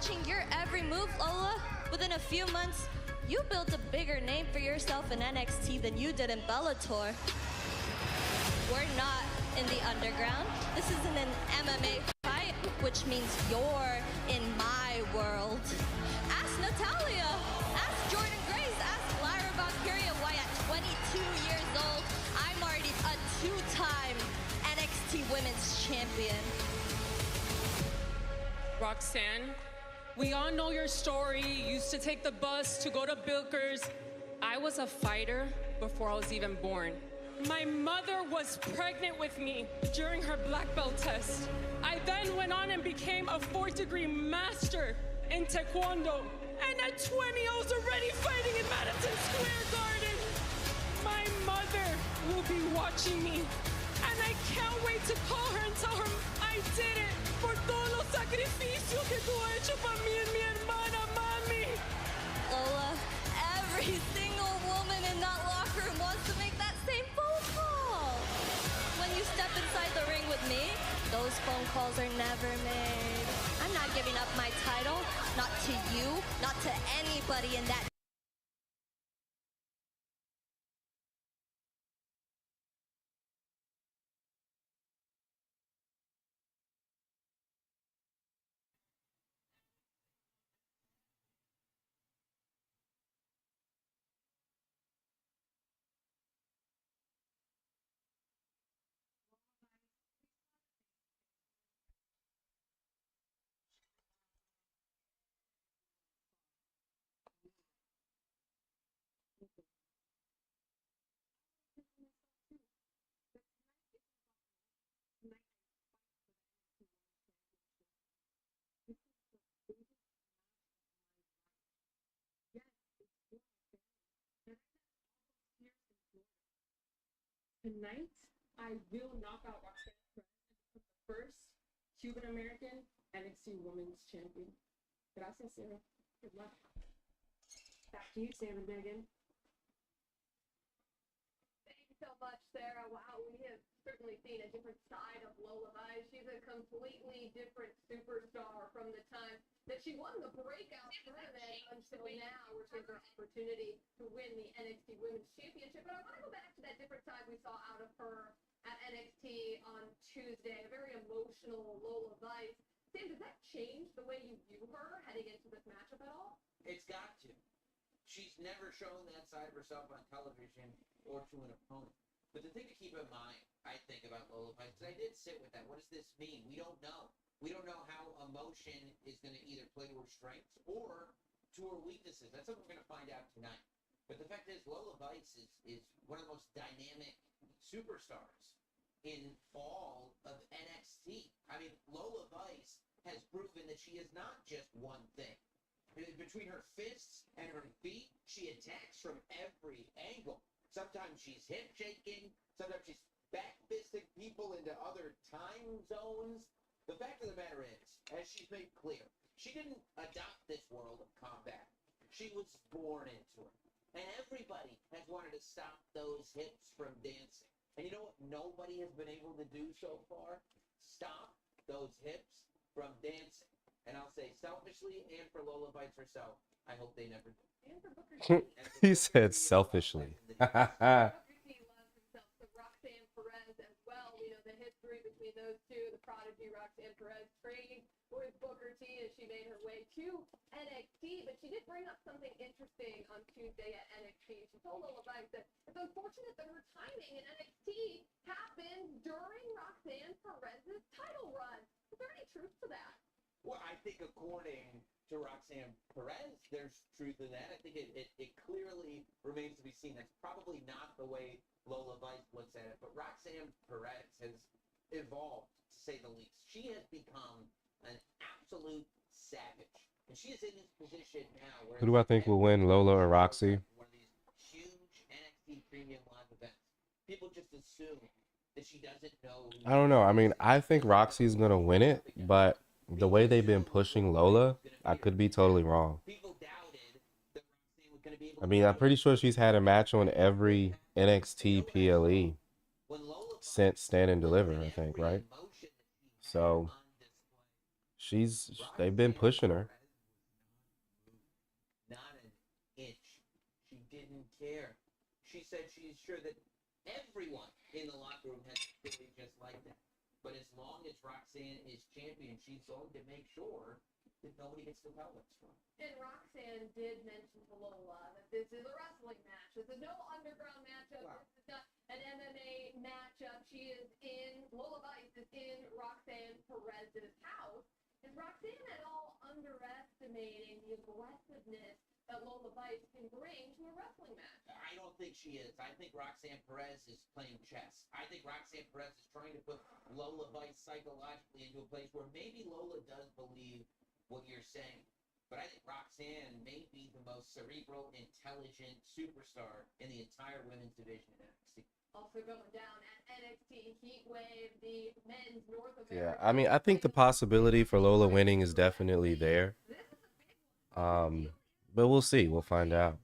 watching your every move, Lola. Within a few months, you built a bigger name for yourself in NXT than you did in Bellator. We're not in the underground. This isn't an MMA fight, which means you're in my world. Ask Natalia, ask Jordan Grace, ask Lyra Valkyria why at 22 years old, I'm already a two-time NXT Women's Champion. Roxanne, we all know your story. You used to take the bus to go to Bilkers. I was a fighter before I was even born. My mother was pregnant with me during her black belt test. I then went on and became a 4th-degree master in Taekwondo. And at 20, I was already fighting in Madison Square Garden. My mother will be watching me. And I can't wait to call her and tell her I did it. Por todo los sacrificios que tú has hecho para mí y mi hermana, mami. Lola, every single woman in that locker room wants to make that same phone call. When you step inside the ring with me, those phone calls are never made. I'm not giving up my title, not to you, not to anybody in that. Tonight, I will knock out Roxanne Perez and become the first Cuban-American NXT Women's Champion. Gracias, Sarah. Good luck. Back to you, Sam and Megan. Thank you so much, Sarah. Wow, we have certainly seen a different side of Lola Vice. She's a completely different superstar from the time that she won the breakout tournament until now, where she has her opportunity to win the NXT Women's Championship. But I want to go back to that different side we saw out of her at NXT on Tuesday. A very emotional Lola Vice. Sam, does that change the way you view her heading into this matchup at all? It's got to. She's never shown that side of herself on television or to an opponent. But the thing to keep in mind, I think, about Lola Vice, because I did sit with that. What does this mean? We don't know. We don't know how emotion is going to either play to her strengths or to her weaknesses. That's what we're going to find out tonight. But the fact is, Lola Vice is one of the most dynamic superstars in all of NXT. I mean, Lola Vice has proven that she is not just one thing. Between her fists and her feet, she attacks from every angle. Sometimes she's hip shaking, sometimes she's back fisting people into other time zones. The fact of the matter is, as she's made clear, she didn't adopt this world of combat. She was born into it. And everybody has wanted to stop those hips from dancing. And you know what nobody has been able to do so far? Stop those hips from dancing. And I'll say selfishly and for Lola Vice herself, I hope they never do. And for Booker T. He said selfishly. Booker T loves himself some Roxanne Perez as well. We know the history between those two. The prodigy Roxanne Perez trained with Booker T as she made her way to NXT. But she did bring up something interesting on Tuesday at NXT. She told Lola Vice that it's unfortunate that her timing in NXT happened during Roxanne Perez's title run. Is there any truth to that? Well, I think according to Roxanne Perez, there's truth in that. I think it clearly remains to be seen. That's probably not the way Lola Vice looks at it. But Roxanne Perez has evolved, to say the least. She has become an absolute savage. And she is in this position now where... Who do I think will win, Lola or Roxy? One of these huge NXT premium live events. People just assume that she doesn't know... I don't know. I mean, I think Roxy's going to win it, but the way they've been pushing Lola, I could be totally wrong. I mean, I'm pretty sure she's had a match on every NXT PLE since Stand and Deliver, I think, right? So they've been pushing her. sure that everyone in the locker room has a story just like that. But as long as Roxanne is champion, she's going to make sure that nobody gets the pelvis from. And Roxanne did mention to Lola that this is a wrestling match. This is no underground matchup. Wow. This is not an MMA matchup. She is in, Lola Vice is in Roxanne Perez's house. Is Roxanne at all underestimating the aggressiveness that Lola Vice can bring to a wrestling match? I don't think she is. I think Roxanne Perez is playing chess. I think Roxanne Perez is trying to put Lola Vice psychologically into a place where maybe Lola does believe what you're saying. But I think Roxanne may be the most cerebral, intelligent superstar in the entire women's division in NXT. Also going down at NXT Heatwave, the men's North American. Yeah, I mean, I think the possibility for Lola winning is definitely there. But we'll see. We'll find out.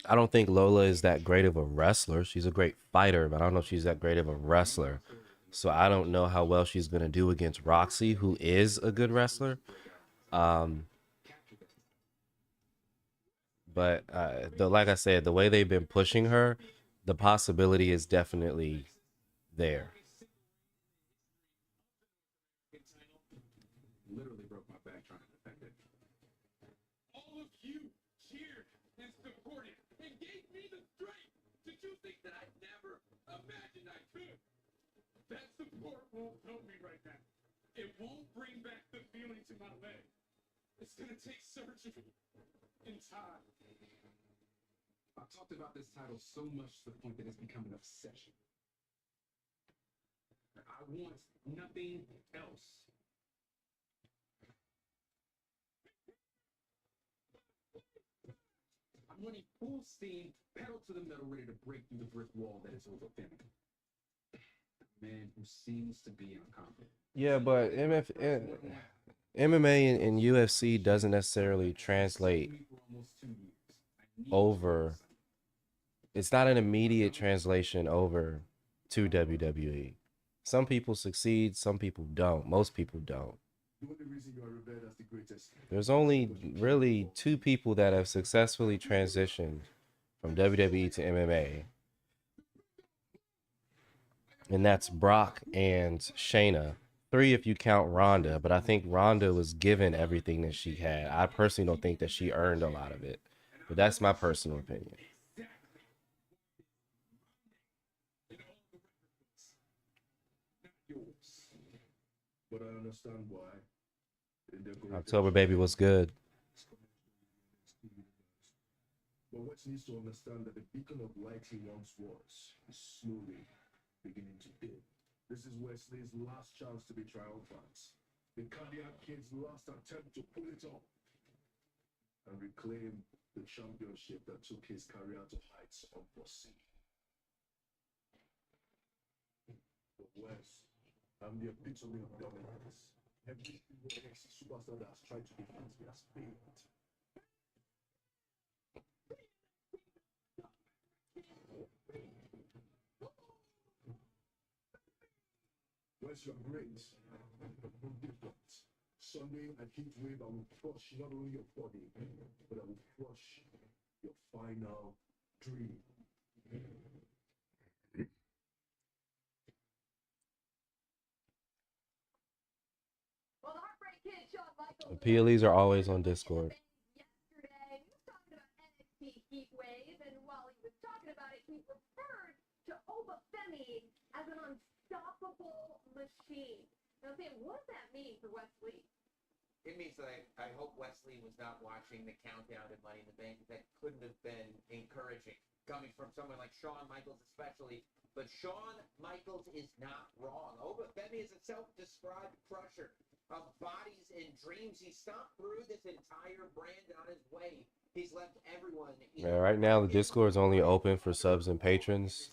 I don't think Lola is that great of a wrestler. She's a great fighter, but I don't know if she's that great of a wrestler. So I don't know how well she's going to do against Roxy, who is a good wrestler. But like I said, the way they've been pushing her, the possibility is definitely there. Literally broke my back trying to defend it. All of you cheered and supported and gave me the strength to do things that I never imagined I could. That support won't help me right now. It won't bring back the feeling to my leg. It's gonna take surgery and time. I've talked about this title so much to the point that it's become an obsession. I want nothing else. I'm running full steam, pedal to the metal, ready to break through the brick wall that is over Finn. A man who seems to be unconfident. Yeah, but MMA and UFC doesn't necessarily translate over. It's not an immediate translation over to WWE. Some people succeed, some people don't. Most people don't. There's only really 2 people that have successfully transitioned from WWE to MMA. And that's Brock and Shayna. 3 if you count Ronda, but I think Ronda was given everything that she had. I personally don't think that she earned a lot of it. But that's my personal opinion. But I understand why. October Baby was good. But what needs to understand that the beacon of light he once was is slowly beginning to dim. This is Wesley's last chance to be triumphant. The Cardiac Kid's last attempt to pull it off and reclaim the championship that took his career to heights unforeseen. But Wes, I'm the epitome of dominance. Every superstar that has tried to defeat me has failed. Wes, you're great, but no different. Sunday at Heatwave, I will crush not only your body, but I will crush your final dream. Well, the Heartbreak Kid, Shawn Michaels. The PLEs are always on Discord. Yesterday, he was talking about NXT Heatwave, and while he was talking about it, he referred to Obafemi as an unstoppable machine. Now, Sam, what does that mean for Wesley? It means that I hope Wesley was not watching the countdown to Money in the Bank. That couldn't have been encouraging, coming from someone like Shawn Michaels especially. But Shawn Michaels is not wrong. Obafemi is a self-described crusher of bodies and dreams. He stomped through this entire brand on his way. He's left everyone. Yeah, right now the Discord is only open for subs and patrons.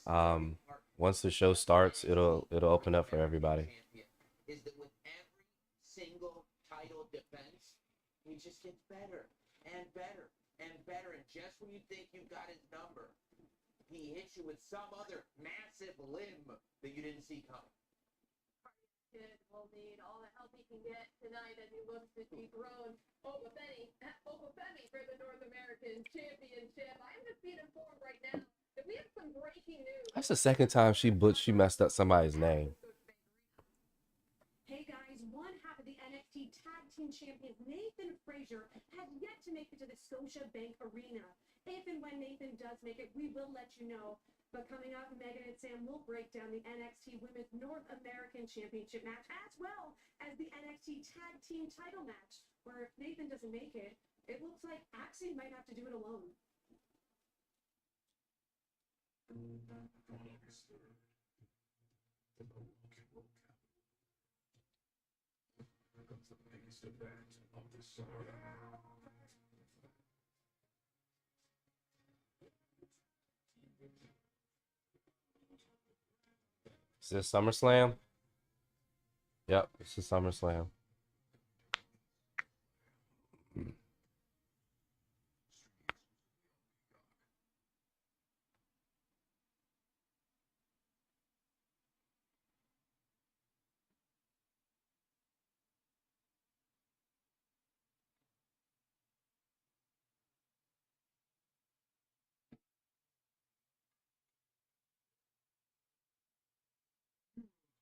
Once the show starts, it'll open up for everybody. Is that with every single title defense, he just gets better and better and better. And just when you think you've got his number, he hits you with some other massive limb that you didn't see coming. kid will need all the help he can get tonight as he looks to dethrone Obafemi for the North American Championship. I'm just being informed right now that we have some breaking news. That's the second time she messed up somebody's name. Hey guys, one half of the NXT Tag Team Champions, Nathan Frazier, has yet to make it to the Scotiabank Arena. If and when Nathan does make it, we will let you know. But coming up, Megan and Sam will break down the NXT Women's North American Championship match, as well as the NXT Tag Team title match, where if Nathan doesn't make it, it looks like Axie might have to do it alone. Is this SummerSlam? Yep, this is SummerSlam.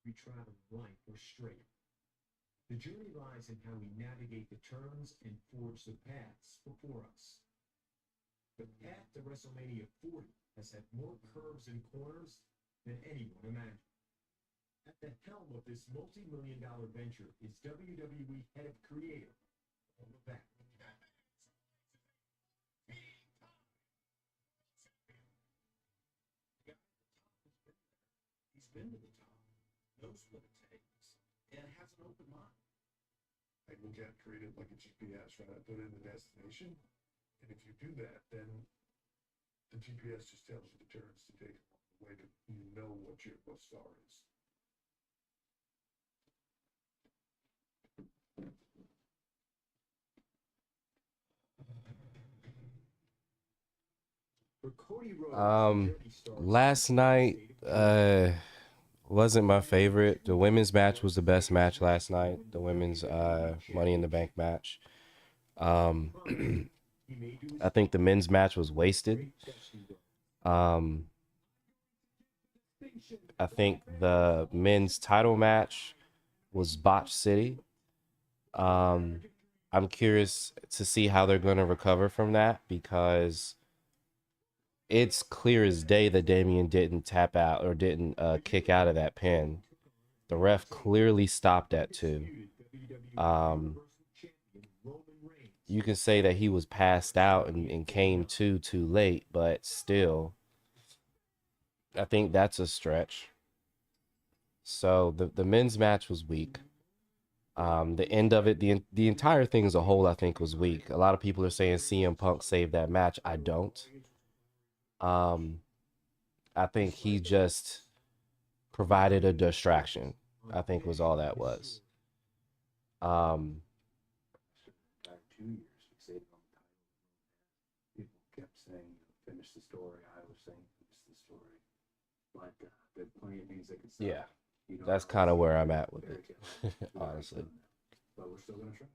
We travel right or straight. The journey lies in how we navigate the turns and forge the paths before us. The path to WrestleMania 40 has had more curves and corners than anyone imagined. At the helm of this multi-million-dollar venture is WWE head of creative, all of that. He's been to the top, knows what it takes, and has an open mind. I look at treat it like a GPS, right? I put in the destination, and if you do that, then the GPS just tells you the turns to take along the way, but you know what your bus star is. For Cody Rhodes, Last night wasn't my favorite. The women's match was the best match last night. The women's Money in the Bank match. I think the men's match was wasted. I think the men's title match was botch city. I'm curious to see how they're going to recover from that, because it's clear as day that Damian didn't tap out or didn't kick out of that pin. The ref clearly stopped at 2. You can say that he was passed out and came to too late, but still, I think that's a stretch. So the men's match was weak. The end of it, the entire thing as a whole, I think, was weak. A lot of people are saying CM Punk saved that match. I don't. I think he just provided a distraction, I think was all that was. Back 2 years, fixated on the title. People kept saying, finish the story. I was saying, finish the story. But there are plenty of things that could stop. Yeah, that's kind of where I'm at with it, honestly. But we're still going to try.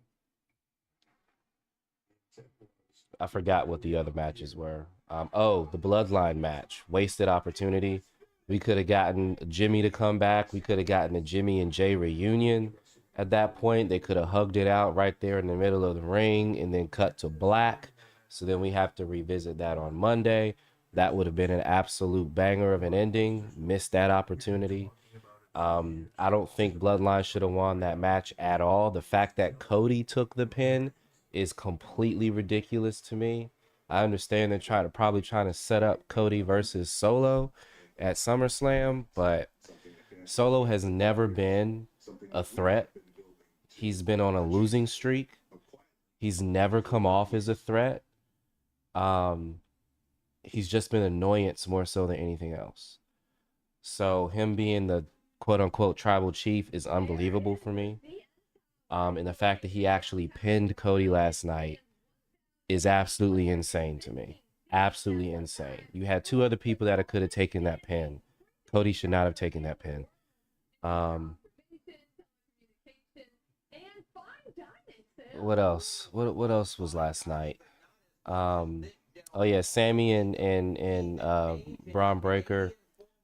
I forgot what the other matches were. The Bloodline match. Wasted opportunity. We could have gotten Jimmy to come back. We could have gotten a Jimmy and Jay reunion at that point. They could have hugged it out right there in the middle of the ring and then cut to black. So then we have to revisit that on Monday. That would have been an absolute banger of an ending. Missed that opportunity. I don't think Bloodline should have won that match at all. The fact that Cody took the pin is completely ridiculous to me. I understand they're probably trying to set up Cody versus Solo at SummerSlam, but Solo has never been a threat. He's been on a losing streak. He's never come off as a threat. He's just been an annoyance more so than anything else. So him being the quote-unquote tribal chief is unbelievable for me. And the fact that he actually pinned Cody last night is absolutely insane to me. Absolutely insane. You had 2 other people that could have taken that pin. Cody should not have taken that pin. what else? What else was last night? Um, oh yeah, Sammy and Braun Breaker.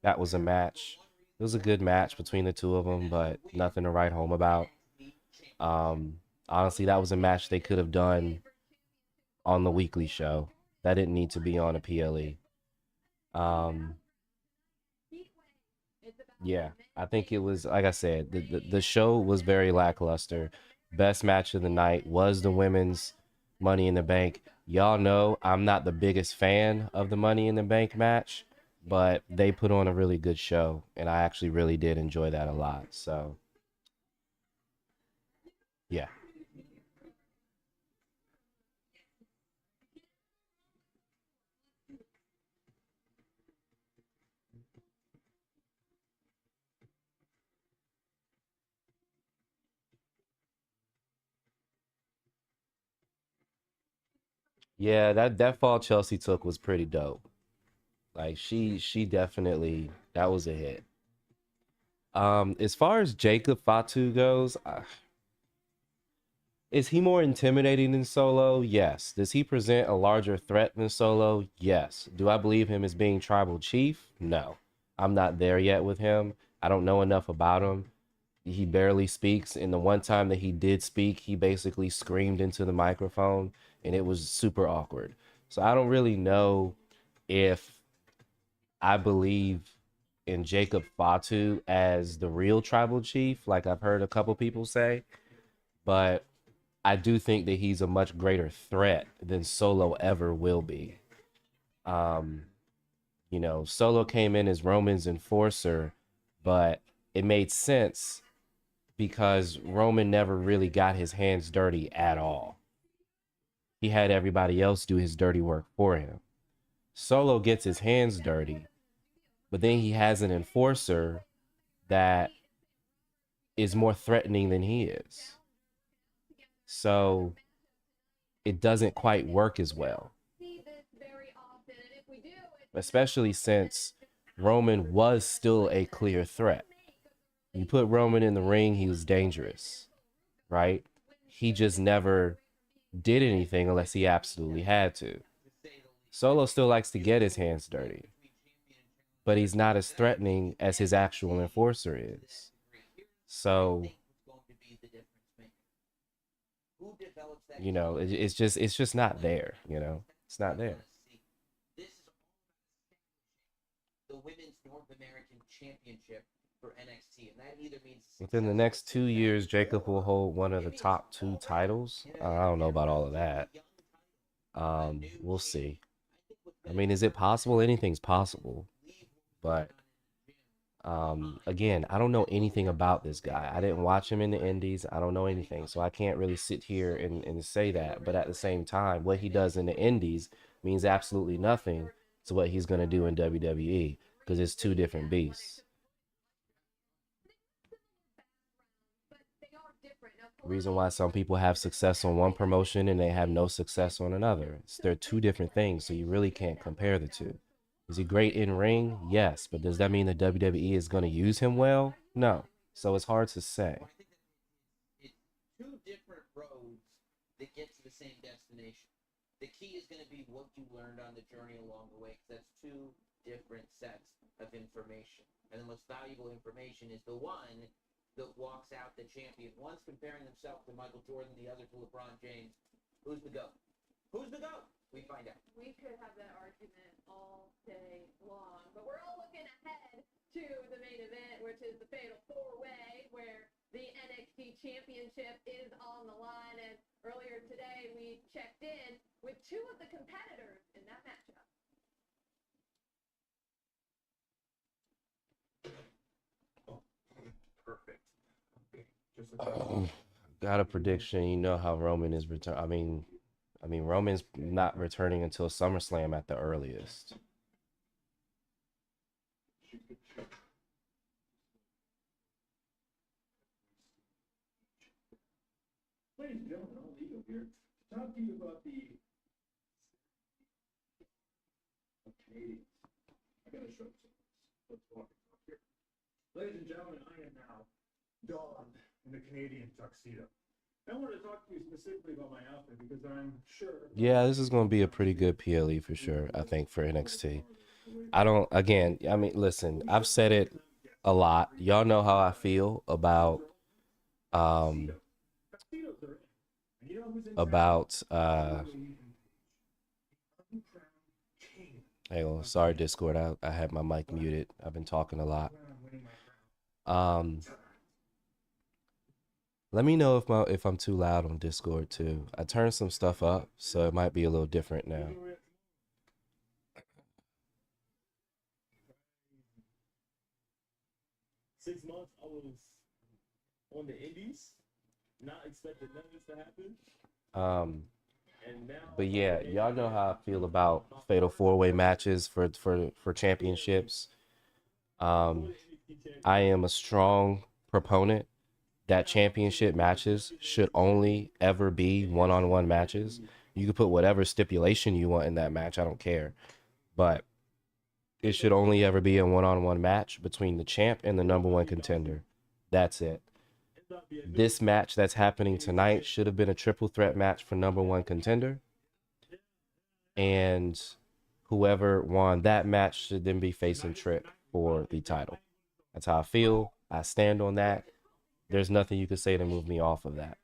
That was a match. It was a good match between the two of them, but nothing to write home about. Um, Honestly, that was a match they could have done on the weekly show. That didn't need to be on a PLE. Um, yeah, I think it was like I said, the show was very lackluster. Best match of the night was the women's Money in the Bank. Y'all know I'm not the biggest fan of the Money in the Bank match, but they put on a really good show, and I actually really did enjoy that a lot. So, yeah. Yeah, that fall Chelsea took was pretty dope. Like she definitely that was a hit. As far as Jacob Fatu goes, is he more intimidating than Solo? Yes. Does he present a larger threat than Solo? Yes. Do I believe him as being tribal chief? No. I'm not there yet with him. I don't know enough about him. He barely speaks, and the one time that he did speak, he basically screamed into the microphone, and it was super awkward. So I don't really know if I believe in Jacob Fatu as the real tribal chief, like I've heard a couple people say, but I do think that he's a much greater threat than Solo ever will be. Um, Solo came in as Roman's enforcer, but it made sense because Roman never really got his hands dirty at all. He had everybody else do his dirty work for him. Solo gets his hands dirty, but then he has an enforcer that is more threatening than he is. So it doesn't quite work as well. Especially since Roman was still a clear threat. You put Roman in the ring, he was dangerous, right? He just never did anything unless he absolutely had to. Solo still likes to get his hands dirty, but he's not as threatening as his actual enforcer is. So, it's just not there, It's not there. The Women's North American Championship for NXT, and that either means Within the next 2 years, Jacob will hold one of the top two titles. I don't know about all of that. We'll see. I mean, is it possible? Anything's possible. But again, I don't know anything about this guy. I didn't watch him in the Indies. I don't know anything. So I can't really sit here and say that. But at the same time, what he does in the Indies means absolutely nothing to what he's going to do in WWE because it's two different beasts. Reason why some people have success on one promotion and they have no success on another. They're two different things, so you really can't compare the two. Is he great in ring? Yes, but does that mean the WWE is going to use him well? No. So it's hard to say. It's two different roads that get to the same destination. The key is going to be what you learned on the journey along the way, because that's two different sets of information. And the most valuable information is the one that walks out the champion. One's comparing himself to Michael Jordan, the other to LeBron James. Who's the GOAT? Who's the GOAT? We find out. We could have that argument all day long, but we're all looking ahead to the main event, which is the Fatal 4-Way, where the NXT Championship is on the line. And earlier today, we checked in with two of the competitors in that matchup. Perfect. Okay. Got a prediction. You know how Roman is return. I mean, Roman's not returning until SummerSlam at the earliest. Ladies and gentlemen, all Leo here to talk to you about the Canadians. I gotta show you something. Let's walk here. Ladies and gentlemen, I am now donned in the Canadian tuxedo. I wanted to talk to you specifically about my outfit because I'm sure. Yeah, this is going to be a pretty good PLE for sure, I think, for NXT. I don't, again, I mean, listen, I've said it a lot. Y'all know how I feel um about hey, well, sorry Discord, I had my mic muted. I've been talking a lot. Let me know if I'm too loud on Discord too. I turned some stuff up, so it might be a little different now. 6 months, I was on the Indies, not expecting none of this to happen. And now, But yeah, y'all know how I feel about fatal four-way matches for championships. I am a strong proponent that championship matches should only ever be one-on-one matches. You can put whatever stipulation you want in that match, I don't care. But it should only ever be a one-on-one match between the champ and the number one contender. That's it. This match that's happening tonight should have been a triple threat match for number one contender. And whoever won that match should then be facing Trick for the title. That's how I feel. I stand on that. There's nothing you can say to move me off of that.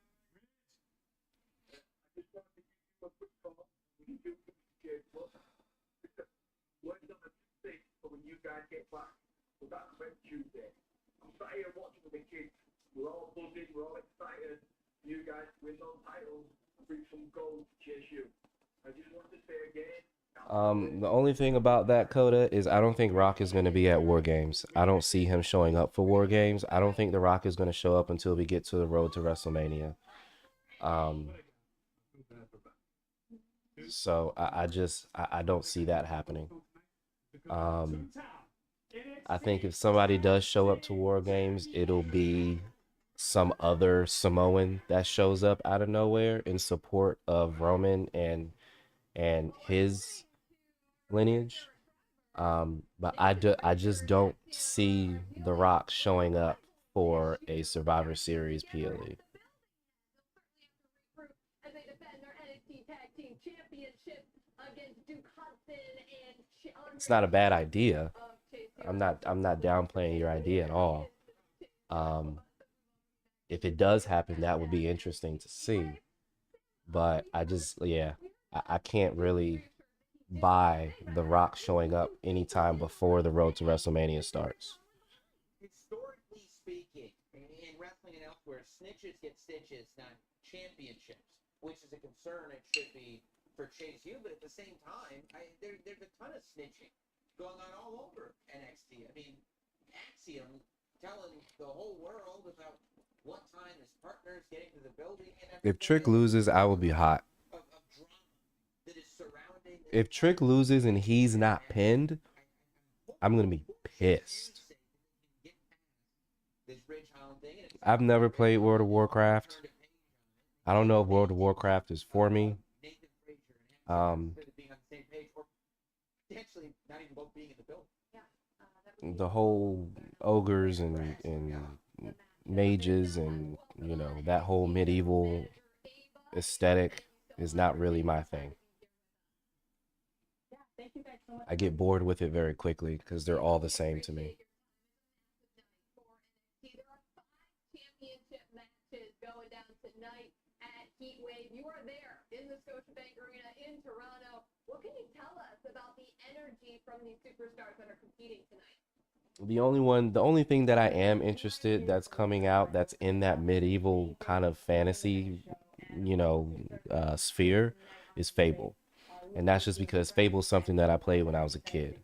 We're all buzzing, we're all excited. You guys win those titles, bring some gold to chase you. I just want to say again. The only thing about that, Coda, is I don't think Rock is going to be at War Games. I don't see him showing up for War Games. I don't think The Rock is going to show up until we get to the road to WrestleMania. So I don't see that happening. I think if somebody does show up to War Games, it'll be some other Samoan that shows up out of nowhere in support of Roman and his lineage. But I just don't see The Rock showing up for a Survivor Series PLE. It's not a bad idea. I'm not downplaying your idea at all. If it does happen, that would be interesting to see. But I can't really buy The Rock showing up anytime before the road to WrestleMania starts. Historically speaking, in wrestling and elsewhere, snitches get stitches, not championships, which is a concern. It should be for Chase U, but at the same time, there's a ton of snitching going on all over NXT. I mean, Axiom telling the whole world about what time his partner's getting to the building. If Trick loses, I will be hot. If Trick loses and he's not pinned, I'm going to be pissed. I've never played World of Warcraft. I don't know if World of Warcraft is for me. The whole ogres and mages and, you know, that whole medieval aesthetic is not really my thing. I get bored with it very quickly because they're all the same to me. There are 5 championship matches going down tonight at Heatwave. You are there in the Scotiabank Arena in Toronto. What can you tell us about the energy from these superstars that are competing tonight? The only thing that I am interested that's coming out that's in that medieval kind of fantasy, you know, sphere is Fable. And that's just because Fable is something that I played when I was a kid.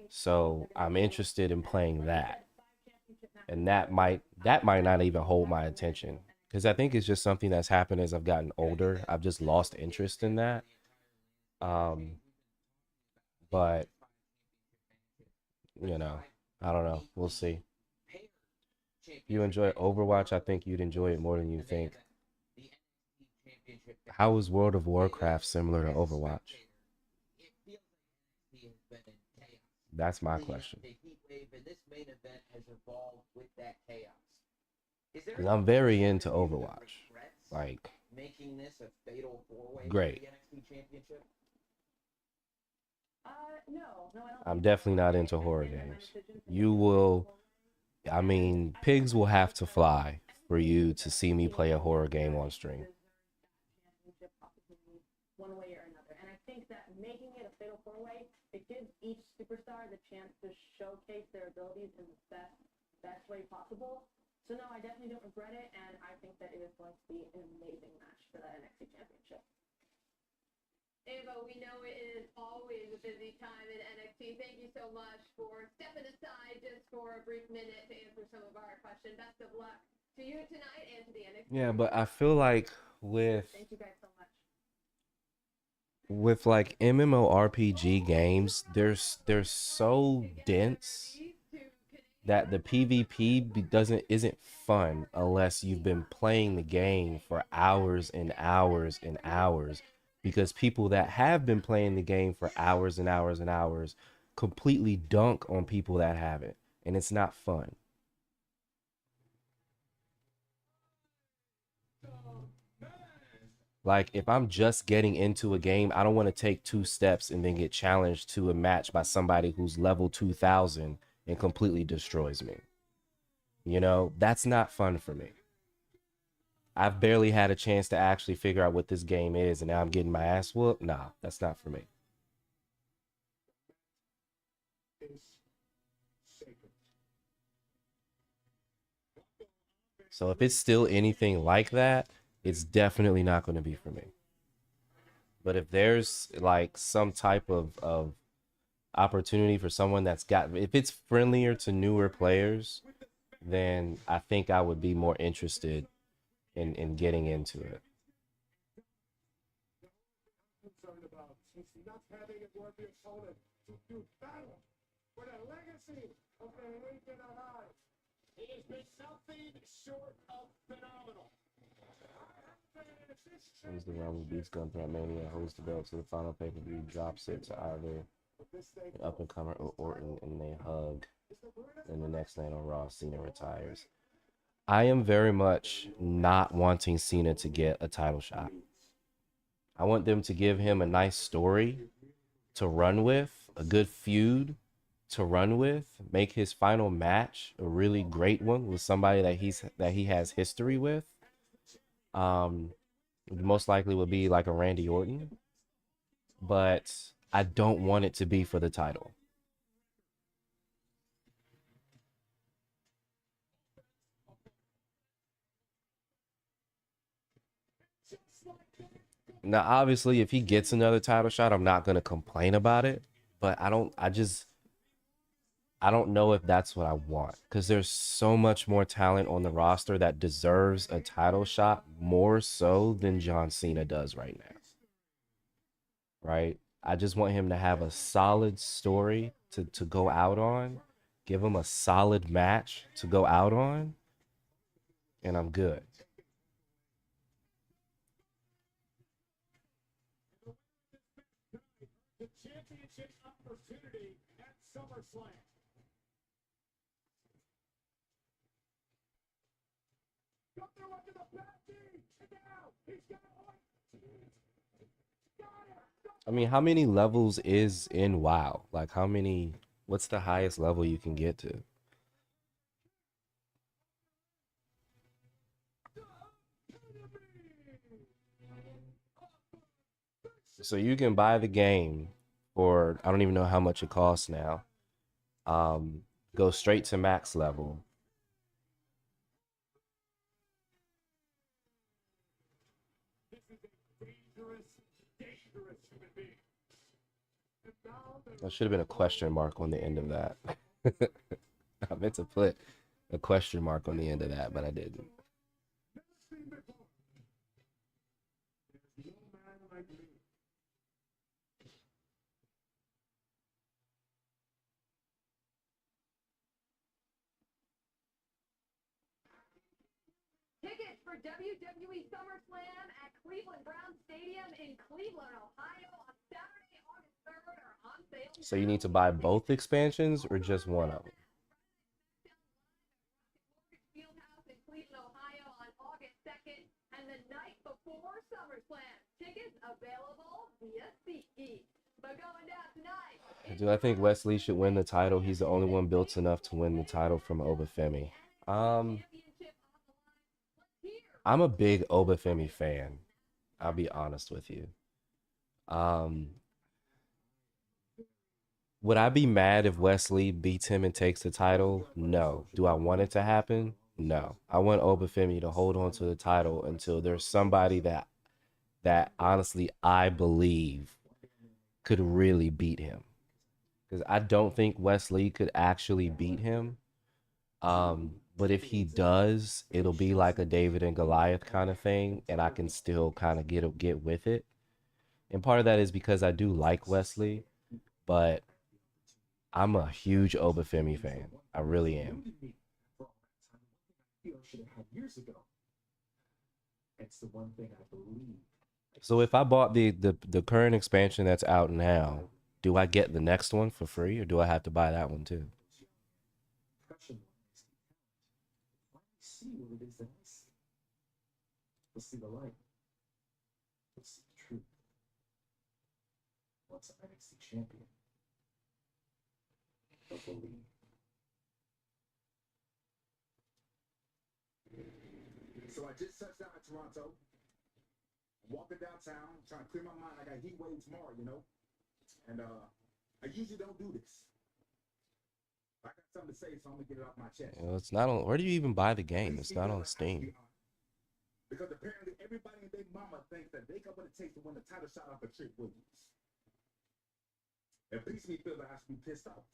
So I'm interested in playing that. And that might not even hold my attention. Because I think it's just something that's happened as I've gotten older. I've just lost interest in that. But, you know, I don't know. We'll see. If you enjoy Overwatch, I think you'd enjoy it more than you think. How is World of Warcraft similar to Overwatch? That's my question. The Heatwave and this main event has evolved with that chaos. Is there because I'm very into any that Overwatch. regrets Like, making this a fatal four-way for great. the NXT Championship? No, I don't. I'm definitely not into horror games. You will, I mean, pigs will have to fly for you to see me play a horror game on stream. Championship opportunity one way or another. And I think that making it a fatal four-way, it gives each superstar the chance to showcase their abilities in the best way possible. So no, I definitely don't regret it, and I think that it is going to be an amazing match for that NXT Championship. Ava, we know it is always a busy time in NXT. Thank you so much for stepping aside just for a brief minute to answer some of our questions. Best of luck to you tonight and to the NXT. Yeah, but I feel like with Thank you guys so much. like MMORPG games, they're so dense that the PvP isn't fun unless you've been playing the game for hours and hours and hours, because people that have been playing the game for hours and hours and hours completely dunk on people that haven't, and it's not fun. Like, if I'm just getting into a game, I don't want to take 2 steps and then get challenged to a match by somebody who's level 2000 and completely destroys me. You know, that's not fun for me. I've barely had a chance to actually figure out what this game is, and now I'm getting my ass whooped. Nah, that's not for me. So if it's still anything like that, it's definitely not going to be for me. But if there's like some type of opportunity for someone that's got, if it's friendlier to newer players, then I think I would be more interested in getting into it. Concerned about since not having a worthy opponent to do battle for the legacy of the Legion alive. It has been something short of phenomenal. Wins the Rumble, beats Gunther at Mania, holds the belt to the final pay-per-view, drops it to either an up-and-comer or Orton, and they hug. And the next night on Raw, Cena retires. I am very much not wanting Cena to get a title shot. I want them to give him a nice story to run with, a good feud to run with, make his final match a really great one with somebody that he has history with. Most likely would be like a Randy Orton, but I don't want it to be for the title. Now, obviously, if he gets another title shot, I'm not going to complain about it, but I don't know if that's what I want, because there's so much more talent on the roster that deserves a title shot more so than John Cena does right now. Right? I just want him to have a solid story to go out on, give him a solid match to go out on, and I'm good. The championship opportunity at SummerSlam. Gunther went to the back knee, and now he's got I mean, how many levels is in WoW? Like, what's the highest level you can get to? So you can buy the game for, I don't even know how much it costs now. Go straight to max level. There should have been a question mark on the end of that. I meant to put a question mark on the end of that, but I didn't. Tickets for WWE SummerSlam at Cleveland Brown Stadium in Cleveland, Ohio on Saturday, August 3rd are on sale. So you need to buy both expansions or just one of them? Fieldhouse in Cleveland, plan. Tickets available via SeatGeek. But going down tonight. Do I think Wesley should win the title? He's the only one built enough to win the title from Obafemi. I'm a big Obafemi fan. I'll be honest with you. Would I be mad if Wesley beats him and takes the title? No. Do I want it to happen? No. I want Obafemi to hold on to the title until there's somebody that honestly I believe could really beat him. Because I don't think Wesley could actually beat him. But if he does, it'll be like a David and Goliath kind of thing, and I can still kind of get with it. And part of that is because I do like Wesley, but I'm a huge Obafemi fan. I really am. So if I bought the current expansion that's out now, do I get the next one for free, or do I have to buy that one too? See what it is that I see. Let's see the light. Let's see the truth. What's an NXT champion? They'll believe. So I just touched down in Toronto. I'm walking downtown, trying to clear my mind. I got Heatwave tomorrow, you know. And I usually don't do this. I got something to say, so I'm gonna get it off my chest. Well, it's not on. Where do you even buy the game? It's not on Steam. Because apparently everybody and their mama thinks that they got what it takes to win the title shot off of Trick Williams. It makes me feel that I should be pissed off.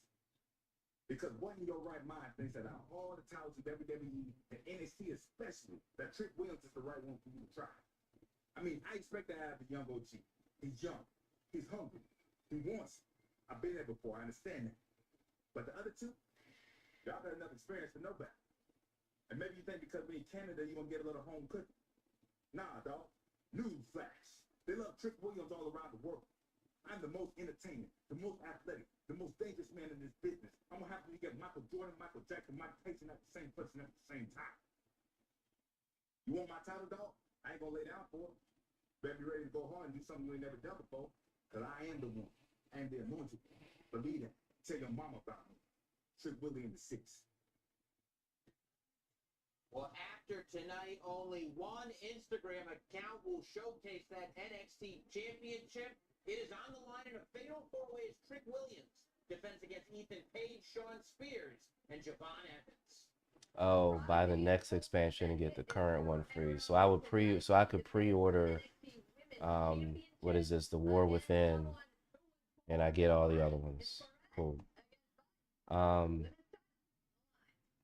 Because what in your right mind thinks that out of all the titles of WWE and NXT especially, that Trick Williams is the right one for you to try. I mean, I expect to have the young OG. He's young. He's hungry. He wants it. I've been there before. I understand that. But the other two, y'all got enough experience to know better. And maybe you think because we in Canada, you're going to get a little home cooking. Nah, dog. Newsflash. They love Trick Williams all around the world. I'm the most entertaining, the most athletic, the most dangerous man in this business. I'm going to have to get Michael Jordan, Michael Jackson, Mike Tyson at the same person at the same time. You want my title, dog? I ain't going to lay down for it. Better be ready to go hard and do something you ain't never done before. Because I am the one. I am the anointed. Believe that. Tell your mama about me. Trick Willie in the 6. Well, after tonight, only one Instagram account will showcase that NXT Championship. It is on the line in a fatal four-way as Trick Williams defends against Ethan Page, Shawn Spears, and Javon Evans. Oh, buy the next expansion and get the current one free. So I could pre-order what is this? The War Within, and I get all the other ones. Cool.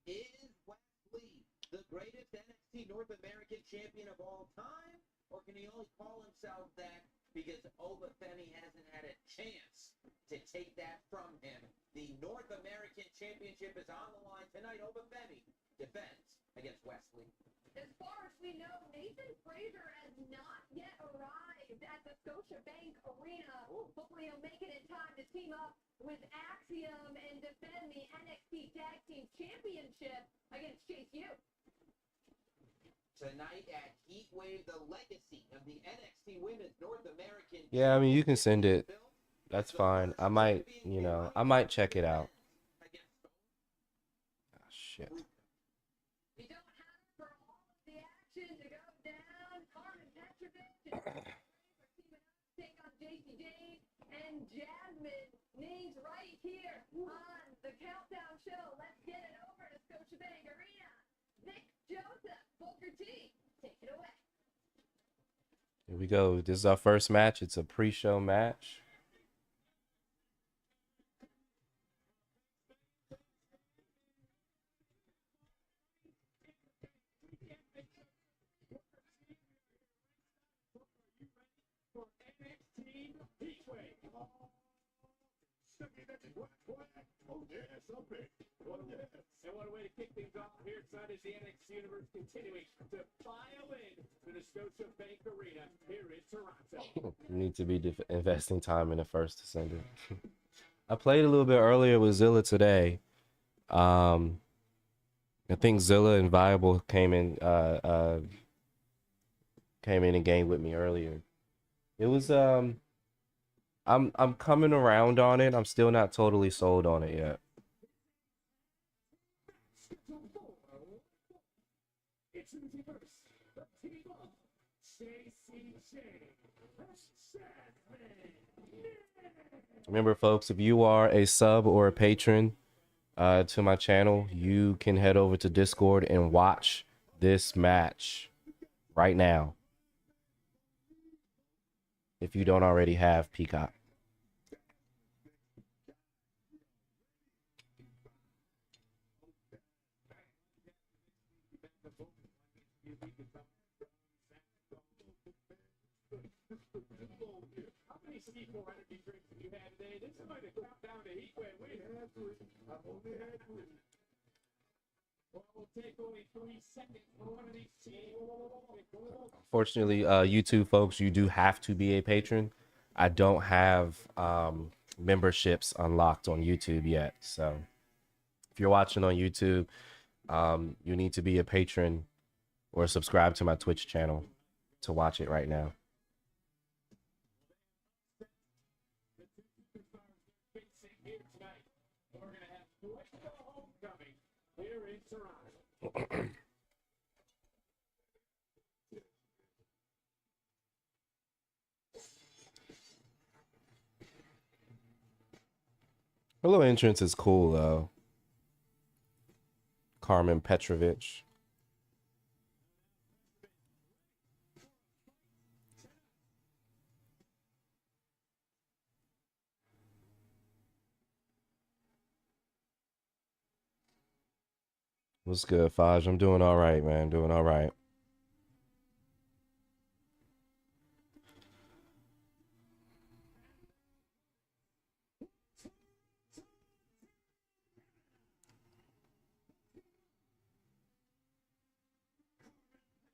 Is Wesley the greatest NXT North American champion of all time? Or can he only call himself that because Obafemi hasn't had a chance to take that from him? The North American Championship is on the line tonight. Obafemi defends against Wesley. As far as we know, Nathan Frazier has not yet arrived at the Scotiabank Arena. Hopefully he'll make it in time to team up with Axiom and defend the NXT Tag Team Championship against Chase U. Tonight at Heatwave, the legacy of the NXT Women's North American. Yeah, I mean, you can send it. That's fine. I might check it out. Oh, shit. You don't have for all of the action to go down. Carmen Petrovich and take on JC Jane and Jasmine. Names right here on the Countdown Show. Let's get it over to Scotiabank Arena. Nick Joseph, Booker T, take it away. Here we go. This is our first match. It's a pre-show match. And what a way to kick things off here tonight as the NXT Universe continuing to file in to the Scotiabank Arena here in Toronto. You need to be investing time in the first to send it. I played a little bit earlier with Zilla today. I think Zilla and Viable came in came in and gamed with me earlier. It was I'm coming around on it. I'm still not totally sold on it yet. Remember, folks, if you are a sub or a patron to my channel, you can head over to Discord and watch this match right now if you don't already have Peacock. How many C4 energy drinks have you had today? This is like the countdown to Heatwave. Wait, I had 3. I've only had 3. Well, we'll take only 3 seconds for one of these teams. Fortunately, YouTube folks, you do have to be a patron. I don't have memberships unlocked on YouTube yet. So if you're watching on YouTube, you need to be a patron or subscribe to my Twitch channel to watch it right now. Her little entrance is cool though. Carmen Petrovich. What's good, Faj? I'm doing all right, man. Doing all right.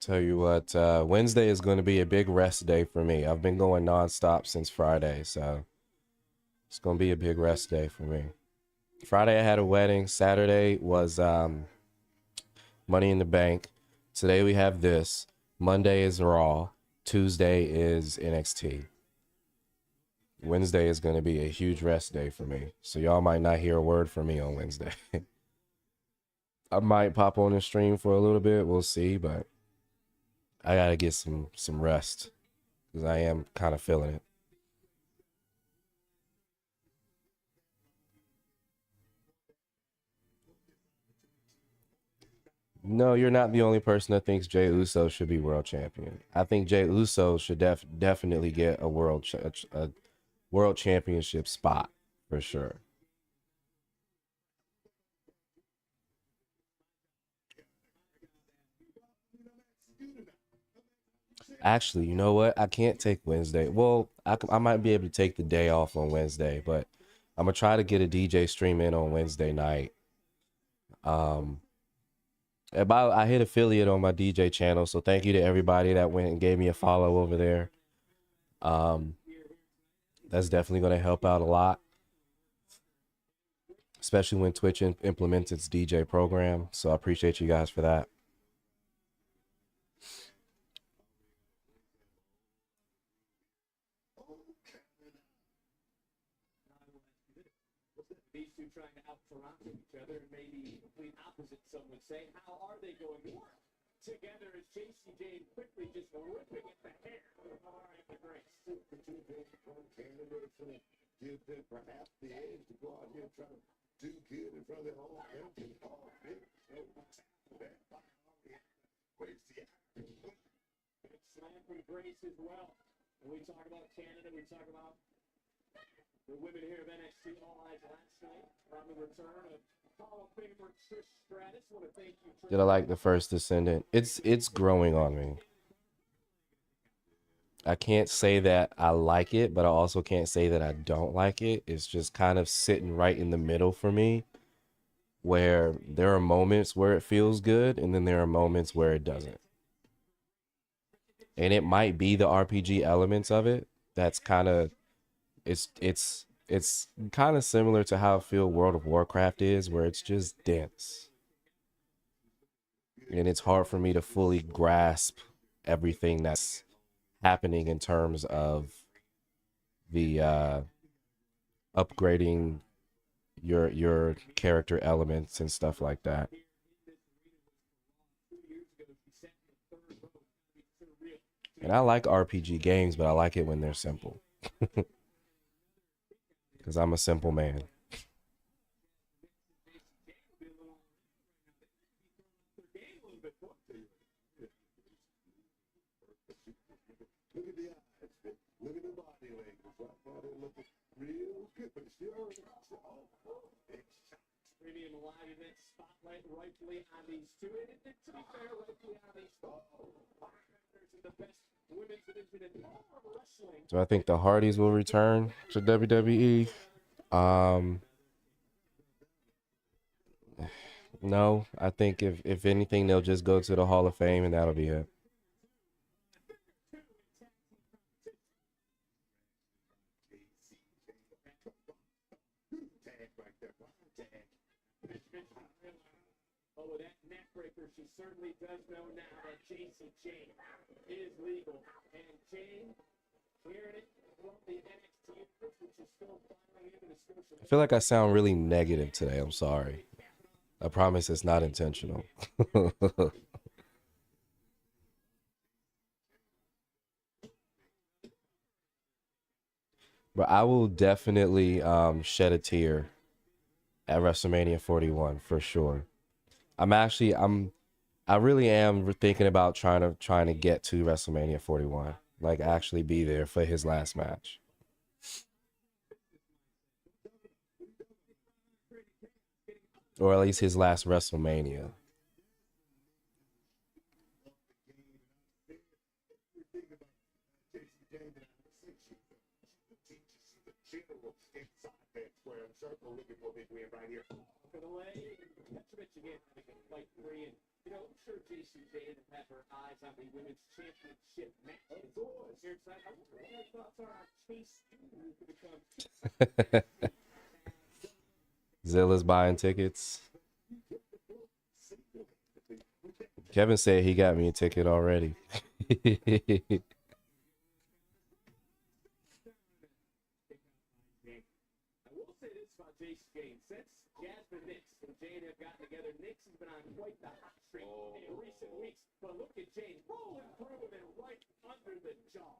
Tell you what, Wednesday is going to be a big rest day for me. I've been going nonstop since Friday, so it's going to be a big rest day for me. Friday I had a wedding. Saturday was Money in the Bank. Today we have this. Monday is Raw. Tuesday is NXT. Wednesday is going to be a huge rest day for me. So y'all might not hear a word from me on Wednesday. I might pop on the stream for a little bit. We'll see, but I got to get some rest because I am kind of feeling it. No, you're not the only person that thinks Jey Uso should be world champion. I think Jey Uso should definitely get a world championship spot for sure. Actually, you know what? I can't take Wednesday. Well, I might be able to take the day off on Wednesday, but I'm gonna try to get a DJ stream in on Wednesday night. I hit affiliate on my DJ channel, so thank you to everybody that went and gave me a follow over there. That's definitely gonna help out a lot, especially when Twitch implements its DJ program. So I appreciate you guys for that. These two trying to out-Toronto each other, and maybe complete opposites, some would say. How are they going to work together as JC Jane quickly just ripping at the hair of the Grace? Give them perhaps the edge to go out here and try to do good in front of their own country. Big slam from Grace as well. When we talk about Canada, we talk about the women here of NXT All Eyes last night on the return of Hall of Famer Trish Stratus. Want to thank you, Trish. Did I like the first Descendant? It's growing on me. I can't say that I like it, but I also can't say that I don't like it. It's just kind of sitting right in the middle for me, where there are moments where it feels good, and then there are moments where it doesn't. And it might be the RPG elements of it that's kind of it's kind of similar to how I feel World of Warcraft is, where it's just dense. And it's hard for me to fully grasp everything that's happening in terms of the upgrading your character elements and stuff like that. And I like RPG games, but I like it when they're simple. Because I'm a simple man. Look at the eyes, look at the body language. Right now they're looking real good, but it's still Premium live event spotlight rightfully on these two. And to be fair, rightfully on these two. In the best women's division in all of wrestling. So I think the Hardys will return to WWE. No, I think if anything, they'll just go to the Hall of Fame and that'll be it. Oh, with that neck breaker, she certainly does know now that Jacy Jayne is legal. And Jayne, hearing it from the NXT, which is still filing into the Scotia. I feel like I sound really negative today. I'm sorry. I promise it's not intentional. But I will definitely shed a tear at WrestleMania 41 for sure. I really am thinking about trying to get to WrestleMania 41. Like actually be there for his last match. Or at least his last WrestleMania. You know, I'm sure Jacy Jayne has had her eyes on the women's championship match. Of course. I wonder what her thoughts are on Chase to become. Zilla's buying tickets. Kevin said he got me a ticket already. I will say this about Jacy Jayne. Since Jasmine Nix and Jayne have gotten together, Nix has been on quite the hot streak in recent weeks. But look at Jayne rolling through and right under the jaw.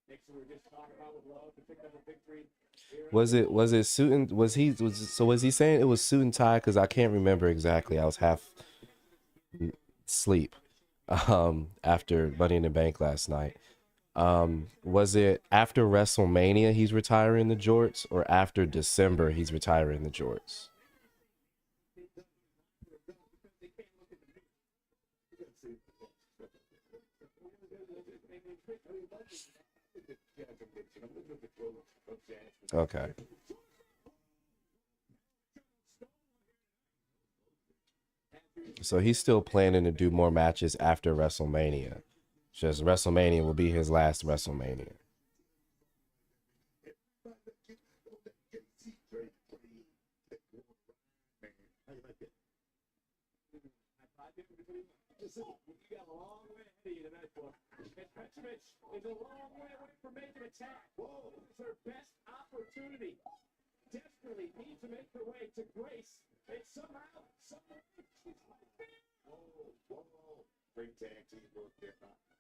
Nix, we were just talking about with love to pick up a victory. Was it suit and was he saying it was suit and tie? Because I can't remember exactly. I was half asleep after Money in the Bank last night. Was it after WrestleMania he's retiring the jorts, or after December he's retiring the jorts? Okay. So he's still planning to do more matches after WrestleMania. Just WrestleMania will be his last WrestleMania. You got a long way ahead of you tonight, boy. And Petrovic is a long way away from making a tag. Whoa, this is her best opportunity. Desperately needs to make her way to Grace. And somehow, somewhere, she's right there. Whoa. Great tag team work there.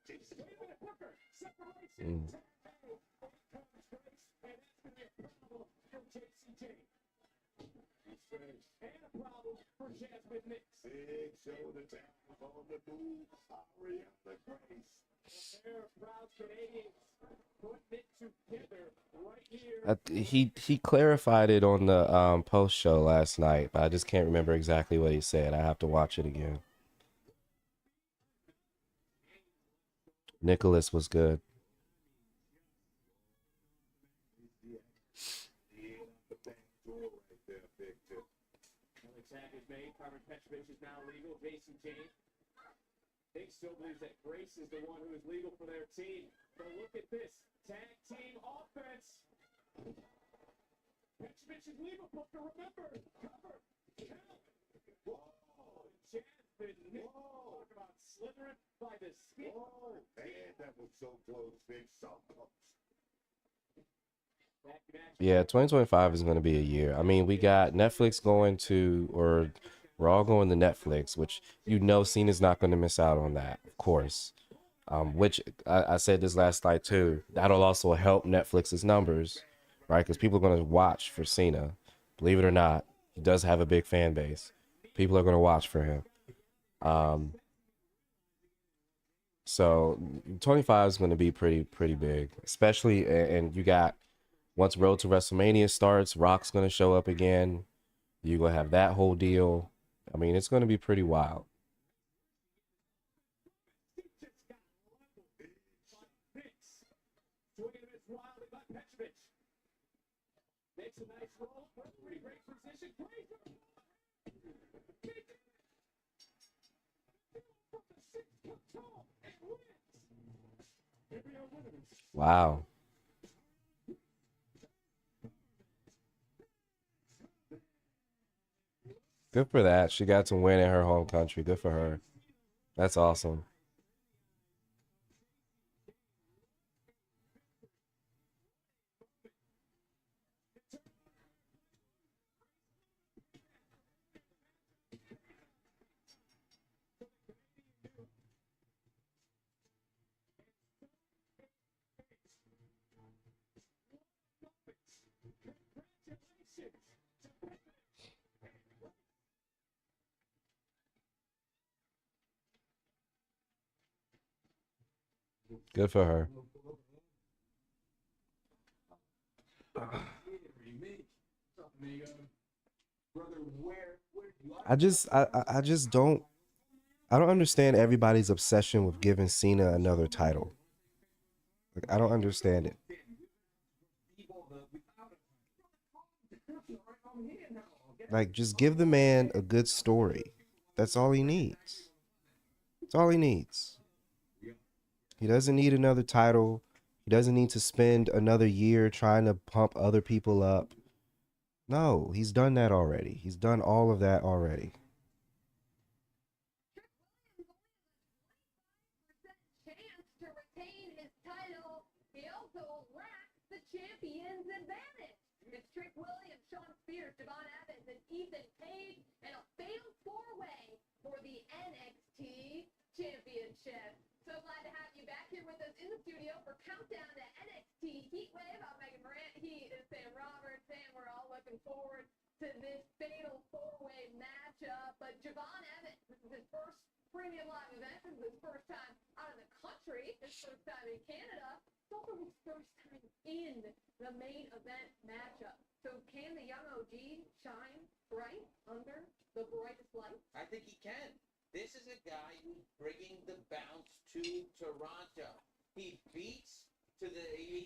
Wait a minute, Booker. Separation. Tag. Here comes Grace. And that's going to be a problem for Jacy Jayne. And a problem for Jasmine Nix. Big shoulder tap on the move. Ariana Grace. They're proud Canadians putting it together right here. He clarified it on the post show last night, but I just can't remember exactly what he said. I have to watch it again. Nicholas was good. Tag is made. Carmen Petrovic is now legal. Jacy Jayne. They still believes that Grace is the one who is legal for their team. But look at this. Tag team offense. Petrovic is legal, but to remember, cover, count. Talk about slithering by the skin. Oh, man, that was so close. Big so close. Yeah, 2025 is going to be a year. I mean, we got Netflix going to, or we're all going to Netflix, which you know Cena's not going to miss out on that, of course. Which I said this last night too. That'll also help Netflix's numbers, right? Because people are going to watch for Cena. Believe it or not, he does have a big fan base. People are going to watch for him. So 25 is going to be pretty big, especially, and you got, once Road to WrestleMania starts, Rock's going to show up again. You're going to have that whole deal. I mean, it's going to be pretty wild. Makes a nice roll. Pretty great position. Wow. Good for that. She got to win in her home country. Good for her. That's awesome. Good for her. I just don't understand everybody's obsession with giving Cena another title. Like, I don't understand it. Like, just give the man a good story. That's all he needs. That's all he needs. He doesn't need another title. He doesn't need to spend another year trying to pump other people up. No, he's done that already. He's done all of that already. Chance to retain his title. He also lacks the champion's advantage. It's Trick Williams, Shawn Spears, Devon Evans, and Ethan Page in a fatal four-way for the NXT Championship. So glad to have you back here with us in the studio for Countdown to NXT Heatwave. I'm Megan Morant. He is Sam Roberts, and we're all looking forward to this fatal four-way matchup. But Javon Evans, this is his first premium live event. This is his first time out of the country, his first time in Canada. It's also his first time in the main event matchup. So can the young OG shine bright under the brightest light? I think he can. This is a guy who's bringing the bounce to Toronto. He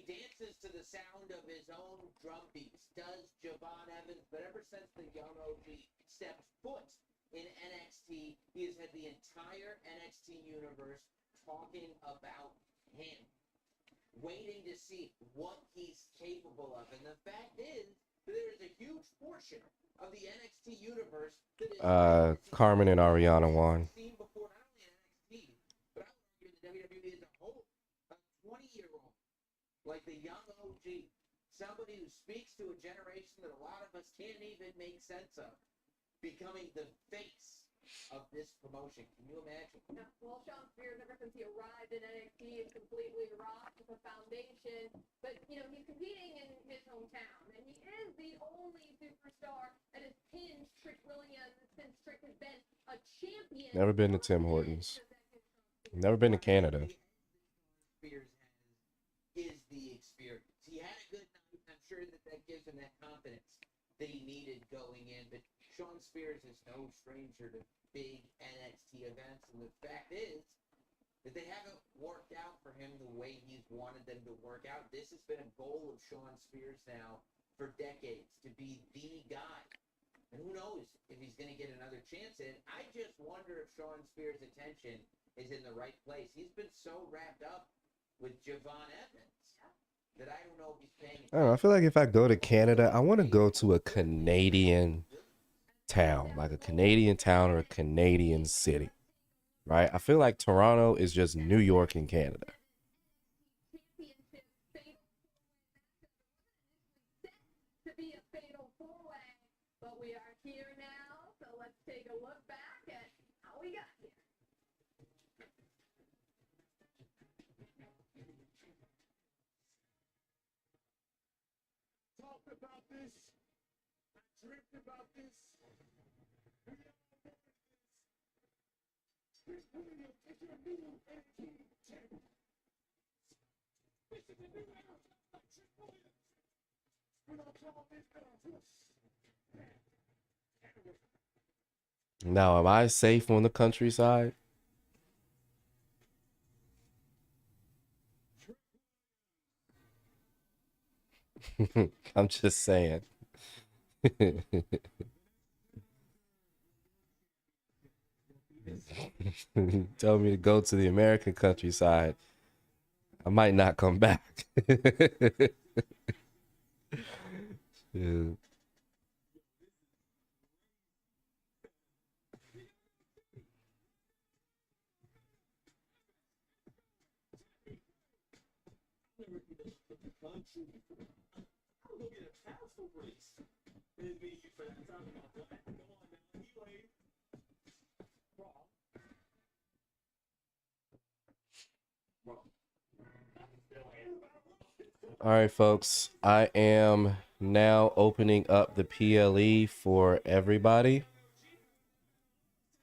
dances to the sound of his own drum beats, does Javon Evans, but ever since the young OG stepped foot in NXT, he has had the entire NXT universe talking about him, waiting to see what he's capable of. And the fact is, there is a huge portion of the NXT universe that is Carmen and Ariana won. seen before, not only NXT, but I would argue the WWE as a whole. A 20-year-old, like the young OG, somebody who speaks to a generation that a lot of us can't even make sense of, becoming the face of this promotion. Can you imagine? Yeah, well, Shawn Spears, ever since he arrived in NXT, is completely rocked with a foundation. But, you know, he's competing in his hometown, and he is the only superstar that has pinned Trick Williams since Trick has been a champion. Never been to Tim Hortons. Never been to Canada. Spears is the experience. He had a good night. I'm sure that gives him that confidence that he needed going in. But Shawn Spears is no stranger to big NXT events, and the fact is that they haven't worked out for him the way he's wanted them to work out. This has been a goal of Shawn Spears now for decades, to be the guy. And who knows if he's going to get another chance in. I just wonder if Shawn Spears' attention is in the right place. He's been so wrapped up with Javon Evans that I don't know if he's paying attention. I don't know. I feel like if I go to Canada, I want to go to a Canadian town, like a Canadian town or a Canadian city, right? I feel like Toronto is just New York in Canada. To be a fatal four-way, but we are here now, so let's take a look back at how we got here. Talked about this. I dreamt about this. We all know this. Chris Williams is your new NXT champion. This is a new era like Chris Williams. We don't call this Now, am I safe on the countryside? I'm just saying. Tell me to go to the American countryside. I might not come back. Yeah. All right, folks. I am now opening up the PLE for everybody.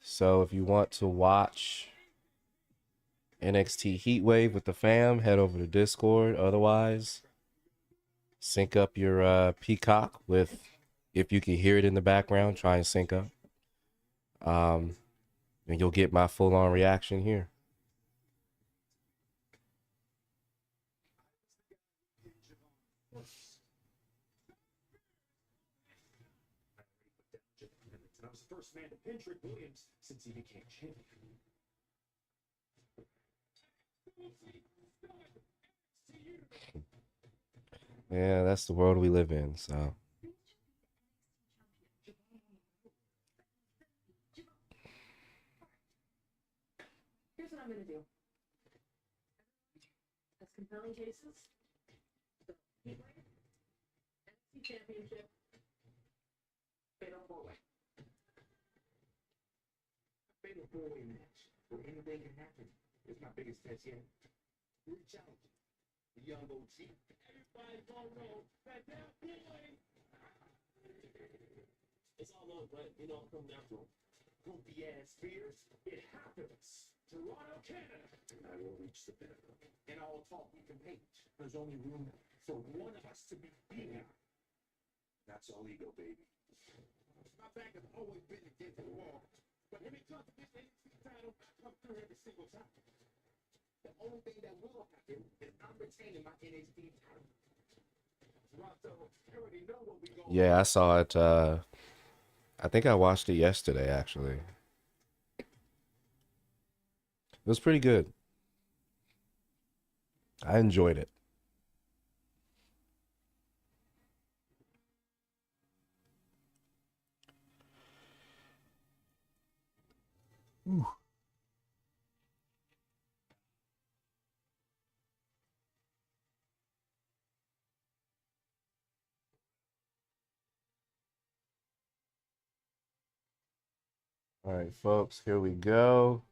So if you want to watch NXT Heatwave with the fam, head over to Discord. Otherwise, sync up your Peacock with, if you can hear it in the background, try and sync up. And you'll get my full-on reaction here. I was the first man to pin Trick Williams since he became champion. Yeah, that's the world we live in, so. Here's what I'm gonna do. As compelling cases, the Heatwave, NXT Championship, fatal four-way. Fatal four-way match where anything can happen is my biggest test yet. Three challenges. The young OG. Everybody gonna know that that boy. It's all love, but you know, I'm coming after him. Goofy ass fears. It happens. Toronto, Canada. I will reach the pinnacle. And all talk we can hate. There's only room for one of us to be beaten. That's all ego, baby. My back has always been against the wall. But when it comes to this NXT title, I come through every single time. The only thing that will happen is I'm retaining my NXT title. Toronto, you already know what we going. Yeah, I saw it. I think I watched it yesterday, actually. It was pretty good. I enjoyed it. Ooh. All right, folks, here we go.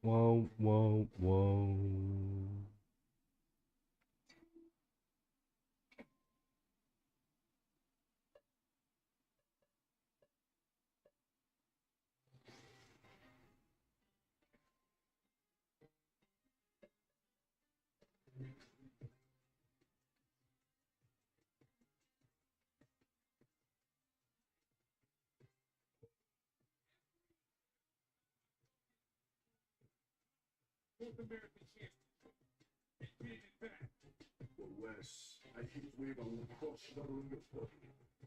Whoa, whoa, whoa. North American champion. And getting it back. Well, Wes, I hate wave. I will crush another in your foot.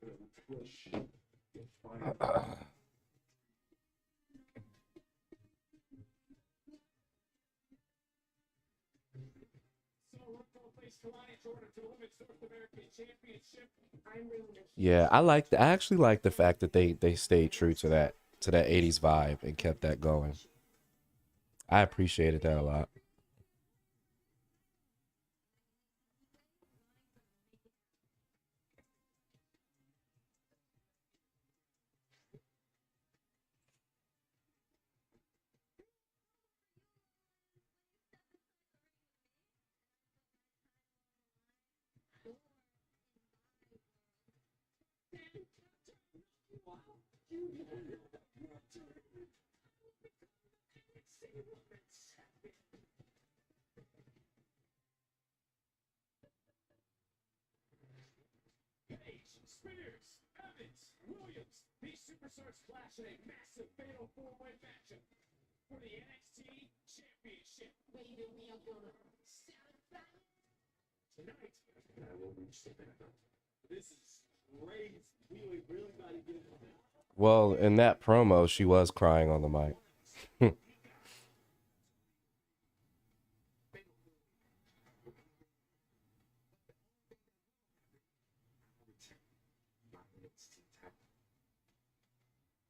And I will crush your fire. So we're going to face Yeah, I actually like the fact that they stayed true to that 80s vibe and kept that going. I appreciated that a lot. Spears, Evans, Williams, these superstars clash in a massive fatal four-way matchup for the NXT Championship. Baby, we are gonna celebrate tonight. I will reach the pinnacle. This is crazy. We really got to get it. Well, in that promo, she was crying on the mic.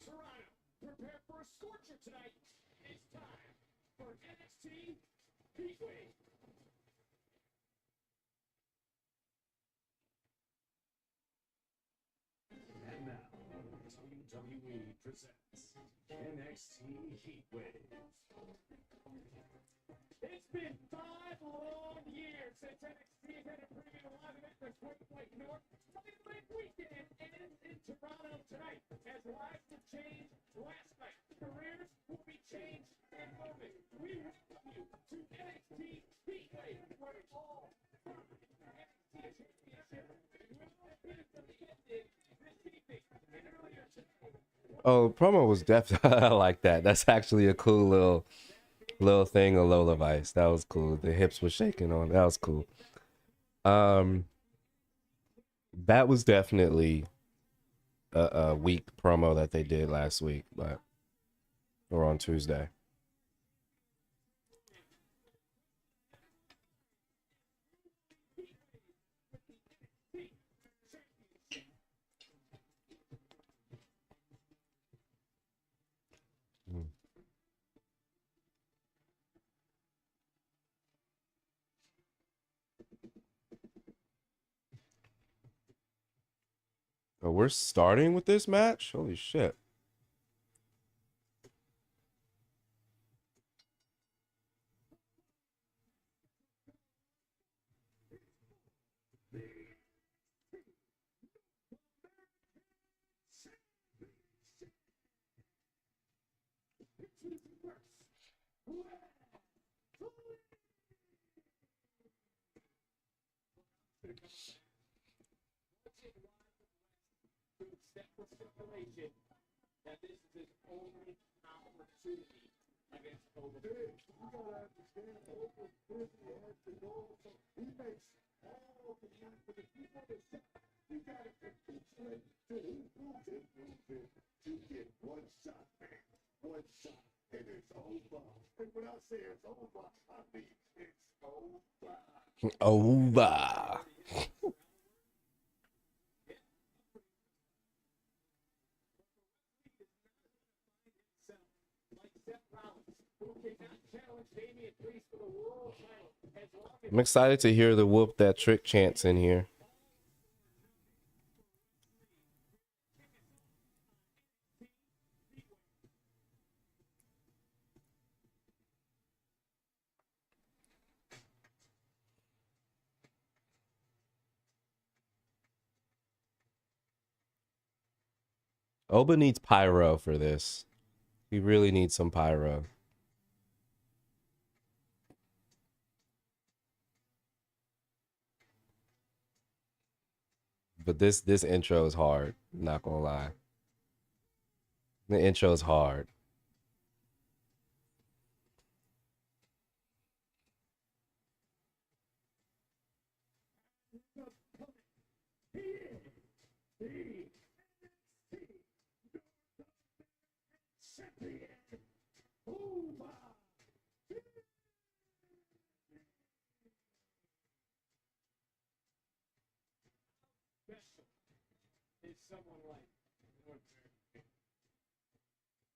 Toronto, prepare for a scorcher tonight. It's time for NXT Heatwave. And now, WWE presents NXT Heatwave. It's been 5 long years since NXT had a premium live event for Great White North. Monday Night Weekend ends in Toronto tonight as lives were changed last night. Careers will be changed in a moment. We welcome you to NXT Heatwave, where it's all from the NXT Championship will be defended this evening and earlier today. Oh, promo was definitely I like that. That's actually a cool little thing of Lola Vice. That was cool. The hips were shaking on. That was cool. That was definitely a weak promo that they did last week, or on Tuesday. Oh, we're starting with this match? Holy shit. That this is his only opportunity against Owen. You gotta understand, Owen really has the goal, so he makes all the time for the people to shot. You gotta capitulate to his movement. You get one shot, man. One shot, and it's over. And when I say it's over, I mean it's over. Over. I'm excited to hear the whoop that trick chants in here. Oba needs pyro for this. He really needs some pyro. But this intro is hard, not gonna lie. The intro is hard. someone like North American.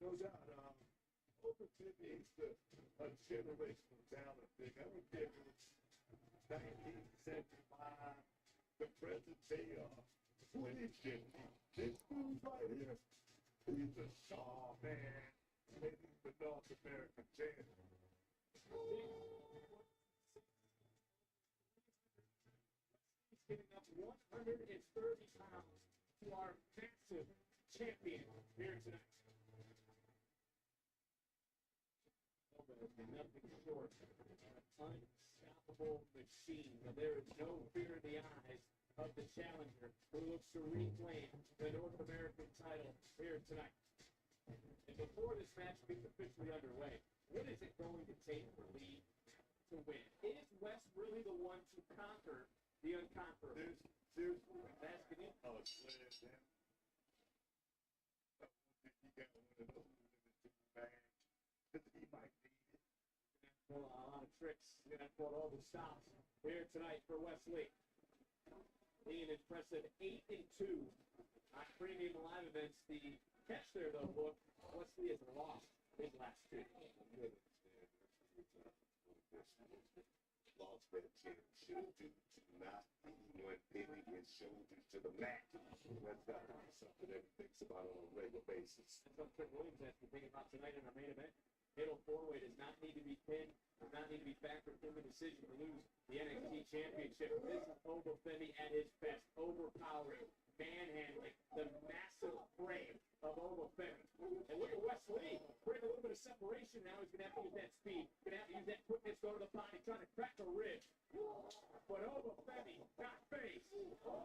No doubt, opportunity is a generational talent thing. I would give it 1975, the present day of Swedish. This dude right here, he's a star, man. Maybe the North American champ. Getting up 130 pounds to our massive champion here tonight. Nothing short of an unstoppable machine. But there is no fear in the eyes of the challenger who looks to reclaim the North American title here tonight. And before this match gets officially underway, what is it going to take for Lee to win? Is West really the one to conquer the unconquerable? There's asking him. Oh, it's man. I think he got one of those in his bag. He might need it. Pull a lot of tricks. He's gonna pull all the stops here tonight for Wesley. Being impressive 8-2 on premium live events. The catch there though, look, Wesley has lost his last two. Lost that championship due to not being when Billy gets shoulders to the mat. That's got to be something that he thinks about on a regular basis. And something Williams has to think about tonight in our main event. Fatal four-way does not need to be pinned, does not need to be factored in the decision to lose the NXT Championship. This is Obafemi at his best, overpowering, manhandling, the massive frame of Obafemi. And look at Wesley, creating a little bit of separation now. He's going to have to use that speed, going to have to use that quickness, go to the body, trying to crack a rib. But Obafemi got face. Oh!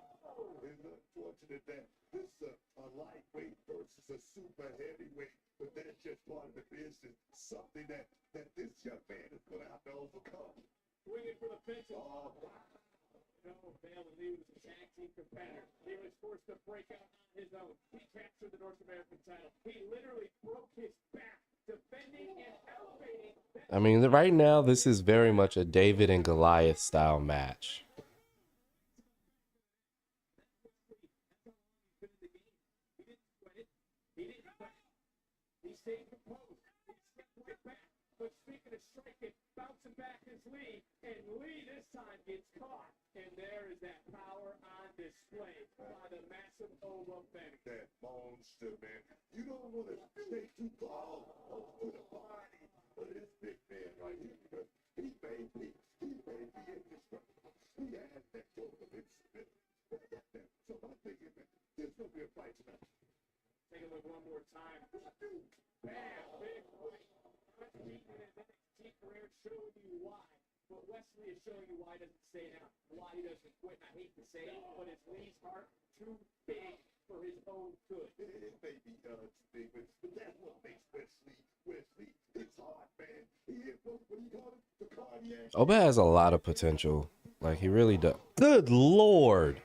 It's unfortunate that this is a lightweight versus a super heavyweight, but that's just part of the business. Something that this young man is going to have to overcome. Swinging for the fences. Oh, wow. No, Bale and Lee was a tag team competitor. He was forced to break out on his own. He captured the North American title. He literally broke his back, defending and elevating. I mean, right now, this is very much a David and Goliath style match. He stayed composed. He stepped right back. But speaking of striking, bouncing back is Lee. And Lee this time gets caught. And there is that power on display by the massive Obafemi. That monster, man. You don't want to stay too close to the body of this big man right here. Because he may be indestructible. He has that Obafemi. So I'm thinking, man, there's going to be a fight tonight. Take a look one more time. Bam, big fight. Deep in his NXT career, showing you why. But Wesley is showing you why he doesn't stay down, why he doesn't quit. And I hate to say it, but is Lee's heart too big for his own good? It may be too big, but that's what makes Wesley. It's hard, man. He hit what do you call it? The cardiac. Oba has a lot of potential. Like, he really does. Good Lord.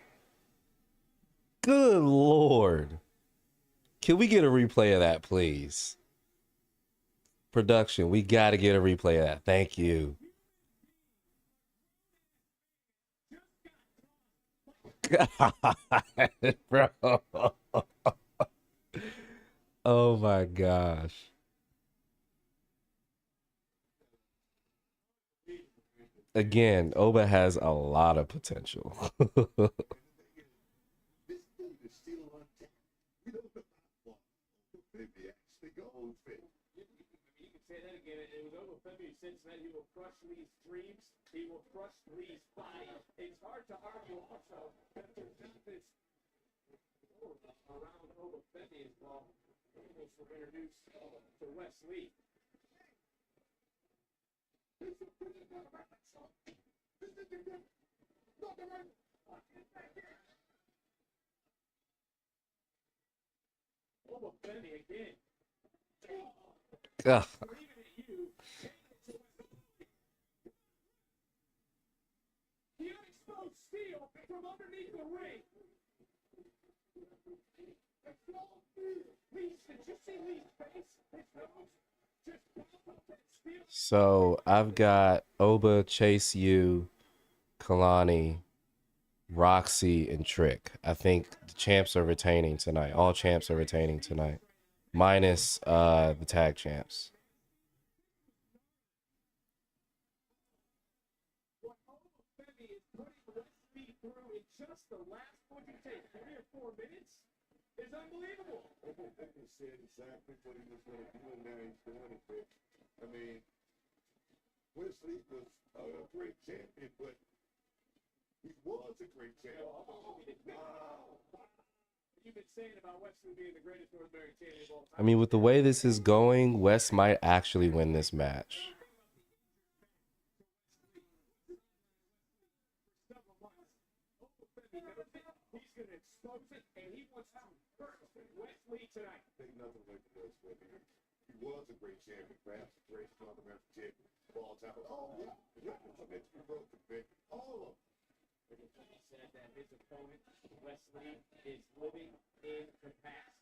Good Lord. Can we get a replay of that, please? Production, we got to get a replay of that. Thank you. God, bro. Oh my gosh. Again, Oba has a lot of potential. Since then, he will crush Lee's dreams. He will crush Lee's body. It's hard to argue also that there's not this around Obafemi as well. Almost were introduced to Wesley. Obafemi again. Ugh. Steel from underneath the ring. Did you see Lee's face? His nose just popped up that steel. So I've got Oba, Chase U, Kalani, Roxy, and Trick. I think the champs are retaining tonight. All champs are retaining tonight, minus the tag champs. What Femi is putting Wesley through in just the last, what do you take, 3 or 4 minutes, is unbelievable. He said exactly what he was going to do, and now he's doing it. I mean, Wesley was a great champion, but he was a great champion. You've been saying about Wesley being the greatest North American champion of all time. I mean, with the way this is going, Wes might actually win this match. He's going to expose it, and he wants to hurt Wesley tonight. Take nothing away from Wesley. He was a great champion, perhaps the greatest North American champion of all time. Oh, yeah. I meant to be broke to pick all of them. He said that his opponent, Wesley, is living in the past.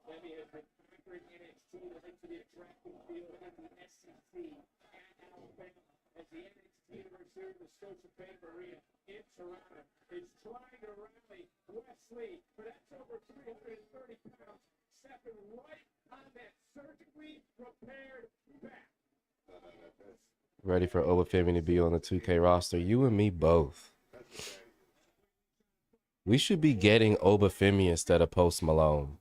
Femi has been conquering NXT into the attractive field in the SEC at Alabama as the NXT University of the Scotia Bank Arena in Toronto is trying to rally Wesley, but that's over 330 pounds, stepping right on that surgically prepared back. Ready for Obafemi to be on the 2K roster. You and me both. We should be getting Obafemi instead of Post Malone.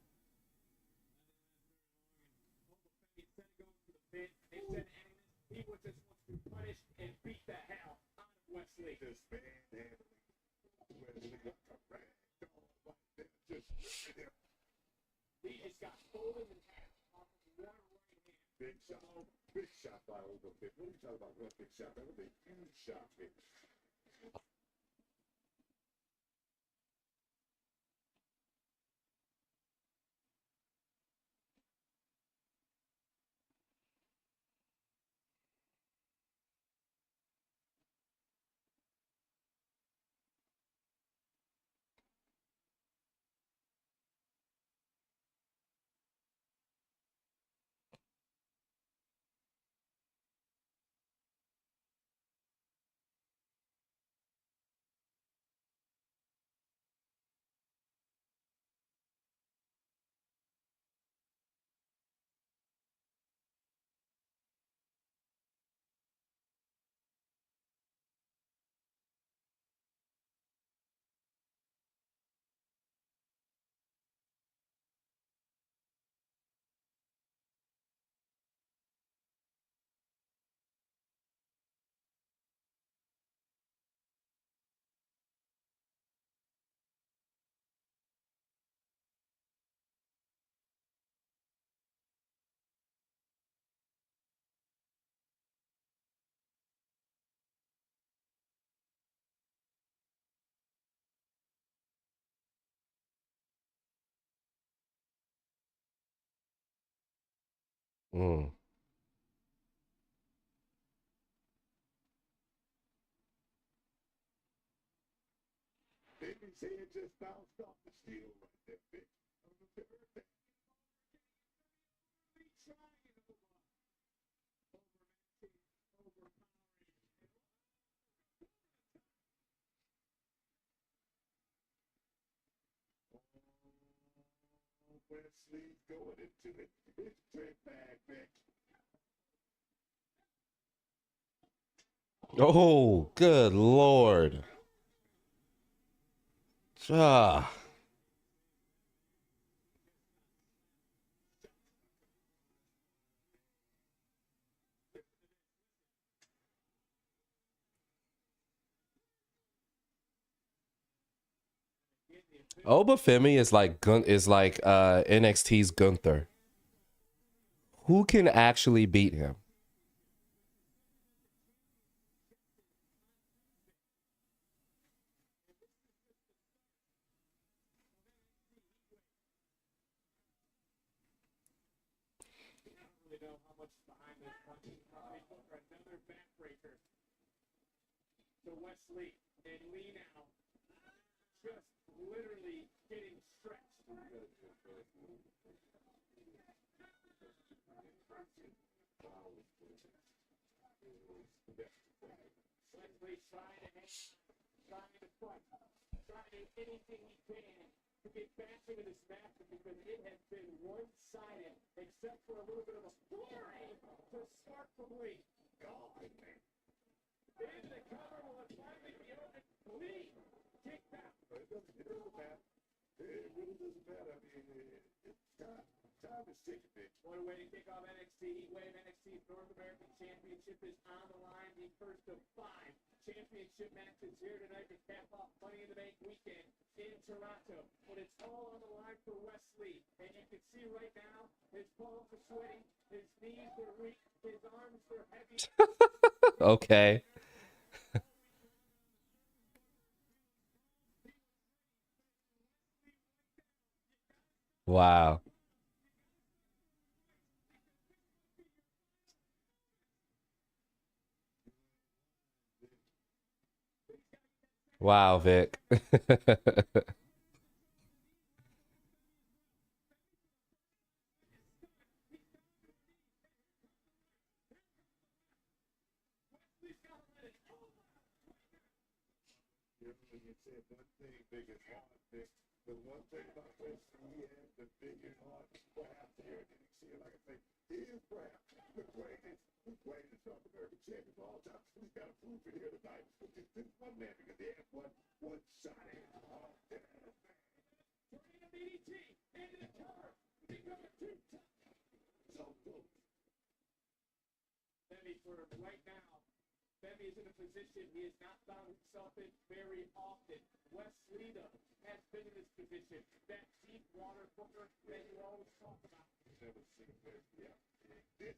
He was just wants to punish and beat the hell out of Wesley. He just got folded in half off of one right hand. Big shot by Obafemi. What are you talking about? One big shot? That was a huge shot. Mm. Baby's head just bounced off the steel right there, bitch. Wesley's going into it. It's trick bag, bitch. Oh, good Lord. Ah. Obafemi is like NXT's Gunther. Who can actually beat him? Know how much behind this punch. Another backbreaker to Wesley, and Lee now just literally getting stretched. Wesley side ahead. trying to fight, trying to do anything he can to get back into this match because it has been one-sided, except for a little bit of a flurry to start from Lee. Into the cover will it finally be open. Lee kicked out. It doesn't matter. It really doesn't matter. I mean, it's time. Time is ticking, bitch. What a way to kick off NXT Heatwave. NXT's North American Championship is on the line. The first of 5 championship matches here tonight to cap off Money in the Bank weekend in Toronto. But it's all on the line for Wesley. And you can see right now, his palms are sweaty, his knees are weak, his arms are heavy. Okay. Wow. Wow, Vic. You said one thing, biggest heart, Vic. The one thing about Wesley, he has the biggest heart perhaps here in NXT. Like I say, he is perhaps the greatest North American champion of all time. He's got to prove it here tonight. With this one man, because he has one shot at it. Oh, damn, man. Turning a DDT into the cover. Become a 2 top. So close. Demi for right now. Demi is in a position he has not found himself in very often. Wes Lita has been in this position. That deep water booker that you always talk about. Never seen this. Yeah. This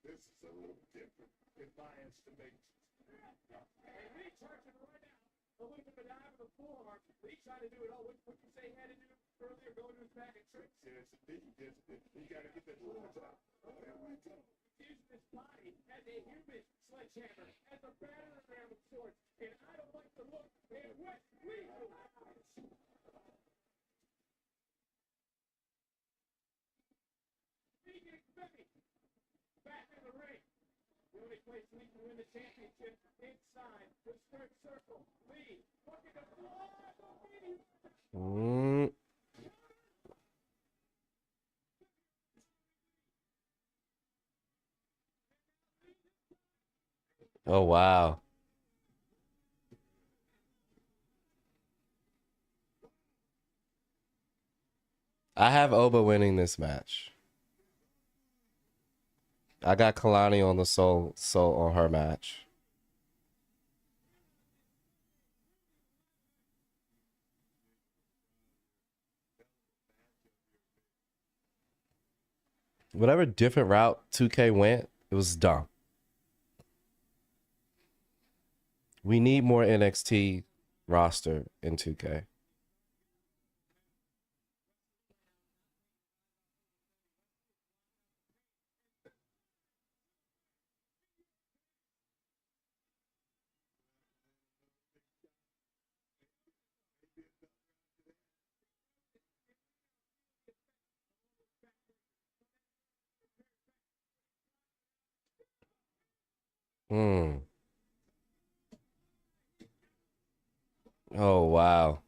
is a little different in my estimation. And Lee charging right now. A look at the dive of the forearm. Lee trying to do it all. What you say he had to do earlier, going to his bag of tricks? Yes, indeed. Yes, indeed. You got to get that charge out. Oh, there we go. Using his body as a human sledgehammer, as a battering ram of sorts. And I don't like the look in Wes Lee. Speaking of Demi, back in the ring. The only place Lee can win the championship inside the squared circle. Lee looking to fly the media. Mm. Oh, wow. I have Oba winning this match. I got Kalani on the soul on her match. Whatever different route 2K went, it was dumb. We need more NXT roster in 2K. Hmm. Oh, wow.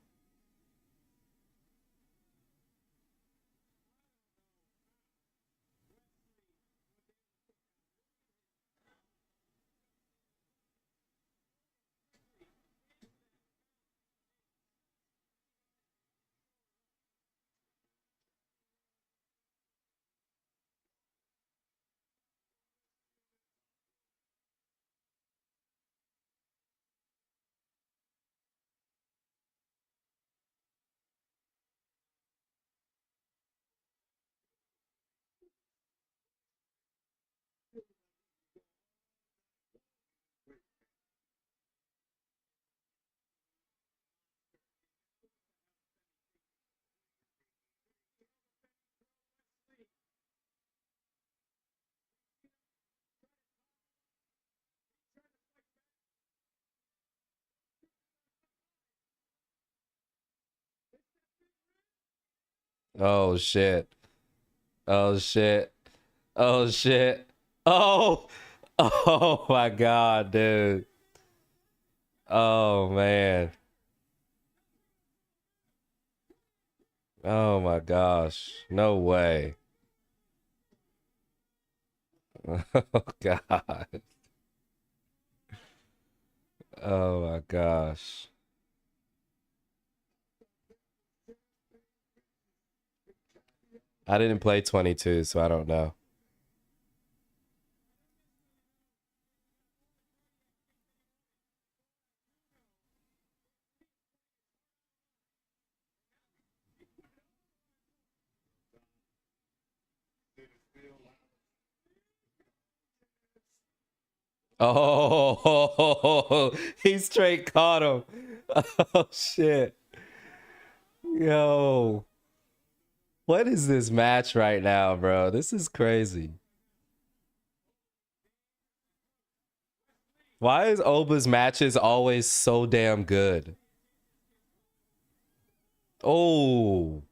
Oh shit. Oh shit. Oh shit. Oh. Oh my god, dude. Oh man. Oh my gosh. No way. Oh God. Oh my gosh. I didn't play 22, so I don't know. Oh, he straight caught him. Oh shit. Yo. What is this match right now, bro? This is crazy. Why is Oba's matches always so damn good? Oh.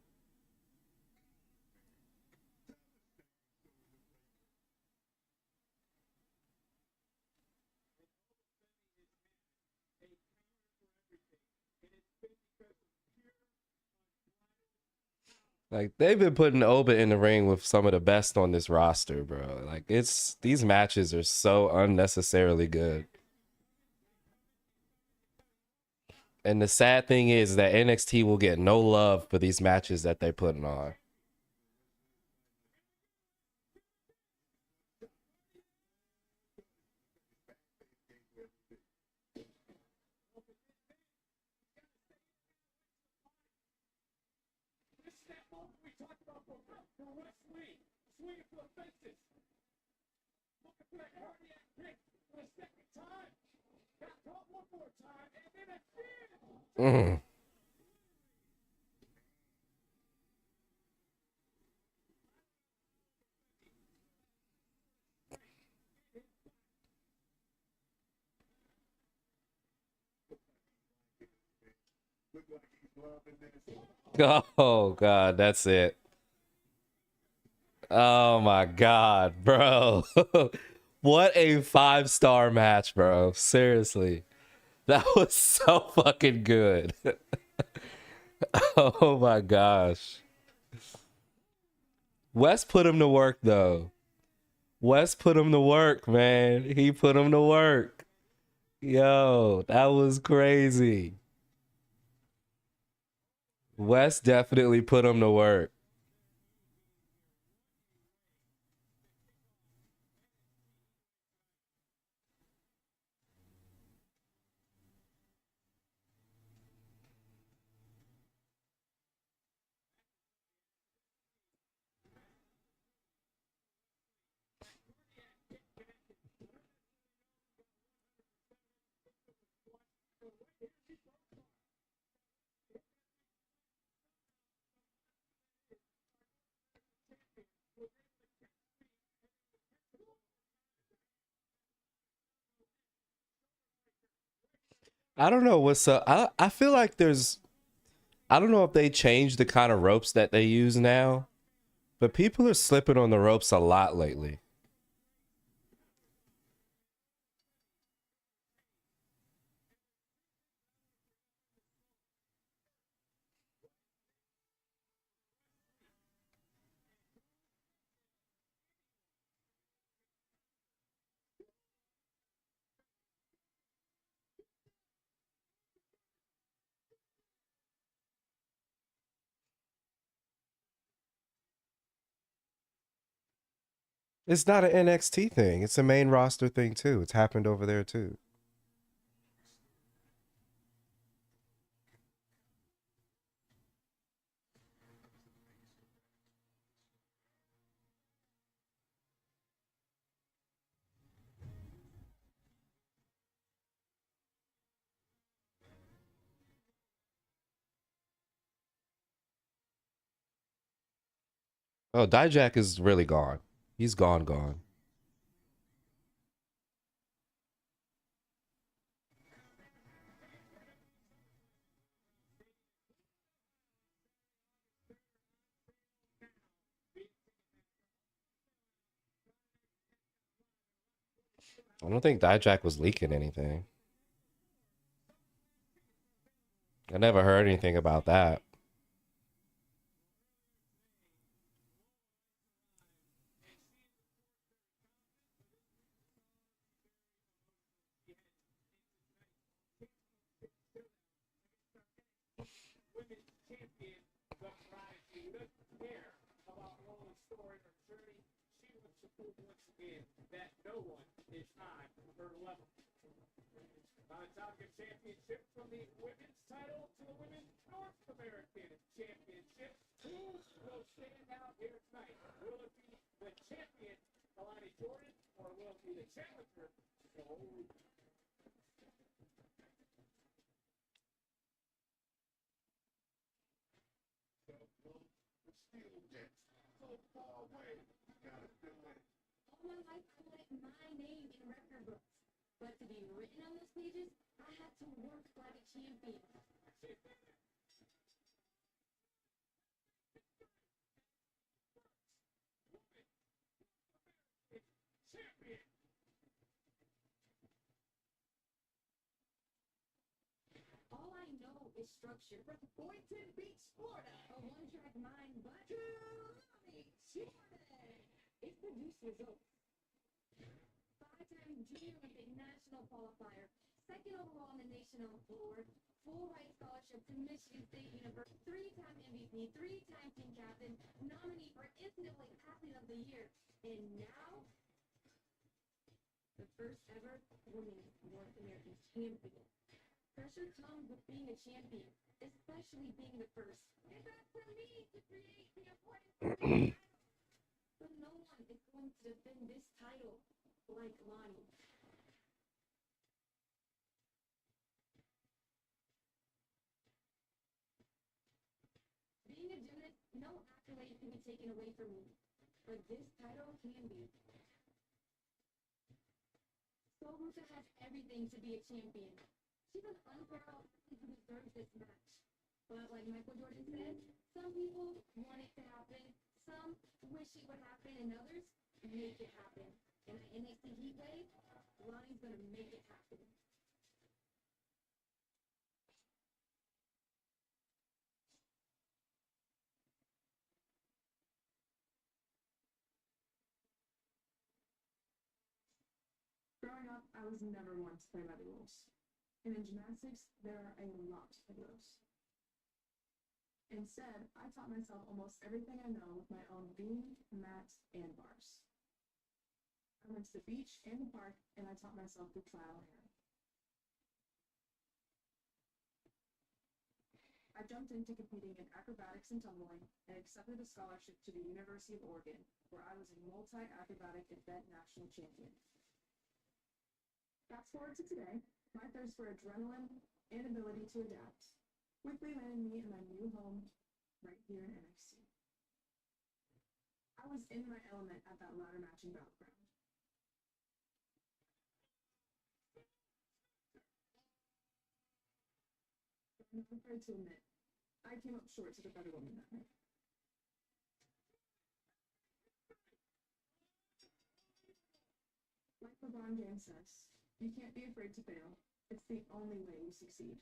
Like they've been putting Oba in the ring with some of the best on this roster, bro. Like it's these matches are so unnecessarily good. And the sad thing is that NXT will get no love for these matches that they're putting on. Mm. Oh God, that's it. Oh my God, bro. What a 5-star match, bro. Seriously. That was so fucking good. Oh my gosh. Wes put him to work though. Wes put him to work, man. He put him to work. Yo, that was crazy. Wes definitely put him to work. I don't know what's up. I feel like I don't know if they changed the kind of ropes that they use now, but people are slipping on the ropes a lot lately. It's not an NXT thing. It's a main roster thing too. It's happened over there too. Oh, Dijak is really gone. He's gone, gone. I don't think Dijak was leaking anything. I never heard anything about that. Women's champion, the Rising, who doesn't care about Lola's story or journey. She wants to prove once again that no one is on her level. On the topic of championship, from the women's title to the women's North American championship, who will stand out here tonight? Will it be the champion, Kalani Jordan, or will it be the challenger, Joe? The steel gets so far away. You gotta feel it. All my life, I wanted my name in record books. But to be written on those pages, I had to work like a champion. Champion. All I know is structure. From Boynton Beach, Florida. A one-track mind, but Kalani Jordan. It produced results. Five-time Junior Olympic national qualifier, second overall on the national floor, full ride scholarship to Michigan State University, three-time MVP, three-time team captain, nominee for NCAA Athlete of the Year, and now the first ever women's North American champion. Pressure comes with being a champion, especially being the first. It's up to me to create the important but no one is going to defend this title like Lonnie. Being a gymnast, no accolade can be taken away from me, but this title can be. Sobuka has everything to be a champion. She's an unparalleled athlete who deserves this match. But like Michael Jordan said, some people want it to happen, some wish it would happen, and others make it happen. And at NXT Heatwave, Lonnie's gonna make it happen. Growing up, I was never one to play by the rules. And in gymnastics, there are a lot of rules. Instead, I taught myself almost everything I know with my own beam, mat, and bars. I went to the beach and the park, and I taught myself through trial and error. I jumped into competing in acrobatics and tumbling and accepted a scholarship to the University of Oregon, where I was a multi-acrobatic event national champion. Fast forward to today, my thirst for adrenaline and ability to adapt quickly landed me in my new home right here in NXT. I was in my element at that ladder matching battleground. I'm not afraid to admit, I came up short to the better woman that night. Like LeBron James says, you can't be afraid to fail. It's the only way you succeed.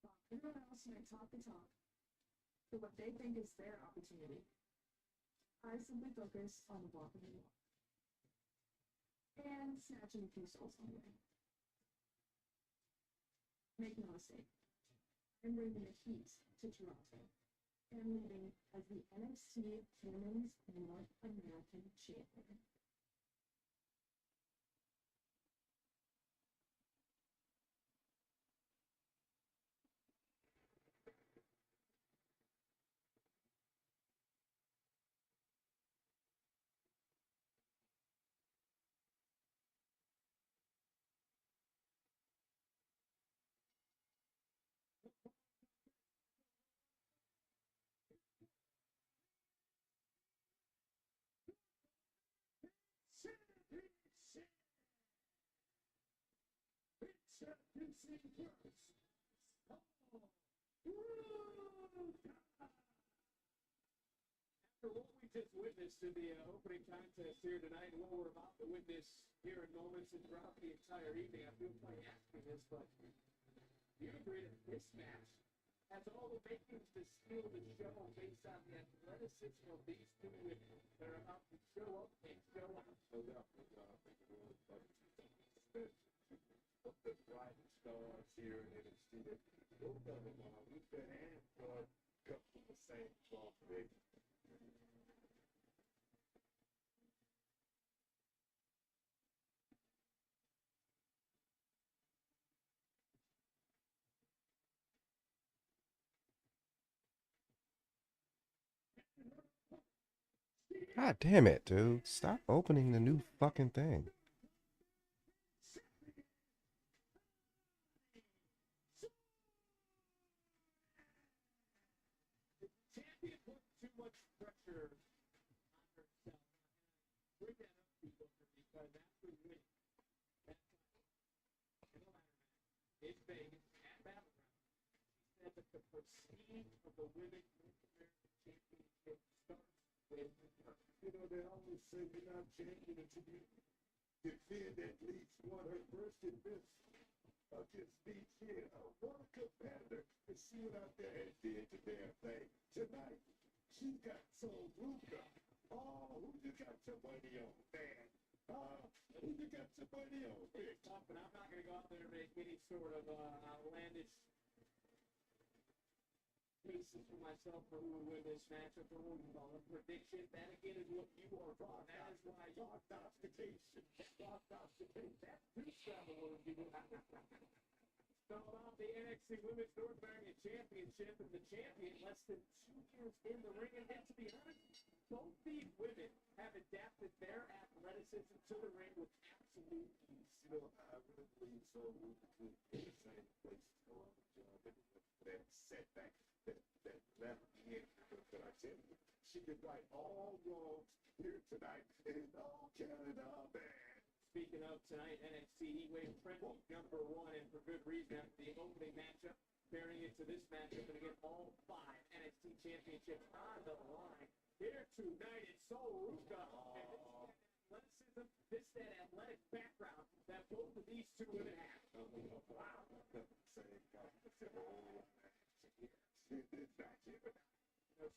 While everyone else might talk the talk for what they think is their opportunity, I simply focus on the walk of the walk and snatching a few souls on the way. Make no mistake, I'm bringing the heat to Toronto and leaving as the NXT Women's North American Champion. After what we just witnessed in the opening contest here tonight, and what we're about to witness here in moments and throughout the entire evening, I feel like asking this, but You agree that this match has all the makings to steal the show based on the athleticism of these two women that are about to show up and show out. No doubt, no doubt. I think it really of the rising stars here in NXT. Both of them are Luther and Floyd come from the same cloth, big. God damn it, dude. Stop opening the new fucking thing. Champion put too much pressure on herself. Bring that up, people, because after winning that title in the ladder match in Vegas at Battleground, she said that the prestige of the Women's North American Championship starts with her. You know, they always say you're not changing until you defend at least one. Her first defense against each year. What a competitor. And she went out there and did the damn thing. Tonight, she got so Luka. Oh, who you got your money on, man? Who you got your money on, bitch? But I'm not going to go out there and make any sort of outlandish cases for myself for who will win this matchup or who will call a prediction. That again is what you are on. That is why y'all obfuscation. That's two travel words you do. So about the NXT Women's North American Championship and the champion less than 2 years in the ring. And to be honest, both these women have adapted their athleticism to the ring with absolute ease. You know, I really believe so. We could in the same place to go on the job and that setback, that left hand. But I tell you, she could right all wrongs here tonight. And all Canada, man. Speaking of tonight, NXT Heatwave Friendly #1, and for good reason after the opening matchup, pairing into this matchup, and again, all 5 NXT championships on the line. Here tonight, it's Sol Ruka, and this that athletic background that both of these two women have. Wow.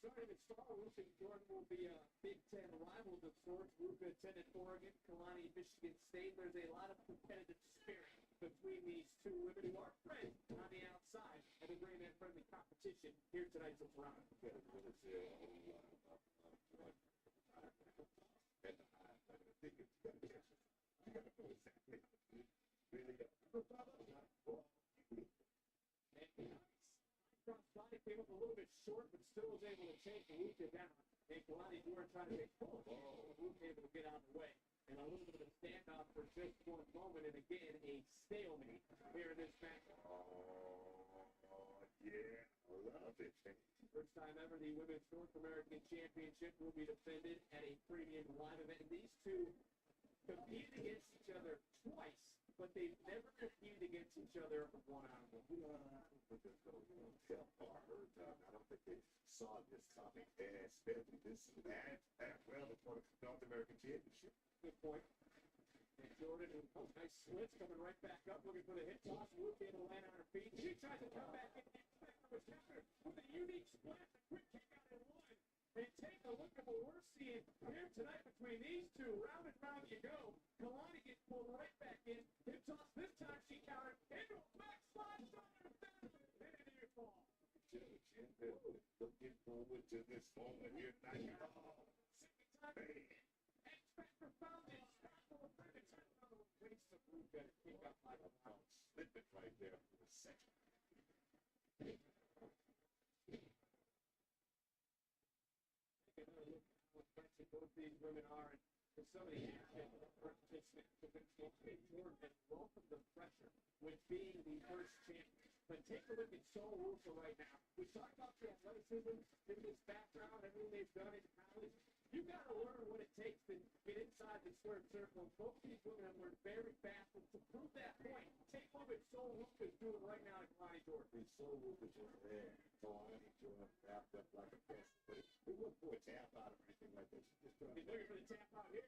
Starting at Star Wars, and Jordan will be a Big Ten rivals of sorts. Ruka attended Oregon, Kalani, Michigan State. There's a lot of competitive spirit between these two women who are friends on the outside, and they bring that friendly competition here tonight to Toronto. Crossbody came up a little bit short, but still was able to take Ruka down. And Kalani Jordan trying to make full ball. Ruka able to get out of the way. And a little bit of a standoff for just one moment. And again, a stalemate here in this match. Yeah, I love it. First time ever the Women's North American Championship will be defended at a premium live event. And these two competed against each other twice, but they've never competed against each other one-on-one. I don't think they saw this coming, especially this match as well as for the North American Championship. Good point. And Jordan, nice splits, coming right back up, looking for the hit toss. Luke able to land on her feet. She tries to come back in the counter with a unique split. A quick kick out in one. And take a look at what we're seeing here tonight between these two. Round and round you go. Kalani gets pulled right back in. Hip toss. This time she countered into a backslide. And an ear fall. Looking forward to this moment here tonight. Second time. X-Factor found it. Waste of Ruka to kick up like a pound. Slip it right there for the second. Another look at how impressive both these women are, and for some of the action participants, Jordan has welcomed the pressure with being the first champion. But take a look at Sol Ruka right now. We talked about the athleticism, given his background, everything they've done in college. You got to learn what it takes to get inside the squared circle. Both these women have learned very fast, and to prove that point, take a look at Sol Ruka doing right now to Kalani Jordan. Sol Ruka just there. Kalani Jordan wrapped up like a fist. But it wasn't for a tap out or anything like that. She just tried to looking for the tap out here.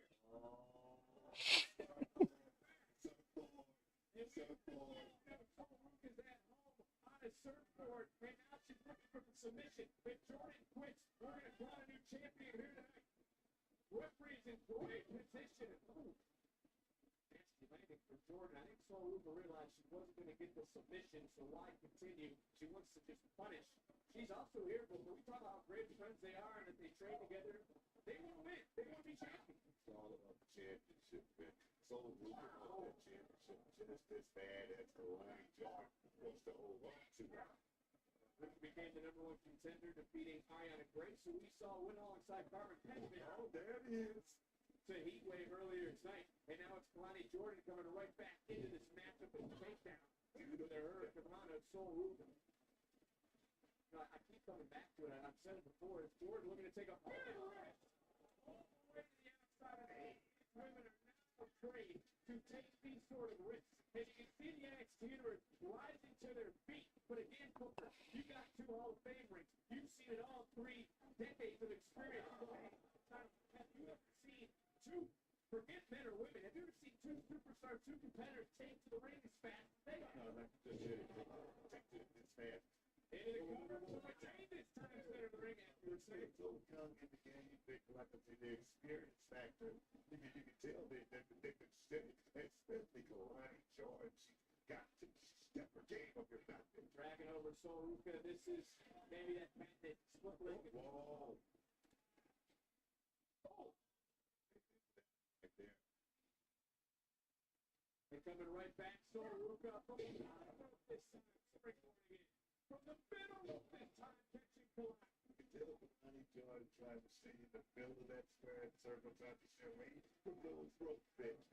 Yes, sir. Sol Ruka's at home. search for it, and now she's looking for the submission. If Jordan quits, we're going to crown a new champion here tonight. Referee's in great position. Ooh. Nasty landing for Jordan. I think Sol Ruka realized she wasn't going to get the submission, so why continue? She wants to just punish. She's also here, but when we talk about how great friends they are and that they train together, they want to win. They want to be champions. It's all about the championship, man. So Ruka won that championship just as bad as Kalani Jordan wants to hold on to. Ruka became the #1 contender, defeating Iona Grace, who we saw win alongside Carmen Benjamin. Oh, there it is. To Heatwave earlier tonight, and now it's Kalani Jordan coming right back into this matchup with takedown due to the hurricane run of Sol Ruka. I keep coming back to it. I've said it before. It's Jordan looking to take a full rest all the way to the outside of the ring. Women are now afraid to take these sort of risks. As you can see, the NXT universe rising to their feet. But again, Booker, you got 2 Hall of Fame rings. You've seen it all 3 decades of experience. Have you ever seen 2, forget men or women, have you ever seen 2 superstars, 2 competitors take to the ring as fast as they are? No, that's just it. It's fast. Into the corner, so retain this time center of the ring afterwards. They're so young in the game, they like to see the experience factor. You can tell they've been steady, especially Kalani Jordan. She's got to step her game up here back there. Dragging over Sol Ruka. This is maybe that bandit split leg. Whoa. Oh. Right there. They're coming right back. Sol Ruka from the bottom of this time. Springboarding in. From the middle of this time, catching Kalani. You can tell Kalani Jordan trying to stay in the middle of that square circle, trying to stay away from those rope bits.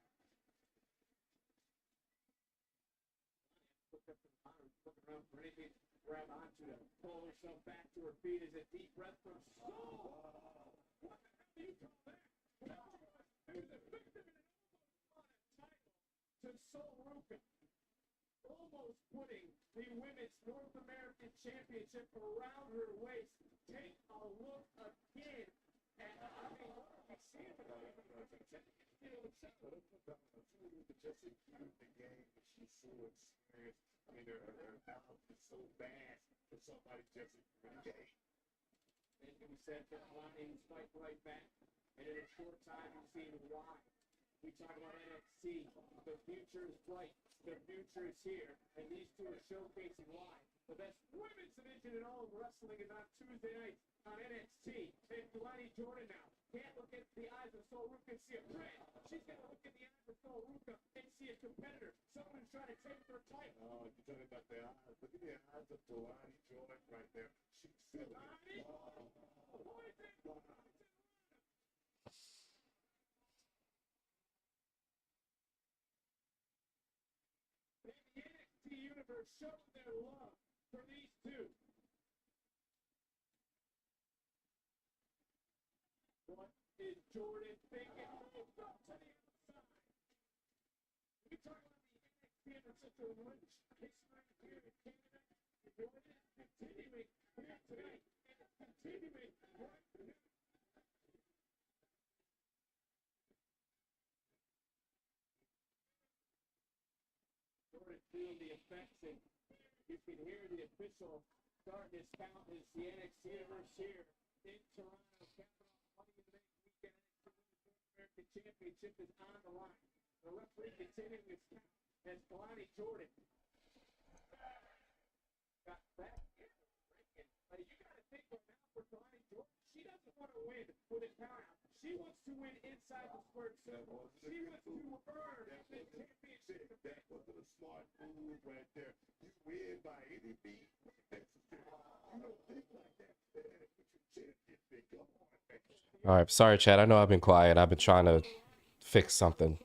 Look up to the bottom, looking around for anything to grab onto to pull herself back to her feet as a deep breath from Sol. What the hell do you call that? There's a victim in an almost won a title to Sol Ruka. Almost putting the Women's North American Championship around her waist. Take a look again. And I mean, what are we seeing? Just include the game, but she's so experienced. I mean, her mouth is so fast for somebody just in the game. And we said that Kalani was fighting right back. And in a short time, you've seen why. We talk about NXT. The future is bright. The future is here. And these 2 are showcasing why. The best women's division in all of wrestling is on Tuesday night on NXT. And Kalani Jordan now can't look at the eyes of Sol Ruka and see a friend. She's going to look in the eyes of Sol Ruka and see a competitor. Someone who's trying to take her title. Oh, you're talking about the eyes. Look at the eyes of Kalani Jordan right there. She's silly. Kalani! The NXT universe showing their love for these 2. What is Jordan thinking? Moved up to the outside. We talk about the NXT and such a rich history here in Canada. Jordan is continuing here tonight, and it's continuing right now. Jordan feeling the effects, and you can hear the official darkness fountain as the NXT universe here in Toronto, capping off Money in the Bank weekend. NXT Women's North American Championship is on the line. The referee continuing his count as Kalani Jordan got back in the ring. You got to think right now for Kalani Jordan, she doesn't want to win with a count out. She wants to win inside the squared circle. She wants to earn the championship. That wasn't a smart move right there. You win by any means necessary. You don't think like that. Put your champion thing. Come on, man. All right, sorry, Chad. I know I've been quiet. I've been trying to fix something.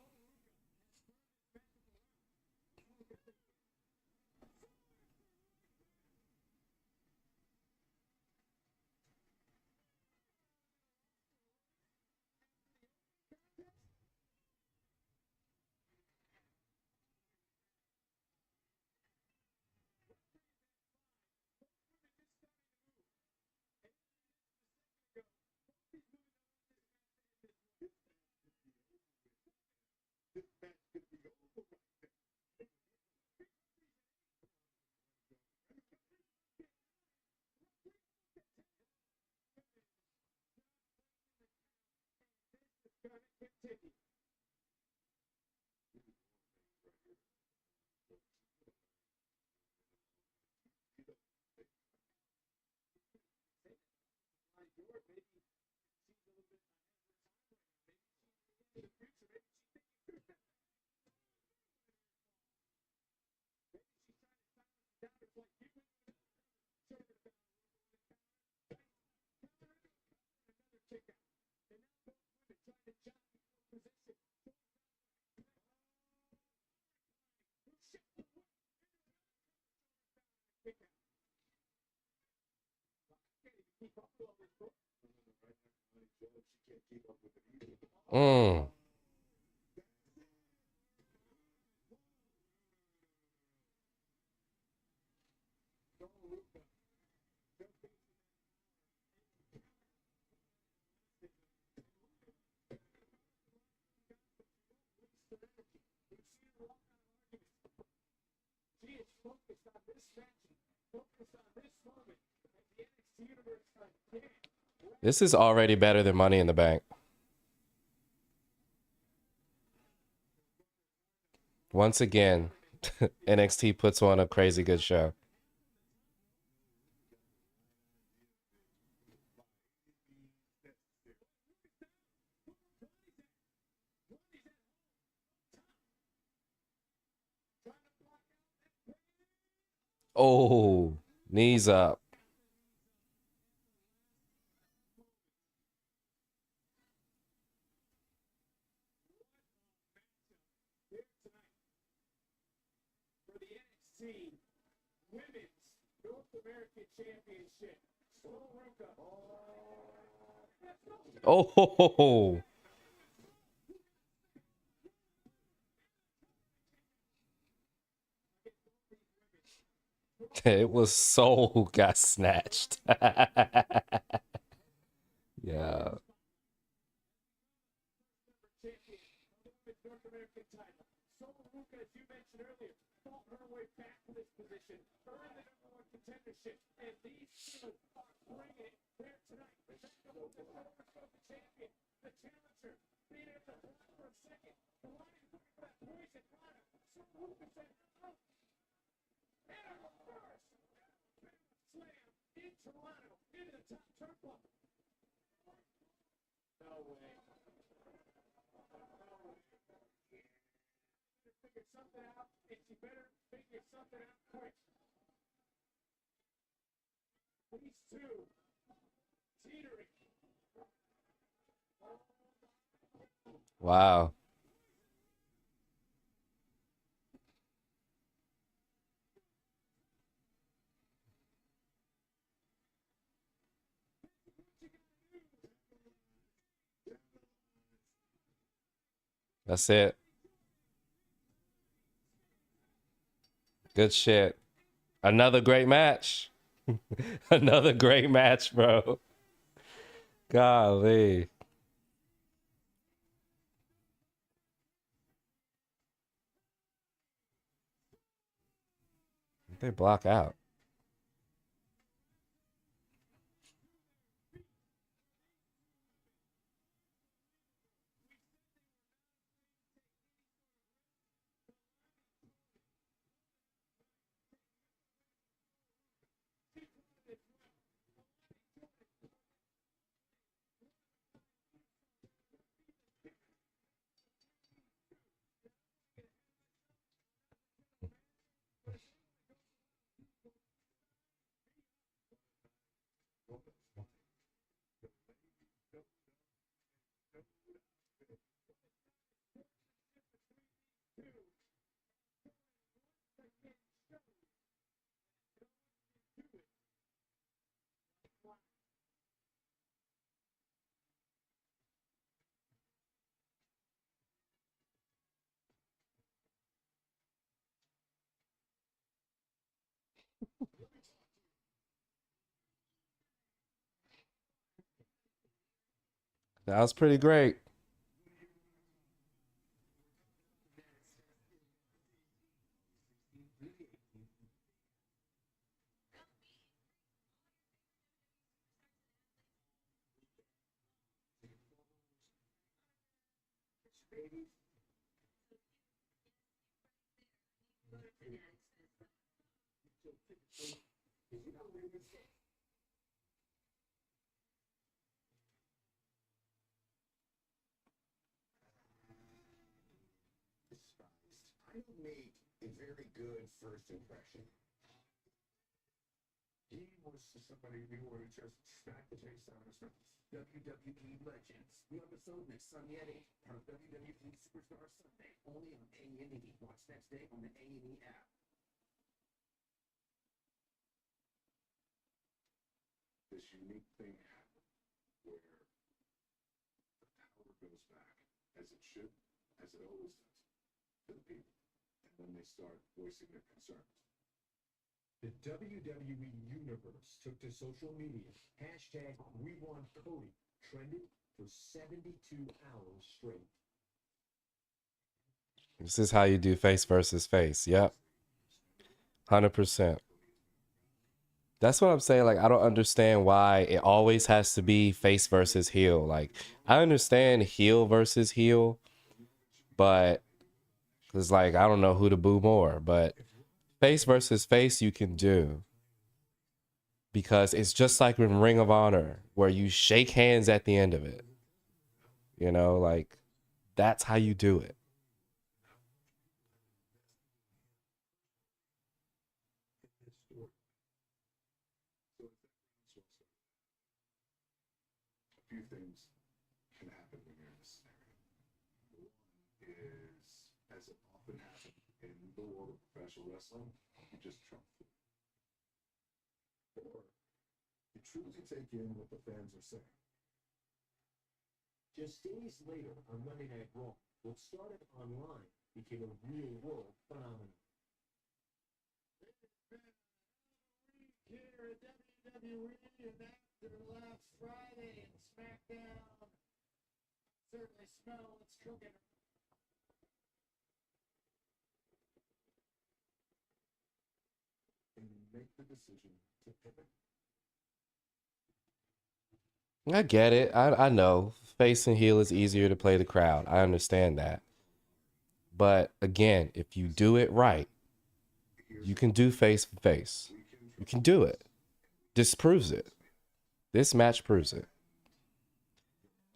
Mm. This is already better than Money in the Bank. Once again, NXT puts on a crazy good show. Oh, knees up. Oh, it was so got snatched. Yeah. Wow. That's it. Good shit. Another great match. Another great match, bro. Golly. They block out. That was pretty great. don't make a very good first impression. He was somebody who would just smack the face out of us. WWE Legends. The episode next Sunday at 8 on WWE Superstar Sunday. Only on A&E. Watch next day on the A&E app. This unique thing happened where the power goes back, as it should, as it always does, to the people. And then they start voicing their concerns. The WWE Universe took to social media. Hashtag We Want Cody trended for 72 hours straight. This is how you do face versus face. Yep. 100%. That's what I'm saying. Like, I don't understand why it always has to be face versus heel. Like, I understand heel versus heel, but it's like, I don't know who to boo more. But face versus face, you can do. Because it's just like in Ring of Honor, where you shake hands at the end of it. You know, like, that's how you do it. A few things can happen when you're in this scenario. One is, as it often happens in the world of professional wrestling, you just trump fool. Or you truly take in what the fans are saying. Just days later, on Monday Night Raw, what started online became a real-world phenomenon. Here at WWE, and after last Friday and SmackDown, certainly smell what's cooking. And make the decision to pivot. I get it. I know. Face and heel is easier to play the crowd. I understand that. But again, if you do it right, you can do face to face. You can do it. This proves it. This match proves it.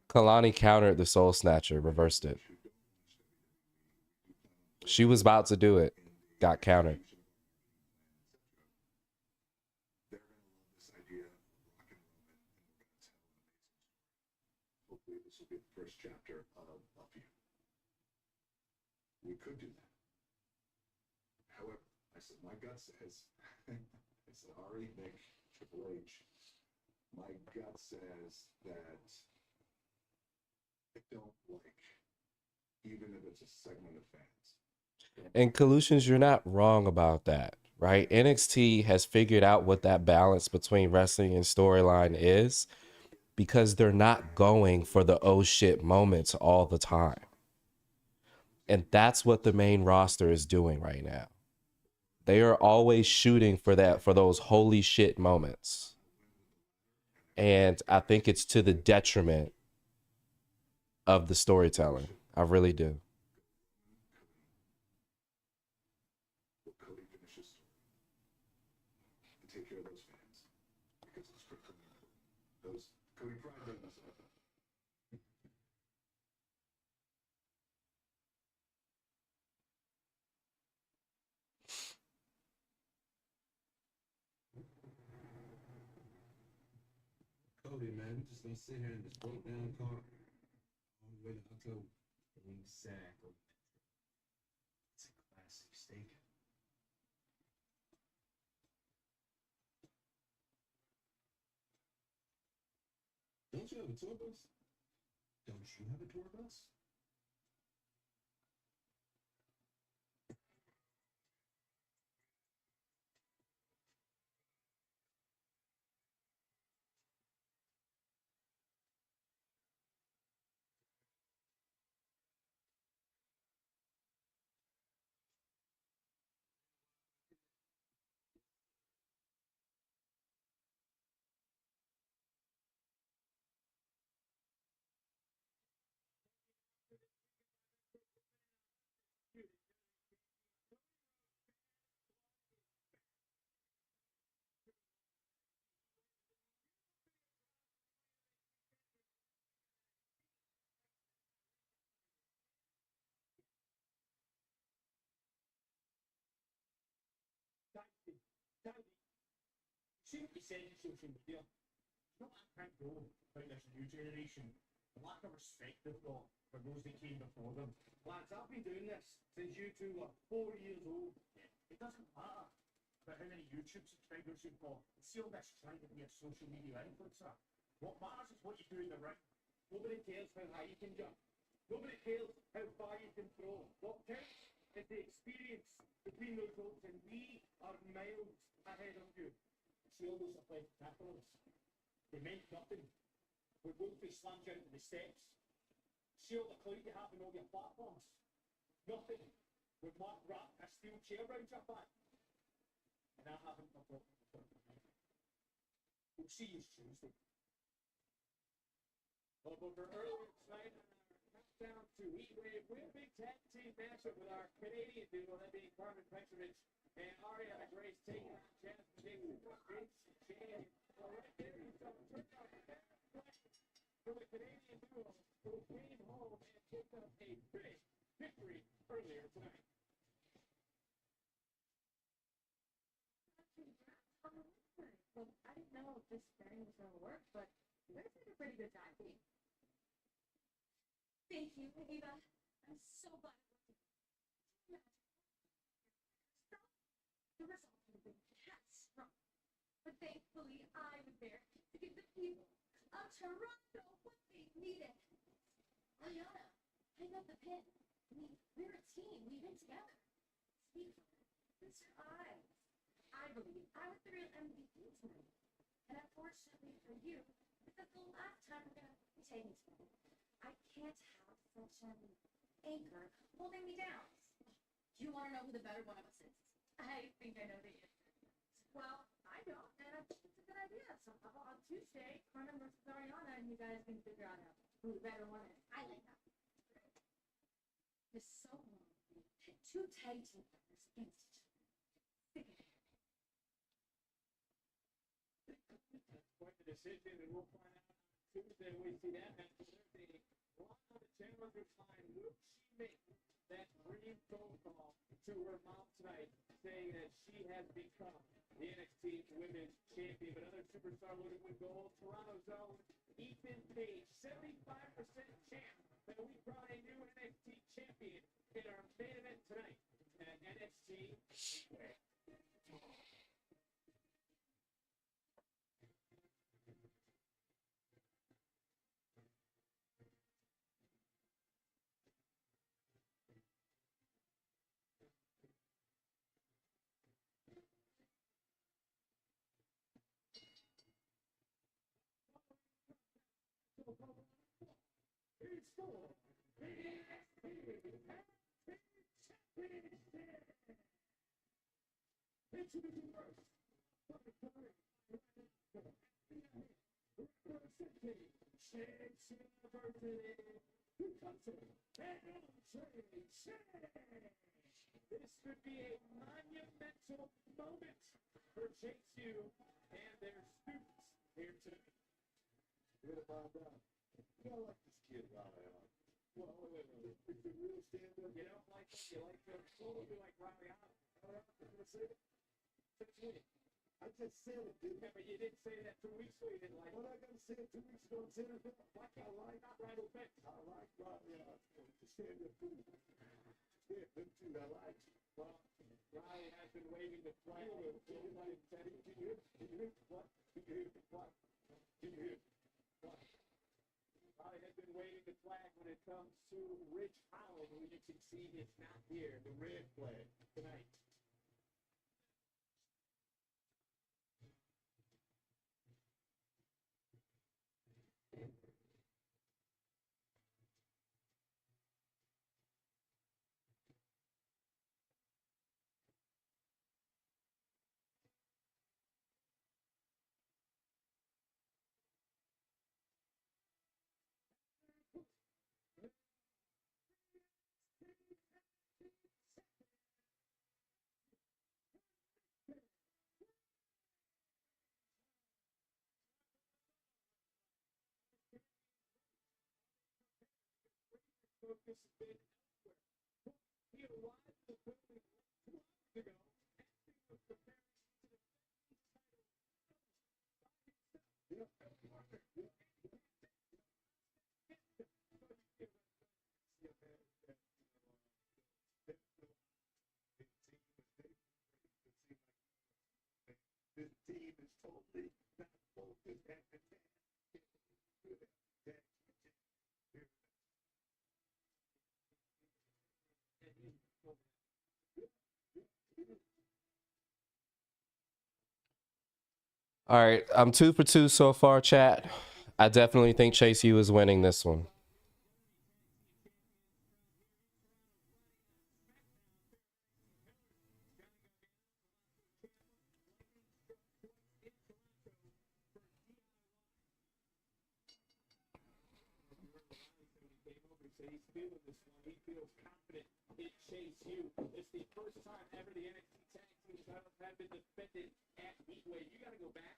Kalani countered the Soul Snatcher, reversed it. She was about to do it, got countered. They're going to love this idea of rock and roll, and we're going to tell an amazing story. Hopefully, this will be the first chapter of a few. We could do that. However, I said, my gut says, I said, Ari, Nick, Triple H, my gut says that I don't like, even if it's a segment of fans. And Collusions, you're not wrong about that, right? NXT has figured out what that balance between wrestling and storyline is because they're not going for the oh shit moments all the time. And that's what the main roster is doing right now. They are always shooting for that, for those holy shit moments. And I think it's to the detriment of the storytelling. I really do. Will Cody finish his story and take care of those fans? Because it's critically important. Those Cody Pride doesn't mess it up. Cody, man, we just gonna sit here in this broke down car all the way to October. Exactly. It's a classic statement. Don't you have a tour bus? Don't you have a tour bus? Daddy, you see what you said in social media? You know what I can't go about this new generation? The lack of respect they've got for those that came before them. Lads, I've been doing this since you two were 4 years old. It doesn't matter about how many YouTube subscribers you've got. See all this trying to be a social media influencer. What matters is what you do in the ring. Nobody cares how high you can jump. Nobody cares how far you can throw. What counts is the experience between those ropes, and we are miles ahead of you. See all those athletic tackles? They meant nothing. When Wolfie slams you into the steps. See all the clout you have in all your platforms? Nothing. When Mark wrapped a steel chair round your back. And I haven't forgotten before. We'll see you Tuesday. Well, but for earlier tonight, countdown to Heatwave, we have a big tag team matchup with our Canadian duo, that being Carmen Petrovich and Aria Grace taking on Jasmine Dixon. Vince Chan. Well, right there, you saw the turnout for the Canadian duo who came home and picked up a big victory earlier tonight. Well, I didn't know if this pairing was going to work, but you guys did a pretty good tag team. Thank you, Ava. I'm so glad it worked out. The result would have been catastrophic. But thankfully, I was there to give the people of Toronto what they needed. Ariana, hang up the pin. We're a team. We've been together. Speak for it. Mr. I believe I was the real MVP tonight. And unfortunately for you, this is the last time we're going to be taking together. I can't have such an anchor holding me down. Do you want to know who the better one of us is? I think I know the answer. Well, I don't, and I think it's a good idea. So how about on Tuesday, Carmen versus Ariana, and you guys can figure out who the better one is. I like that. It's so long. Two tag team partners against each other. Sick of it. That's quite the decision, and we'll find out on Tuesday when we see that match. Thursday, Lana Challenger's line. Will she make that dream phone call to her mom tonight, saying that she has become the NXT Women's Champion? But another superstar loaded with gold, Toronto's own Ethan Page, 75% chance that we brought a new NXT champion in our main event tonight at NXT Heatwave. It's for the NXT Championship. Into the universe. Representing Chase University. Who comes in? This could be a monumental moment for Chase U and their students here tonight. You're gonna find out. You don't like this kid, Riley. Well, wait. If you really stand up, you don't like him, you like him. Well, you like Riley out. I'm gonna say it. Since when? I just said it, dude. Yeah, but you didn't say that 2 weeks ago. You didn't like it. What I gotta say it 2 weeks ago? I'm saying it now. Like I like, not right away. I like Riley out. Just stand up, dude. Yeah, them two, I like. Well, Riley has been waving the flag. Everybody said it. Can you hear? Can you hear? What? Can you hear? What? Can you hear? What? Riley has been waving the flag when it comes to Rich Holland, who you can see is not here, the red flag tonight. Focus has been elsewhere. He arrived in the building 2 hours ago, as he was preparing to the This team is totally not focused at the tag. All right, I'm 2 for 2 so far, chat. I definitely think Chase U is winning this one. He's feeling this one. He feels confident in Chase U. It's the first time ever the NXT Tag Team titles have been defended at Heatwave. You got to go back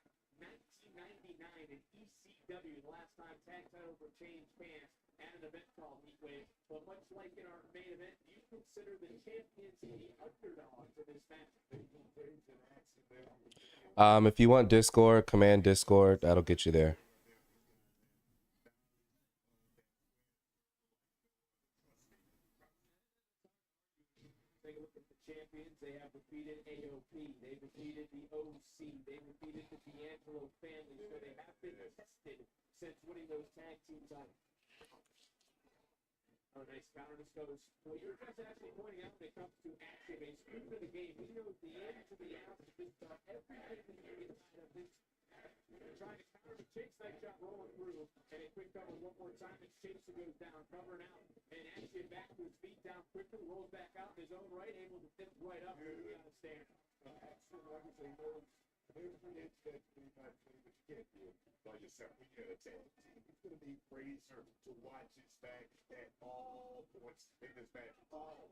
1999 in ECW, the last time tag titles were changed hands at an event called Heatwave. But much like in our main event, you consider the champions the underdogs in this match. If you want Discord, command Discord. That'll get you there. Take a look at the champions. They have defeated AOP. They've defeated the OC. They've defeated the D'Angelo family. So they have been tested since winning those tag team titles. Oh, nice counter. This goes. Well, you're just actually pointing out when it comes to action, a student of the game. He knows the ins and the outs of this stuff. Everything that you get out of this. Trying to counter the Chase, nice shot rolling through. And a quick cover one more time. It's Chase who goes down, covering out. And actually back to his feet down quickly, rolls back out in his own right, able to tip right up. Out of stand. There's an inch that you not play, but you can't do it by yourself. When you're a tag team, it's going to be Fraser to watch his back at all points in this match. Oh,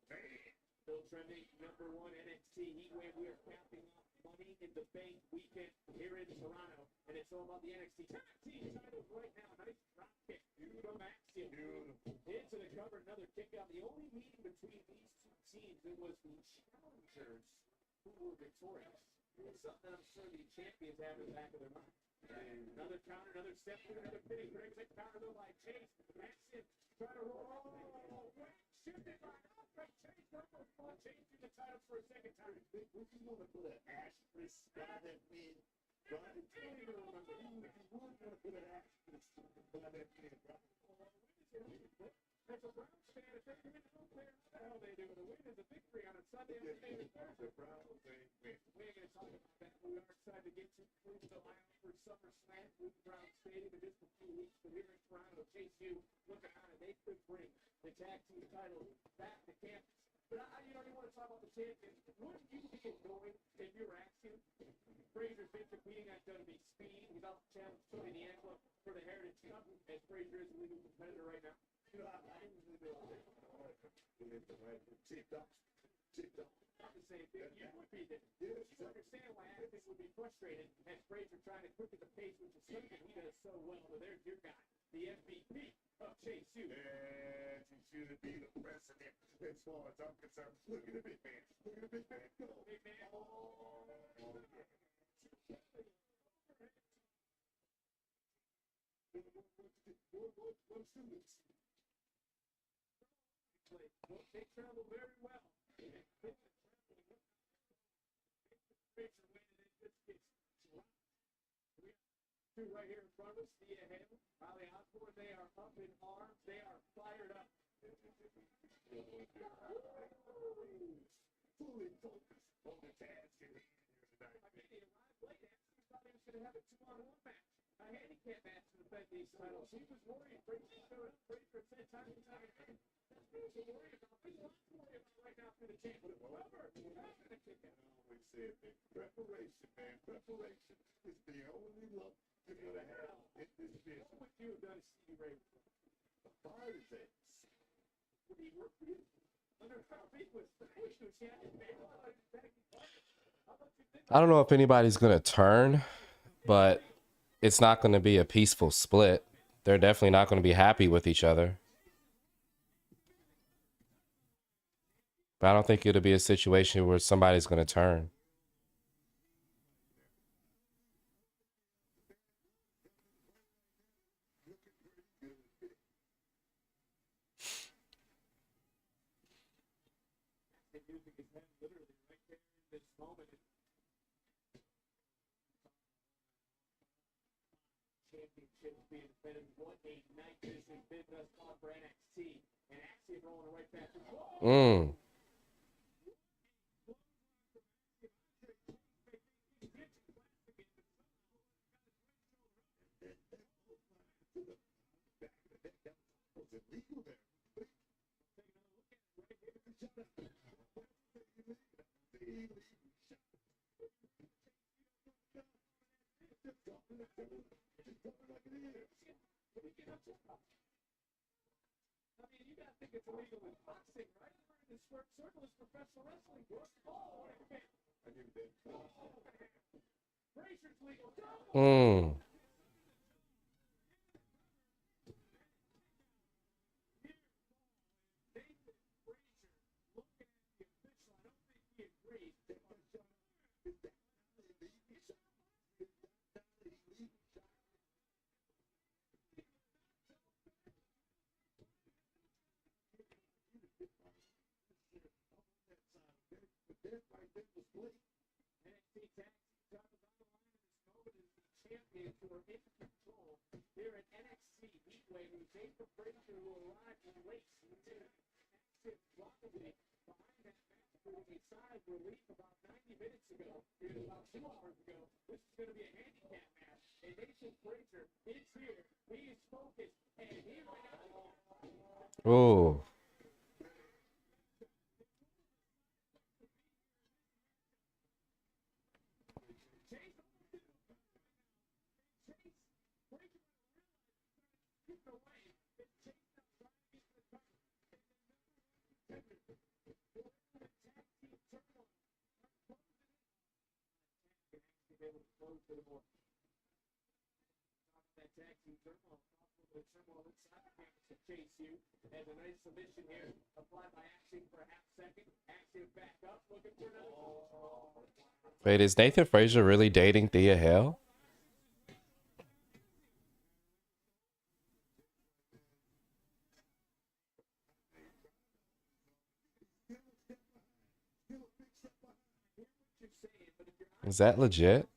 man. Still trending number one NXT Heatwave. We are capping off Money in the Bank weekend here in Toronto. And it's all about the NXT Tag Team titles right now. Nice drop kick from Axiom. Into the cover, another kick out. The only meeting between these two teams, it was the challengers who were victorious. It's something I'm sure the champions have in the back of their mind. Another counter, another step, another fitting. Brings a counter though by Chase. Axiom trying to roll. Shifted by Alfred Chase. Almost fought changing the titles for a second time. Would you want to put an asterisk by that win? Right? I don't even remember. You would want to put an asterisk by that win, right? As a Browns fan, if they win, I don't care what the hell they do. The win is a victory on a Sunday afternoon and Thursday. The Browns ain't win. We're going to talk about that. We are excited to get to Cleveland, Ohio for SummerSlam with Brown Stadium in just a few weeks. But here in Toronto, Chase U looking on it. They could bring the tag team title back to campus. But you don't even want to talk about the champions. Wouldn't you be annoyed if you were asking? Fraser's been competing at WWE Speed. He's off the challenge Tony D'Angelo for the Heritage Cup. As Fraser is a legal competitor right now. You know, I didn't really know that. Tipped off. Not the same thing. You would be there. You understand why Atkins would be frustrated as Fraser trying to quicken the pace, which is something he does so well. But there's your guy, the MVP of Chase U. And he should be the president as far as I'm concerned. Look at the big man. Look at the big man. Go. Big man. They travel very well. Two right here in front of us, Thea Hale, Holly Osborne, they are up in arms. They are fired up. Fully focused on the task at hand here tonight. I mean, he arrived late. Actually, thought he was going to have a 2-on-1 match. A handicap match to defend these titles. He was worried. Fraser showed up. Fraser said time and time again. That's what he's worried about. There's a lot to worry about right now for the champ. However, not going to kick out. I always said that preparation, man. Preparation is the only luck you're going to have in this business. What would you have done to Stevie Ray? The fire things. Would he work for you? Under how big was the push to chat? I don't know if anybody's going to turn, but it's not going to be a peaceful split. They're definitely not going to be happy with each other. But I don't think it'll be a situation where somebody's going to turn. and using his head literally right there in this moment. Championships being defended. What a night this has been thus far for NXT. And Axiom rolling right back. I mean, you gotta think it's illegal in boxing, right? We're in the square circle is professional wrestling. Oh, I give that. Frazier's legal. Champions who are in control here at NXT Heatwave, who Nathan Frazier will arrive late probably behind that match for a sigh of relief about 90 minutes ago, about 2 hours ago. This is going to be a handicap match, and Nathan Frazier is here. He is focused, and here we go. Oh. Chase you as a nice submission here, applied by Axiom for a half second. Axiom back up, looking for another. Wait, is Nathan Frazier really dating Thea Hale? Is that legit?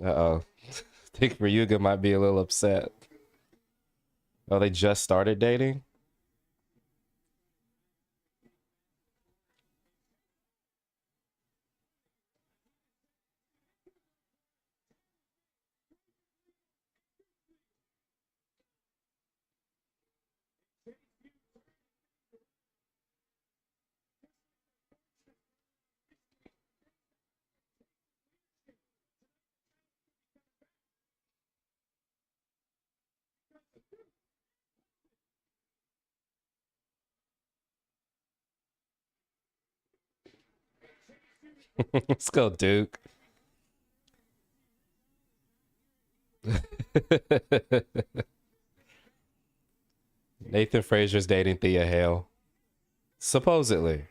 Uh-oh. I think Ryuga might be a little upset. Oh, they just started dating? Let's go, Duke. Nathan Frazier's dating Thea Hale. Supposedly.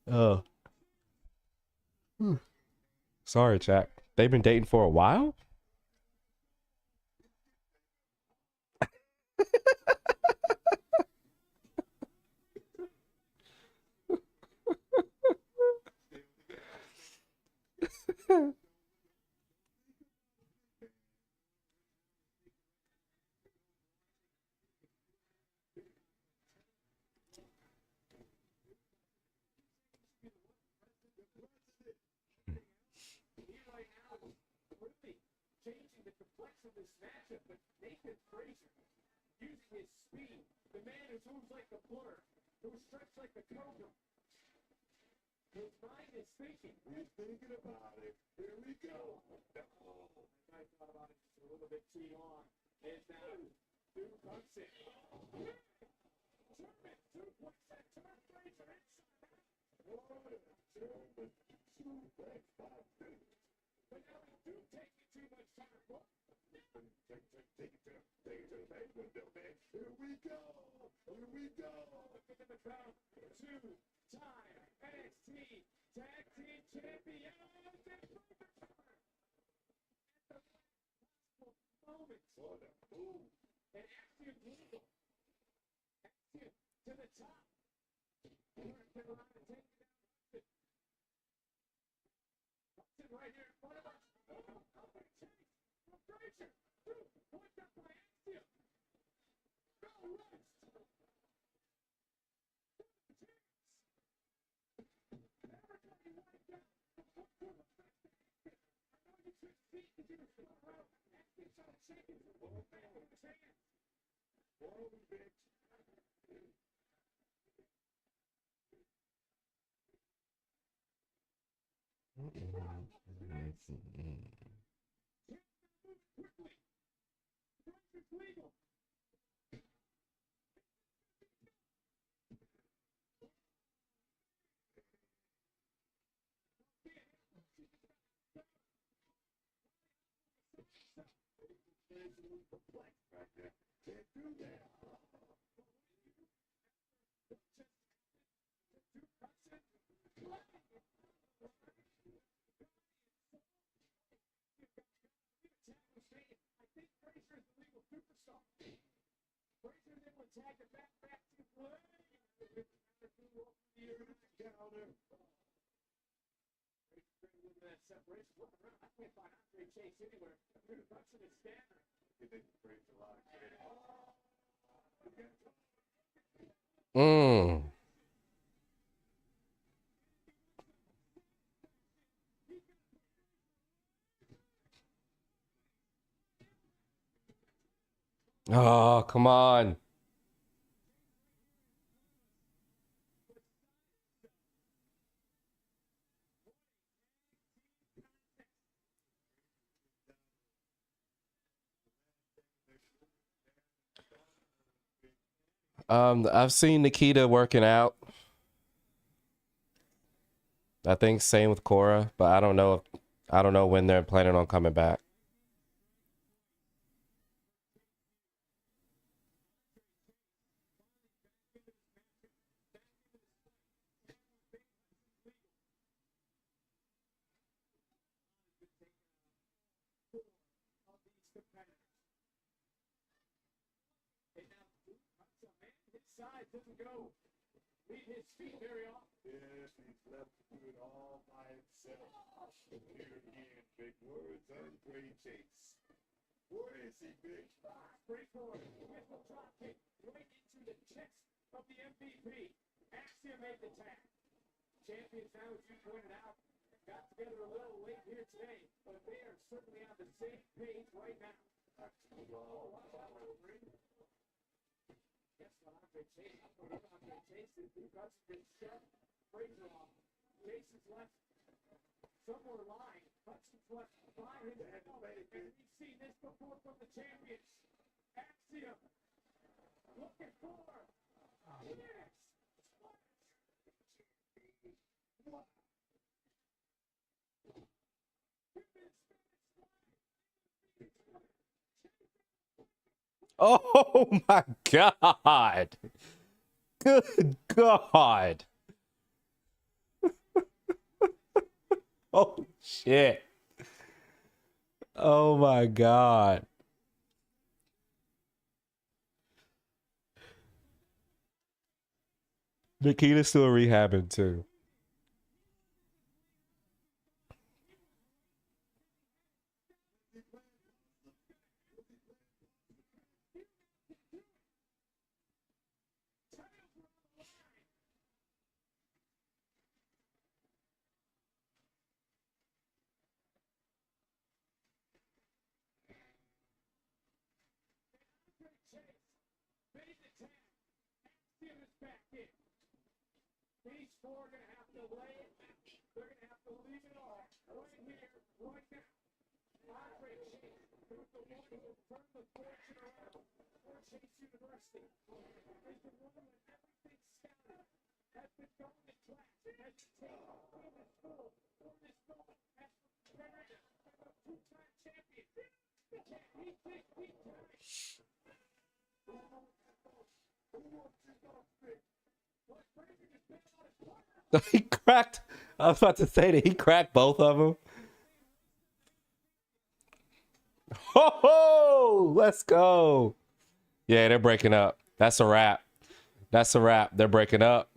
Oh. Sorry, Jack. They've been dating for a while? This matchup, but Nathan Frazier using his speed, the man who moves like a blur, who strikes like a cobra. His mind is thinking. He's thinking about it. Here we go. Oh, I thought about it just a little bit too long. And now, Duke hunts it. German, Duke wants that turn Frazier inside. One, German, suplex by Duke. but now we do take it too much time. What? Take it to the main window, man. Here we go. Looking in the crowd, two-time NXT Tag Team Champions. Moments. What a move. And Axiom Legal. Axiom to the top. North Carolina taking down Hudson. Hudson right here in front of us. Oh, up and chase from Frazier. Point up by Axiom. No rest. Everybody wiped out. I know you took feet because you were still around. Axiom started shaking. Roll back with his hands. Roll, bitch. Legal. Back there. Can't do that. I think Frazier is the legal superstar. Frazier then would tag it back to play. Counter. That separation. Look around. I can't find Andre Chase anywhere. Hudson is standing. He didn't break a lot of kids. Oh, come on. I've seen Nikita working out. I think same with Cora, but I don't know when they're planning on coming back. Side doesn't go. Lead his feet very often. Yes, he's left to do it all by himself. Here again, big words and great chase. Where is he, big? Straightforward. Whistle drop kick right into the chest of the MVP. Axiom made the tag. Champions now, as you pointed out, got together a little late here today, but they are certainly on the same page right now. Oh, watch out, referee. Yes, Andre Chase. Andre Chase is Hudson gets shut. Frazier off. Chase is left somewhere lying. Hudson's left by himself. And we've seen this before from the champions. Axiom looking for. Yes. Oh my God. Good God. Oh shit. Oh my God. Nikita's still rehabbing too. These four are going to have to lay it out. They're going to have to leave it all right here, right now. Andre Chase, who's the one who will turn the fortune around for Chase University, is the one when everything scattered, has been going to class, has been taking in the school for this moment, has prepared He cracked. I was about to say that he cracked both of them. Ho ho! Let's go. Yeah, they're breaking up. That's a wrap. That's a wrap. They're breaking up.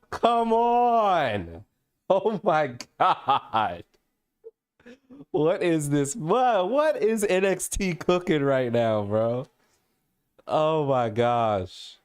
Come on. Oh my God. What is this? What is NXT cooking right now, bro? Oh my gosh.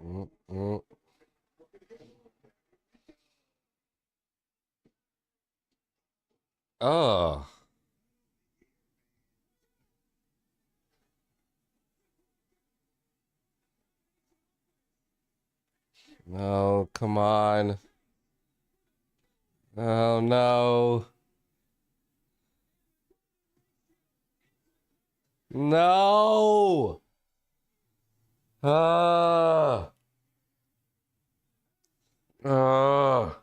Mm-mm. Oh. No, come on. Oh no. No. Ah. Ah.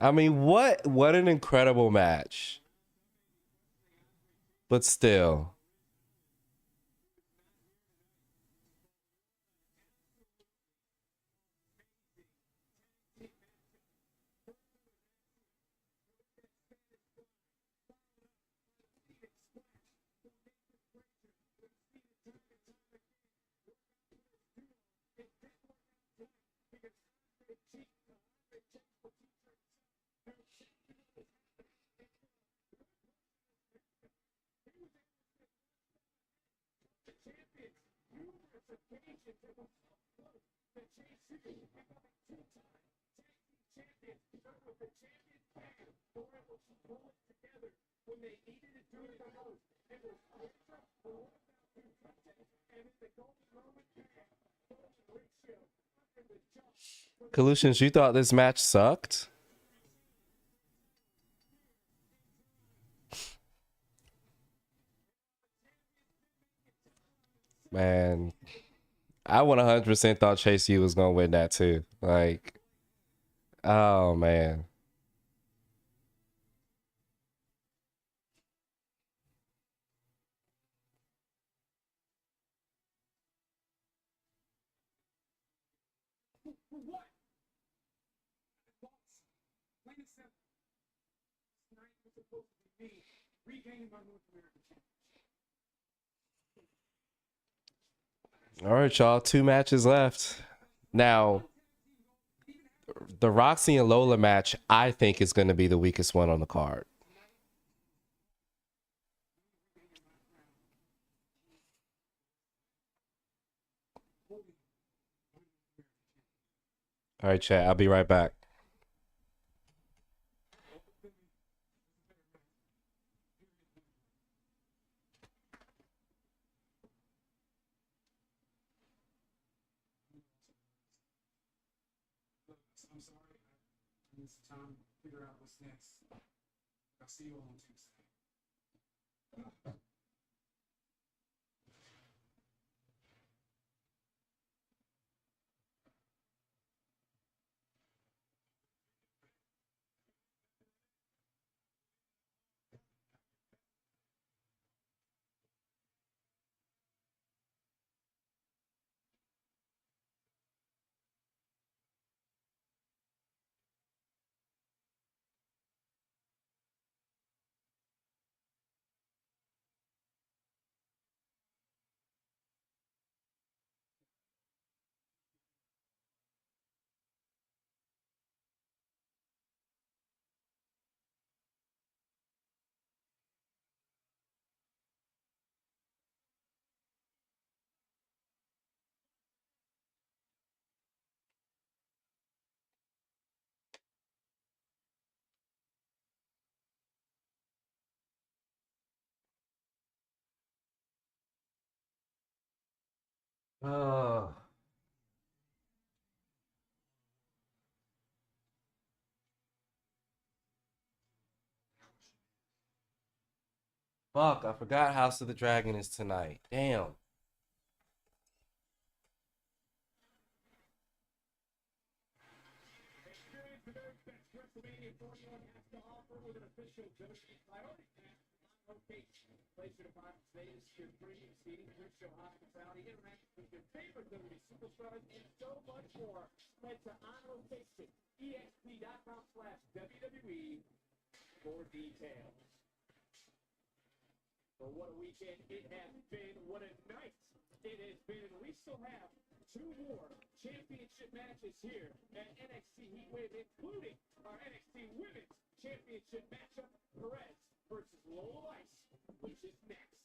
I mean, what an incredible match. But still. Colutions, you thought this match sucked? Man, I 100% thought Chase U was gonna win that too. Like, oh man. All right, y'all. 2 matches left. Now, the Roxy and Lola match, I think, is going to be the weakest one on the card. All right, chat. I'll be right back. And it's time to figure out what's next. I'll see you all on Tuesday. Oh, fuck! I forgot House of the Dragon is tonight. Damn. Experience the very best WrestleMania 41 has to offer with an official WWE priority pass on location. Place your deposits today to secure premium seating, pre-show hospitality, interact with your favorite WWE superstars, and so much more. Head to onlocation.exp.com/WWE for details. But what a weekend it has been. What a night it has been. We still have 2 more championship matches here at NXT Heatwave, including our NXT Women's Championship matchup, Perez versus Lola Ice, which is next.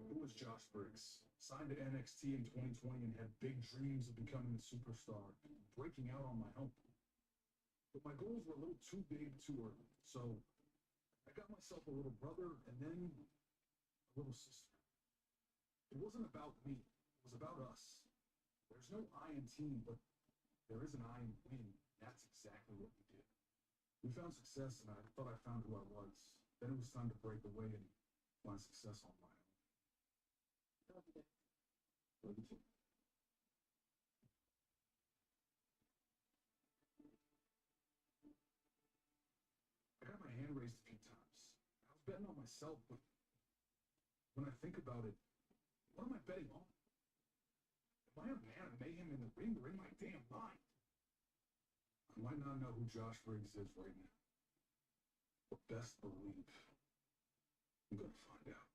Who was Josh Briggs? Signed to NXT in 2020 and had big dreams of becoming a superstar, breaking out on my own. But my goals were a little too big too early, so I got myself a little brother and then a little sister. It wasn't about me, it was about us. There's no I in team, but there is an I in win. That's exactly what we did. We found success, and I thought I found who I was. Then it was time to break away and find success on my own. Love you too. I got my hand raised a few times. I was betting on myself, but when I think about it, what am I betting on? Am I a man of mayhem in the ring or in my damn mind? I might not know who Josh Briggs is right now, but best believe I'm gonna find out.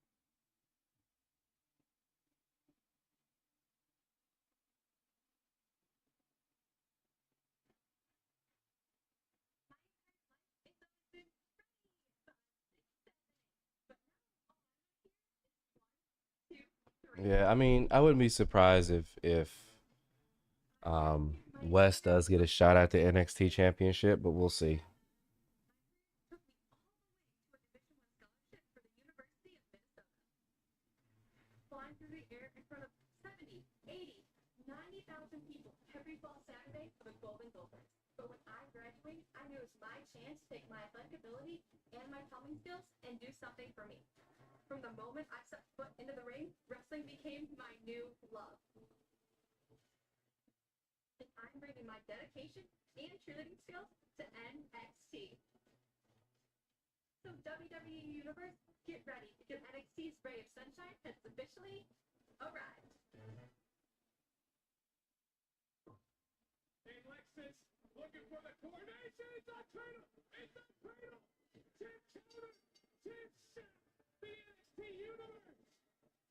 Yeah, I mean, I wouldn't be surprised if Wes does get a shot at the NXT championship, but we'll see. Flying through the air in front of 70, 80, 90,000 people every fall Saturday for the Golden Gophers. But when I graduated, I knew it was my chance to take my athletic ability and my tumbling skills and do something for me. From the moment I stepped foot into the ring, wrestling became my new love. And I'm bringing my dedication and cheerleading skills to NXT. So WWE Universe, get ready because NXT's ray of sunshine has officially arrived. And Lexus looking for the coronation. It's on cradle. It's on cradle. Tip counter. Tip set. The NXT Universe.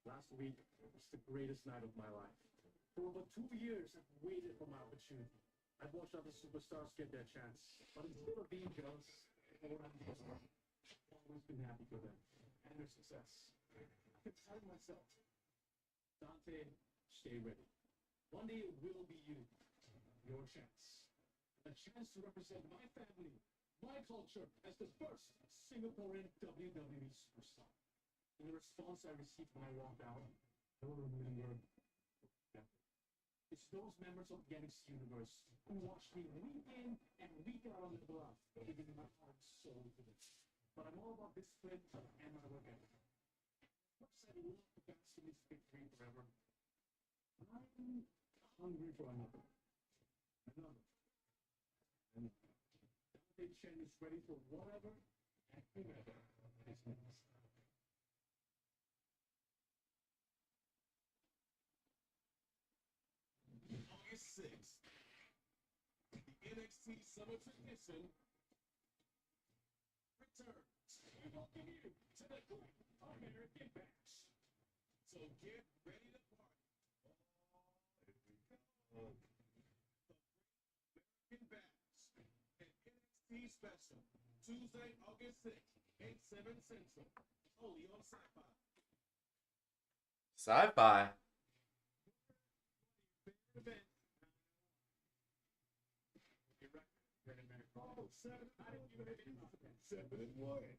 Last week was the greatest night of my life. For over 2 years, I've waited for my opportunity. I've watched other superstars get their chance. But instead of being jealous for what I'm doing, I've always been happy for them and their success. I kept telling myself, Dante, stay ready. One day it will be you. Your chance. a chance to represent my family, my culture, as the first Singaporean WWE superstar. And the response I received when I walked out, there were really were. It's those members of the NXT universe who watch me week in and week out on the block, giving my heart and soul to this. But I'm all about discipline and my work ethic. Of course, I love to dance to this victory forever. I'm hungry for another. Another. And Dante Chen is ready for whatever and whomever is next. August 6th, the NXT Summer Tradition returns. We welcome you to the Great American Bash. So get ready to party. Oh, here we go. The Great American Bash, an NXT special, Tuesday, August 6th, 8, 7 Central, only on Sci-Fi. Sci-fi. Event. Oh, 7. I didn't even hit it. 7 and 1.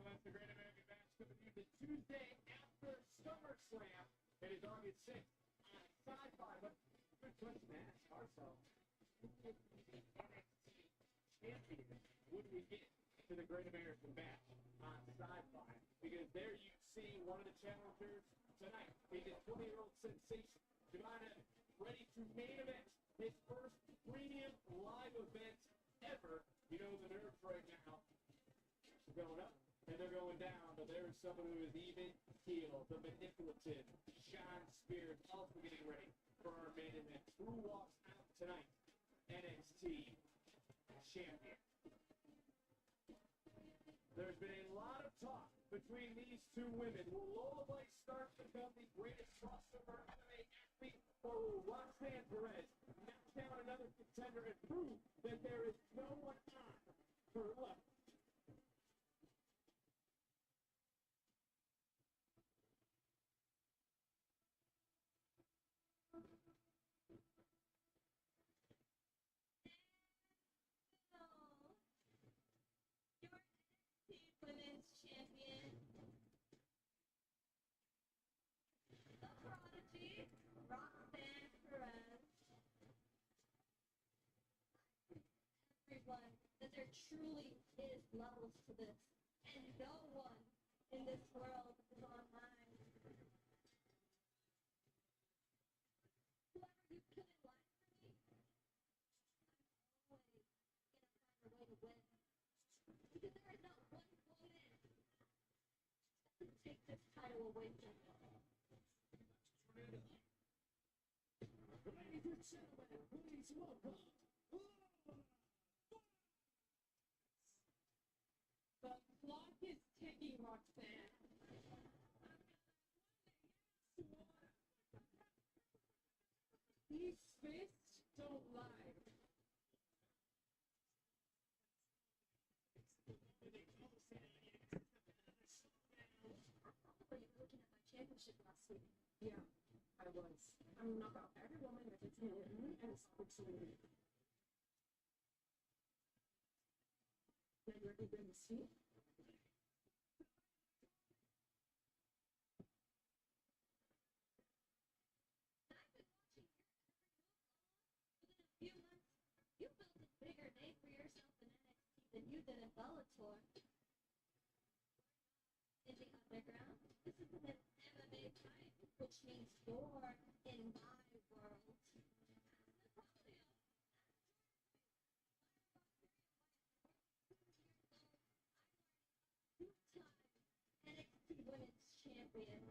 That's the Great American Bash coming to you the Tuesday after SummerSlam. It is August 6th on Sci-Fi. But good question to ask ourselves. NXT champion would we get to the Great American Bash on Sci-Fi? Because there you see one of the challengers tonight. He's a 20-year-old sensation. Devon ready to main event his first premium live event ever. You know the nerves right now are going up and they're going down, but there is someone who is even keeled. The manipulative Sean Spears also getting ready for our main event. Who walks out tonight? NXT champion. There's been a lot of talk between these two women. Will Lola Blake start to become the greatest crossover MMA athlete, or will Roxanne Perez knock down another contender and prove that there is no one on her level? Women's champion, the prodigy, Roxanne Perez. Everyone, that there truly is levels to this, and no one in this world is online. Whoever you put in line for me, I'm always gonna find a way to win. Because there is not one opponent that can take this title away from me. Ladies and gentlemen, please welcome The clock is ticking, Roxanne. These fists don't lie. Were you looking at my championship last week? Yeah, I was. I'm knock out every woman that gets in and it's opportunity. Now you ready to bring the seat? Few months, you built a bigger name for yourself in NXT than you did in Bellator. In the underground, this isn't an MMA fight, which means you're in my world. Two-time NXT Women's Champion.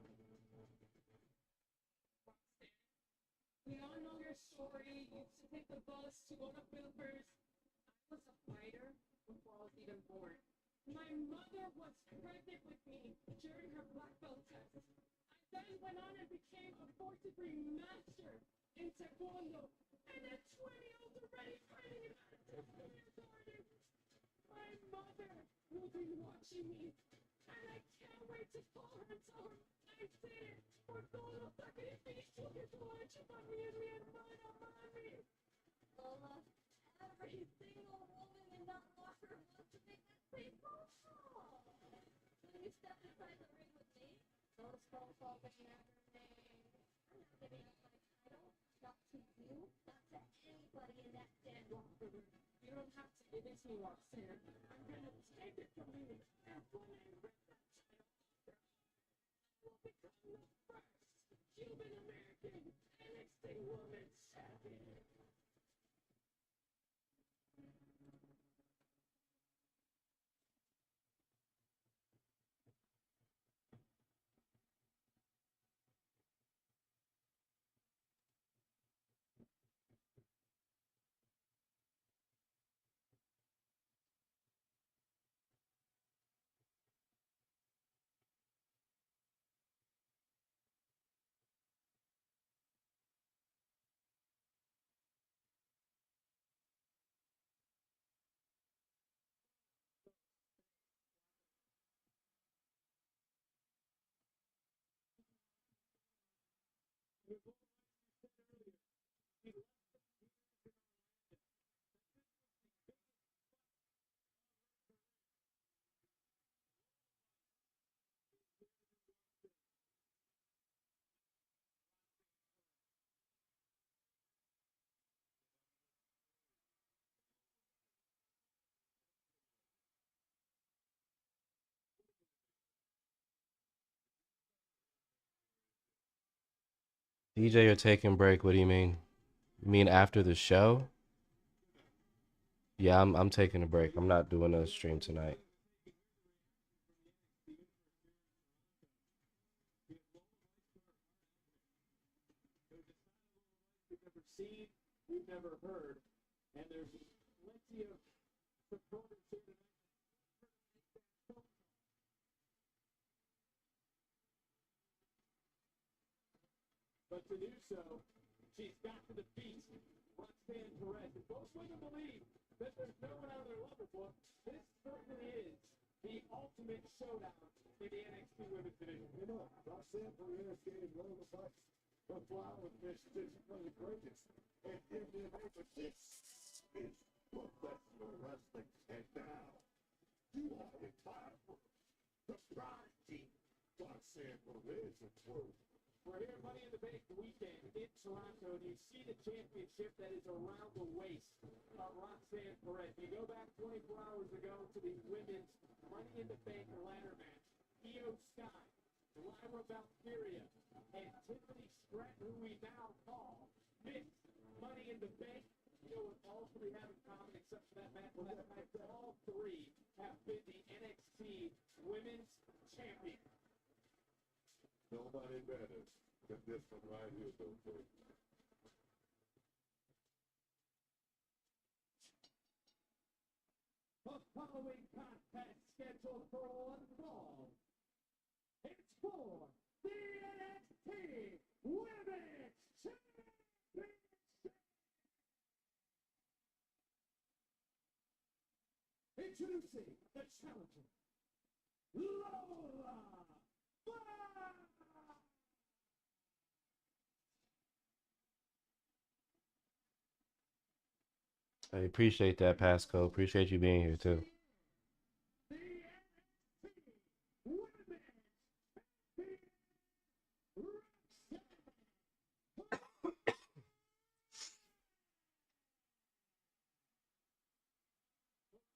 We all know your story. You used to take the bus to go to Bilkers. I was a fighter before I was even born. My mother was pregnant with me during her black belt test. I then went on and became a fourth-degree master in Taekwondo. And at 20, I was already fighting in authority. My mother will be watching me. And I can't wait to call her and tell her I did it. Por todo sacrificio que tú has hecho por mí en mi hermana, mami. Lola, every single woman in that locker room wants to make that same phone call. Will you step inside the ring with me? Those phone calls that you never made. I'm not giving up my title. Not to you, not to anybody in that stand. You don't have to give it to me, Roxanne. I'm gonna take it from you. And when I rip that title, will become the first Cuban American NXT Women's Champion. DJ, you're taking break. What do you mean? You mean after the show? Yeah, I'm taking a break. I'm not doing a stream tonight. We've never seen, we've never heard, and there's plenty of supporters here tonight. But to do so, she's got to defeat Roxanne Perez. And most women believe that there's no one out of their lover book. This certainly is the ultimate showdown in the NXT Women's Division. You know, Roxanne Perez gave Lola Bucks the flower fish is one of the greatest in MMA, but this is professional wrestling. And now, you are in time for the Pride Team. Roxanne Perez is through. We're here Money in the Bank weekend in Toronto, and you see the championship that is around the waist of Roxanne Perez. You go back 24 hours ago to the women's Money in the Bank ladder match. Io Sky, Lyra Valkyria, and Tiffany Stratton, who we now call Miss Money in the Bank. You know what all three have in common, except for that match last night? All three have been the NXT Women's Champion. Nobody better than this one right here, don't they? The following contest scheduled for one fall. It's for the NXT Women's Championship. Introducing the challenger, Lola Bucks. I appreciate that, Pasco. Appreciate you being here too.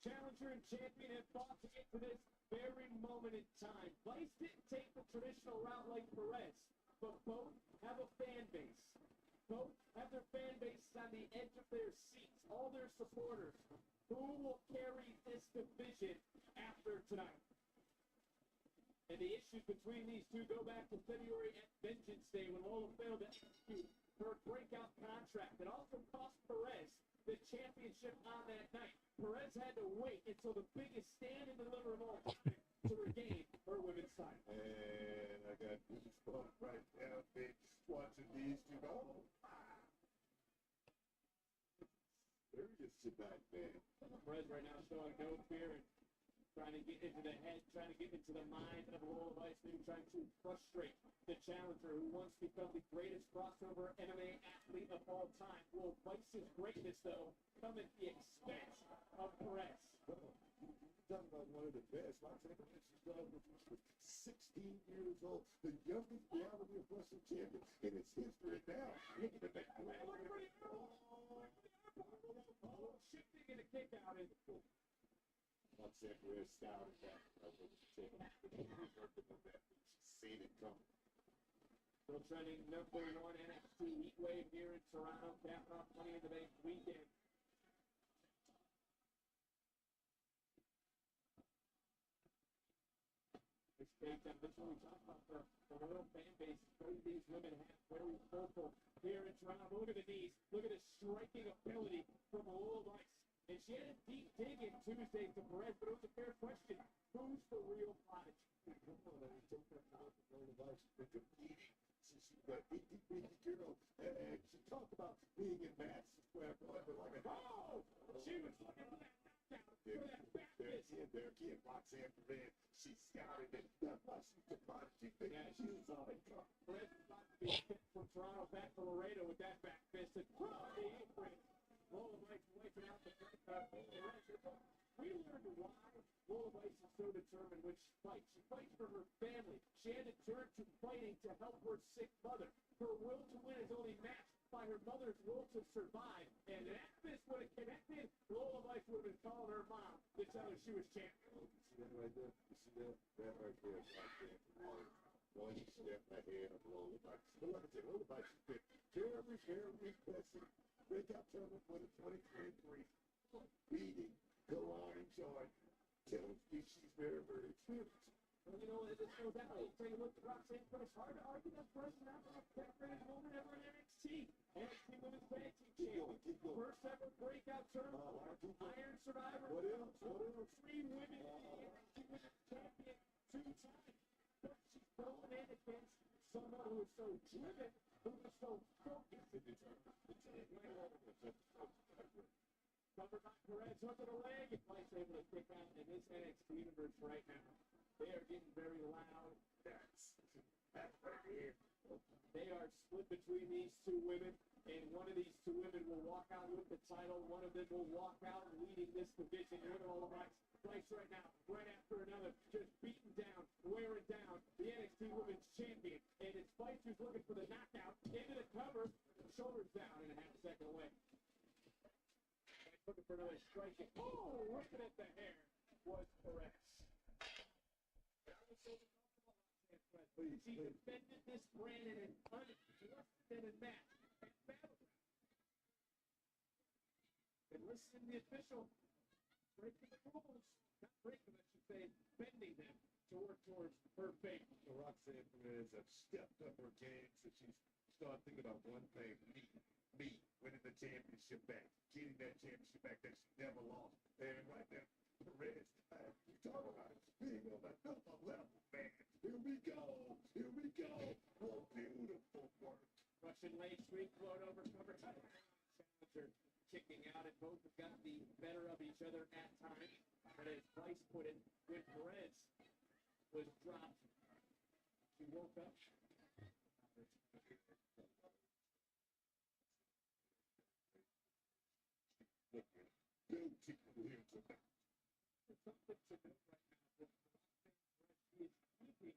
Challenger and champion have fought to get to this very moment in time. Vice didn't take the traditional route like Perez, but both have a fan base. Both have their fan base on the edge of their seats, all their supporters. Who will carry this division after tonight? And the issues between these two go back to February at Vengeance Day when Lola failed to execute her breakout contract. It also cost Perez the championship on that night. Perez had to wait until the biggest stand in the living room of all time to regain her women's title. And I got goosebumps right now, bitch, watching these two go. Serious tonight, man. Perez right now showing no fear and trying to get into the head, trying to get into the mind of Lola Bucks, maybe trying to frustrate the challenger who once become the greatest crossover MMA athlete of all time. Will Vice's greatness, though, come at the expense 16 years old, the youngest reality of wrestling champion in its history now. Look at the Shifting and a kick out in. Roxanne Perez scouted that. Seen it coming. Still trending number 1 NXT Heatwave here in Toronto, capping off Money in the Bank weekend. This is what we talk about the loyal fan base. Both these women have very vocal here in Toronto. But look at the knees. Look at the striking ability from Lola Vice. And she had a deep dig in Tuesday to Perez, but it was a fair question. Who's the real prodigy? She's a itty-bitty girl, and she talked about being in Madison Square Garden like a... Oh! She was looking for that knockdown, for that back fist. There again, Roxanne Perez. She scouted it. That's why she's the prodigy. She was on it. Perez is about to be sent from Toronto back to Laredo with that back fist. And the apron. Lola Vice wiping out the we learned why Lola Vice is so determined when she fights. She fights for her family. She had to turn to fighting to help her sick mother. Her will to win is only matched by her mother's will to survive. And if this would have connected, Lola Vice would have been calling her mom to tell her she was champion. You see that right there? You see that? That right there is Roxanne Perez. One step ahead of Lola Vice. But like I said, Lola Vice has been very impressive. Breakout tournament for the 2023. Beating, go on and join. Tells me she's very experienced. Well, you know, it just goes that way. Take a look at Roxanne Perez. Hard to argue that person not the most decorated woman ever in NXT. NXT Women's Tag Team Champion. First ever breakout tournament. Iron Survivor. What else? 3 women NXT Women's Champion 2 times. But she's going in against someone who is so driven, who is so focused. Covered by Perez, hook of the leg, and Vice able to kick out in this NXT universe right now. They are getting very loud. That's right here. They are split between these 2 women, and one of these 2 women will walk out with the title. One of them will walk out leading this division. Look at all the Vice right now, right after another, just beating down, wearing down the NXT Women's Champion. And it's Vice who's looking for the knockout into the cover, shoulders down and a half second away. Looking for another strike. Oh, looking at the hair was Perez. She defended this brand in an unprecedented match at Battleground. And listen to the official breaking the rules. Not breaking them, I should say, bending them towards her fate. So Roxanne Perez has stepped up her game since she's started thinking about one thing, me, winning the championship back, getting that championship back that she never lost. And right now, Perez, you talk about it, being on another level, man. Here we go. Oh, beautiful work. Russian leg sweep, float over, cover, challenger kicking out, and both have got the better of each other at times. But as Vice put it, when Perez was dropped, she woke up. Beautiful here tonight. Something to note right now. She is keeping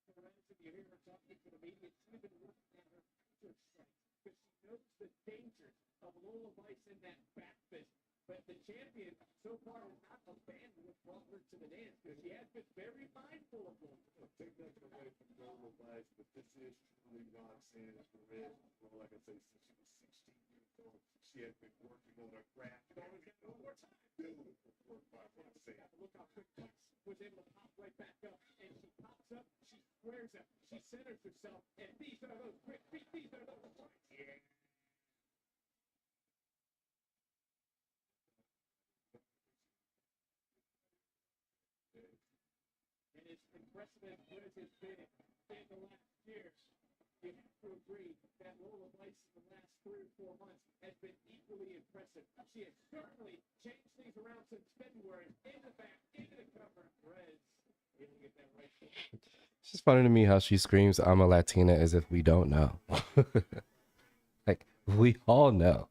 Perez, and you hear her talking to the media. She's been looking at her future strike because she knows the dangers of Lola Vice in that back fist. But the champion so far has not abandoned what brought her to the dance because she has been very mindful of Lola. Take nothing away from Lola Vice, but this is truly Roxanne Perez. Well, like I say, since she was 16 years old, she has been working on her craft. One more time. Beautiful work by Roxanne. Look how quick Vice was able to pop right back up. And she pops up, she squares up, she centers herself, and these are those quick feet, these are those points. Yeah. And as impressive as Perez has been in the last years, you have to agree that Lola Vice in the last 3 or 4 months has been equally impressive. She has certainly changed things around since February. In the back, into the cover, Perez able to get that right. It's just funny to me how she screams, "I'm a Latina," as if we don't know. Like, we all know.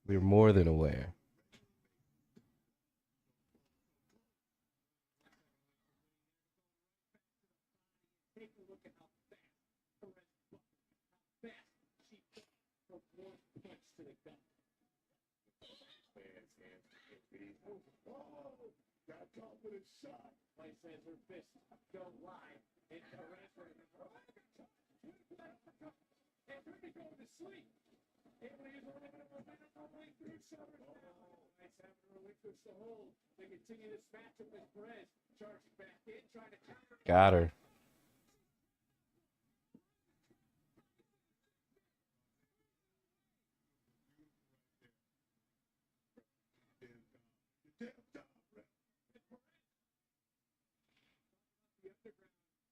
We're more than aware. Oh, got a confident shot. Play says her fists don't lie. And Perez for the and Ruby going to sleep. Able to use a little bit of momentum only through shoulders now. Nice having to relinquish the hold. They continue this matchup as Perez charging back in, trying to counter. Got her.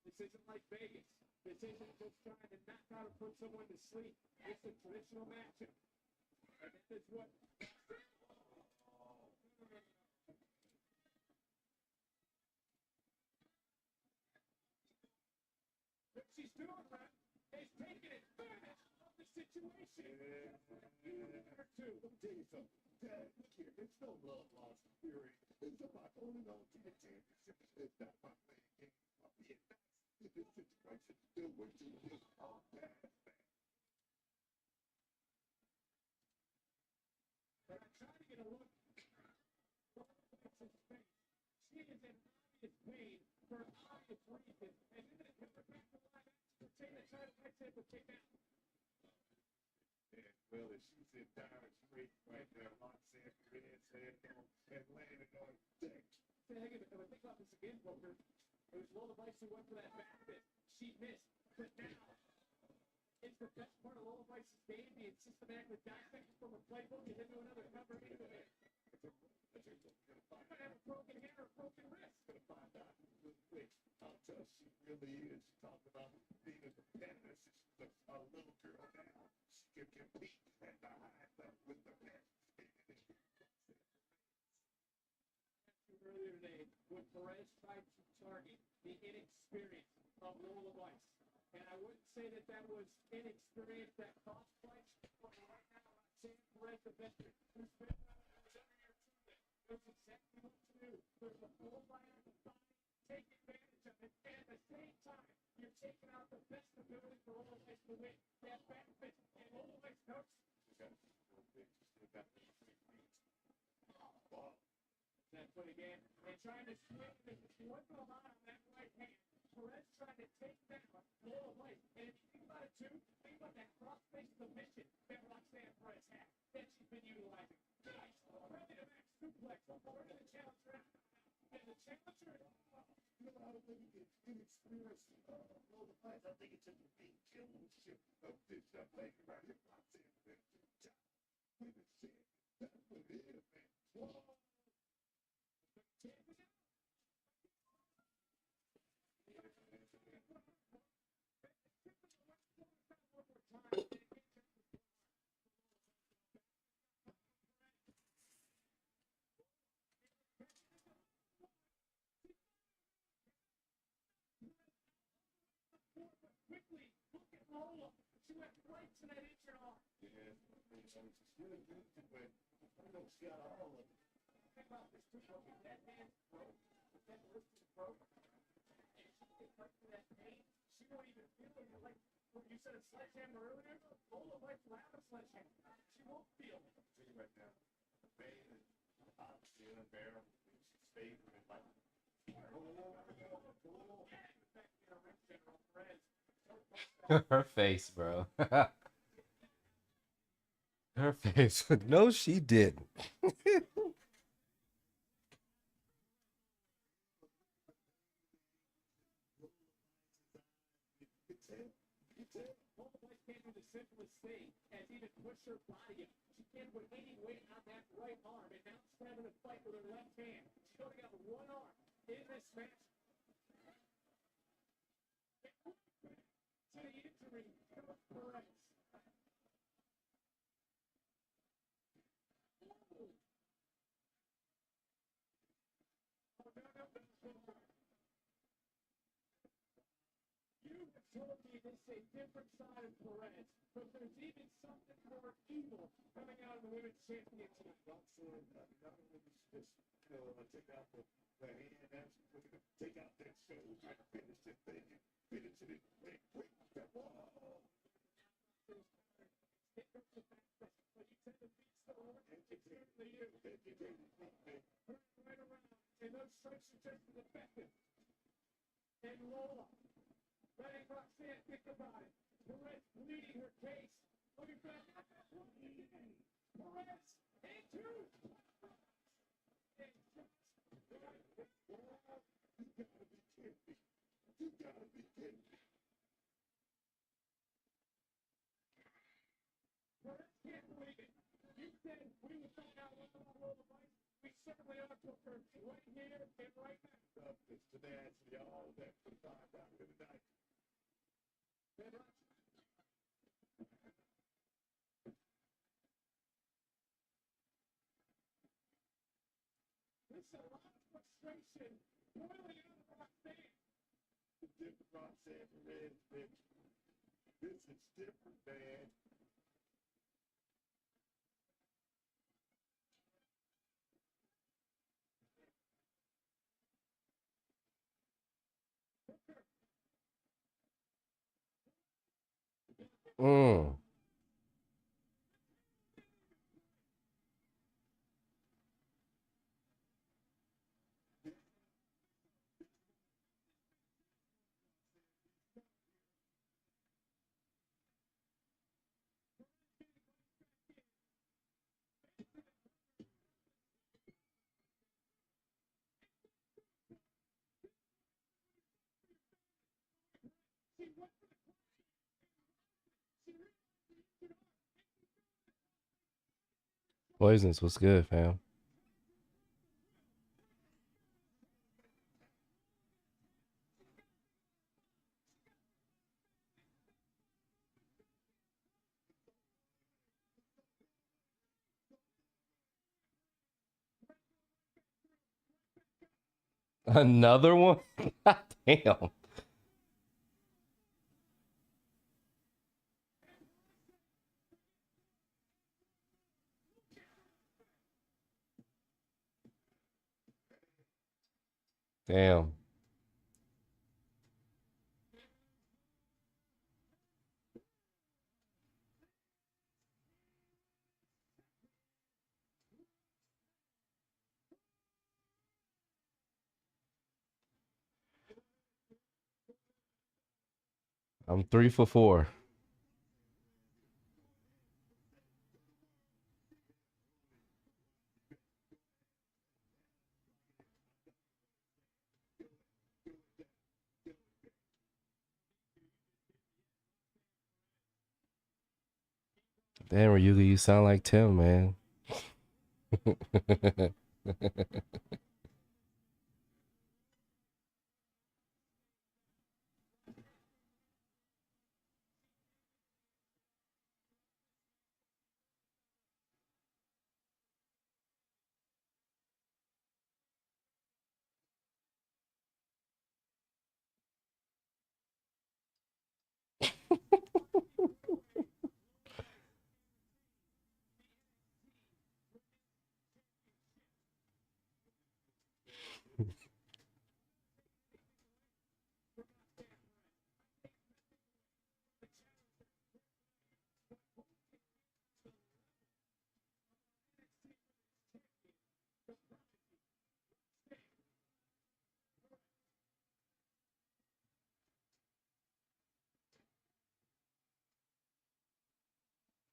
This isn't like Vegas. This isn't just trying to knock out or put someone to sleep. It's a traditional matchup. And this is what. What she's doing, man, is taking advantage of the situation. Her two. Let me tell you something. Dad, look here. It's no love lost theory. It's about holding on to the championship. It's not my playing game. I'm being nice in this situation. Still wishing this all bad. But I'm trying to get a look. She is in obvious pain for obvious reasons. And then they put her back to line to take the title right there to kick out. And well, if she's in dire straits right there, Roxanne Perez said no and landed on deck. Say, hey, if I think about this again, Booker, it was Lola Vice who went for that back fist. She missed, but now it's the best part of Lola Vice's game, being systematically dissected from a playbook and into another cover into it. I might have a broken hand or a broken wrist. Gonna find out real quick how tough she really is. She talked about being a competitor since she looks a little girl now. She can compete at the high level with the best. Earlier today, when Perez tried to target the inexperience of Lola Vice. And I wouldn't say that that was inexperience that cost Vice, but right now, Roxanne Perez, the veteran, who's been every year through this, knows exactly what to do. There's a full fire to find, take advantage of it, and at the same time, you're taking out the best ability for Lola Vice to win. That back fist, and Lola Vice knows. That's what again, and trying to swing this. She wasn't a lot on that right hand. Perez trying to take down Lola Vice. And if you think about it too, think about that cross-face submission that Roxanne Perez had, that she's been utilizing. Nice, ready to max suplex, over to the challenger. And the challenger, You know, I don't think it's inexperienced. Lola Vice, I think it's just a big killmanship of this young lady right here. Roxanne Perez, women said, that's what it is, man. Whoa. quickly, look at Lola. She went right to that injured arm. Yeah, she's really good, but I know she got all of it. Think about this too, though. If that hand broke, if that wrist is broke, and she gets right to that pain, she won't even feel it. Like when you said a sledgehammer earlier, Lola might have a sledgehammer. She won't feel it. I'll tell you right now, the pain is obviously unbearable. She's stayed with it like, Her face, bro. Her face. No, she didn't. Can't do the simplest thing as even push her body up. She can't put any weight on that right arm, and now she's having to fight with her left hand. She's only got one arm in this match. To the injury comes Perez. You have told me this is a different side of Perez, but there's even something more evil coming out of the women's championship. Roxanne, not only did she just, take out the hand, now she's looking to take out that shoulder and finish this thing and finish it in quick. Whoa! But you tend to beat so hard, it's certainly you. concentration just as effective. And Lola, letting Roxanne think about it. Perez bleeding her case. Looking for that. Perez into. You gotta be kidding me. Perez can't believe it. You said we would find out what about Lola Vice. We certainly are to her right here and right now. This tenacity, all that we find out here tonight. There's a lot of frustration boiling out of Roxanne. It's different Roxanne Perez, bitch. This is different, man. Mm. Poisons, what's good, fam? Another one? God damn. Damn. I'm 3 for 4. Damn, Ryuga, you sound like Tim, man.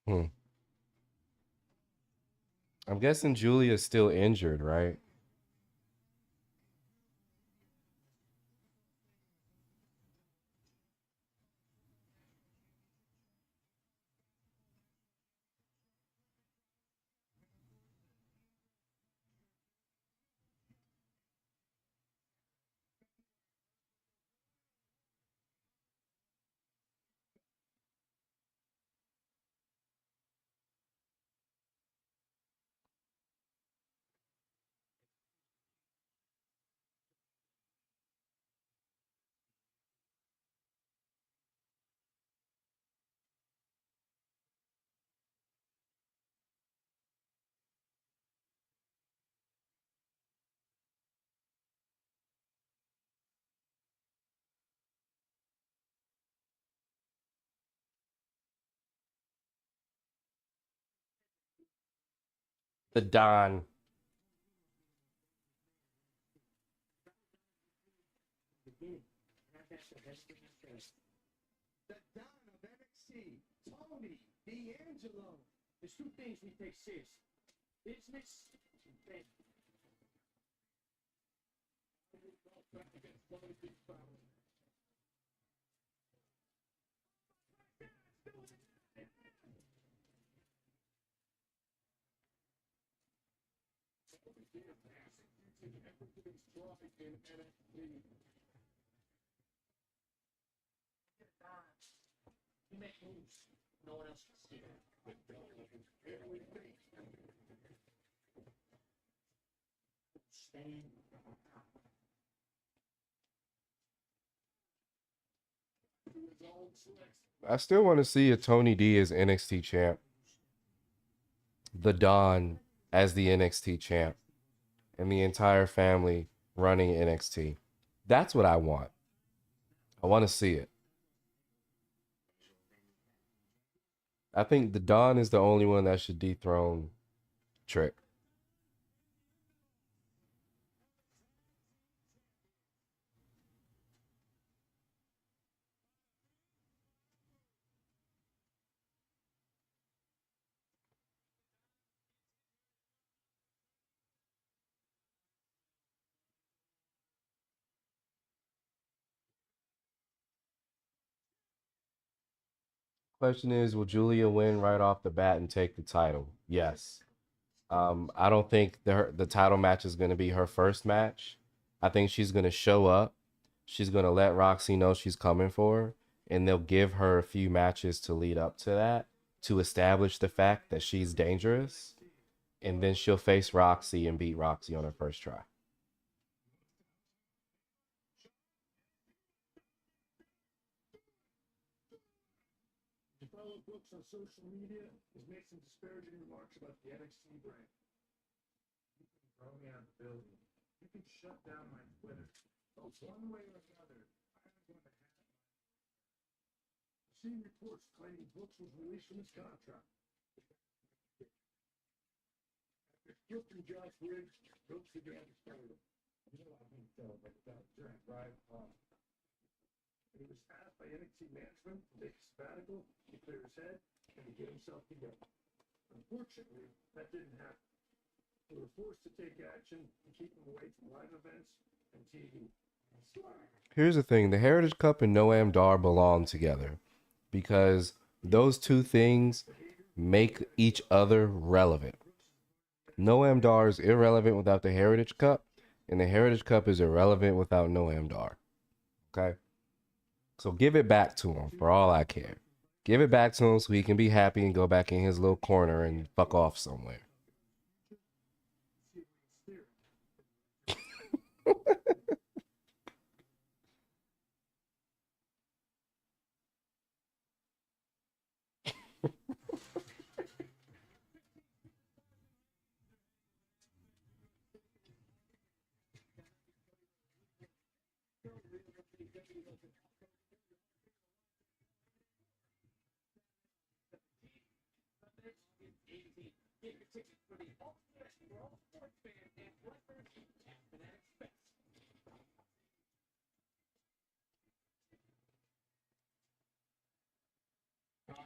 Hmm. I'm guessing Julia's still injured, right? The Don. D'Angelo. There's two things we take seriously. Business and family. You make moves. No one else can see it. Stand. I still want to see a Tony D as NXT champ, the Don as the NXT champ, and the entire family running NXT. That's what I want. I want to see it. I think the Don is the only one that should dethrone Trick. Question is, will Julia win right off the bat and take the title? Yes. I don't think the title match is going to be her first match. I think she's going to show up. She's going to let Roxy know she's coming for her, and they'll give her a few matches to lead up to that to establish the fact that she's dangerous, and then she'll face Roxy and beat Roxy on her first try. Follow Brooks on social media has made some disparaging remarks about the NXT brand. You can throw me out of the building. You can shut down my Twitter. But one way or another, I'm going to have seen reports claiming Brooks was released from his contract. After flipping Josh Briggs, Brooks began to start him. You know, I can tell, but that's right. He was asked by NXT management to take a sabbatical, to clear his head, and to get himself together. Unfortunately, that didn't happen. They were forced to take action to keep him away from live events and TV. Here's the thing, the Heritage Cup and Noam Dar belong together because those two things make each other relevant. Noam Dar is irrelevant without the Heritage Cup, and the Heritage Cup is irrelevant without Noam Dar. Okay? So give it back to him for all I care. Give it back to him so he can be happy and go back in his little corner and fuck off somewhere.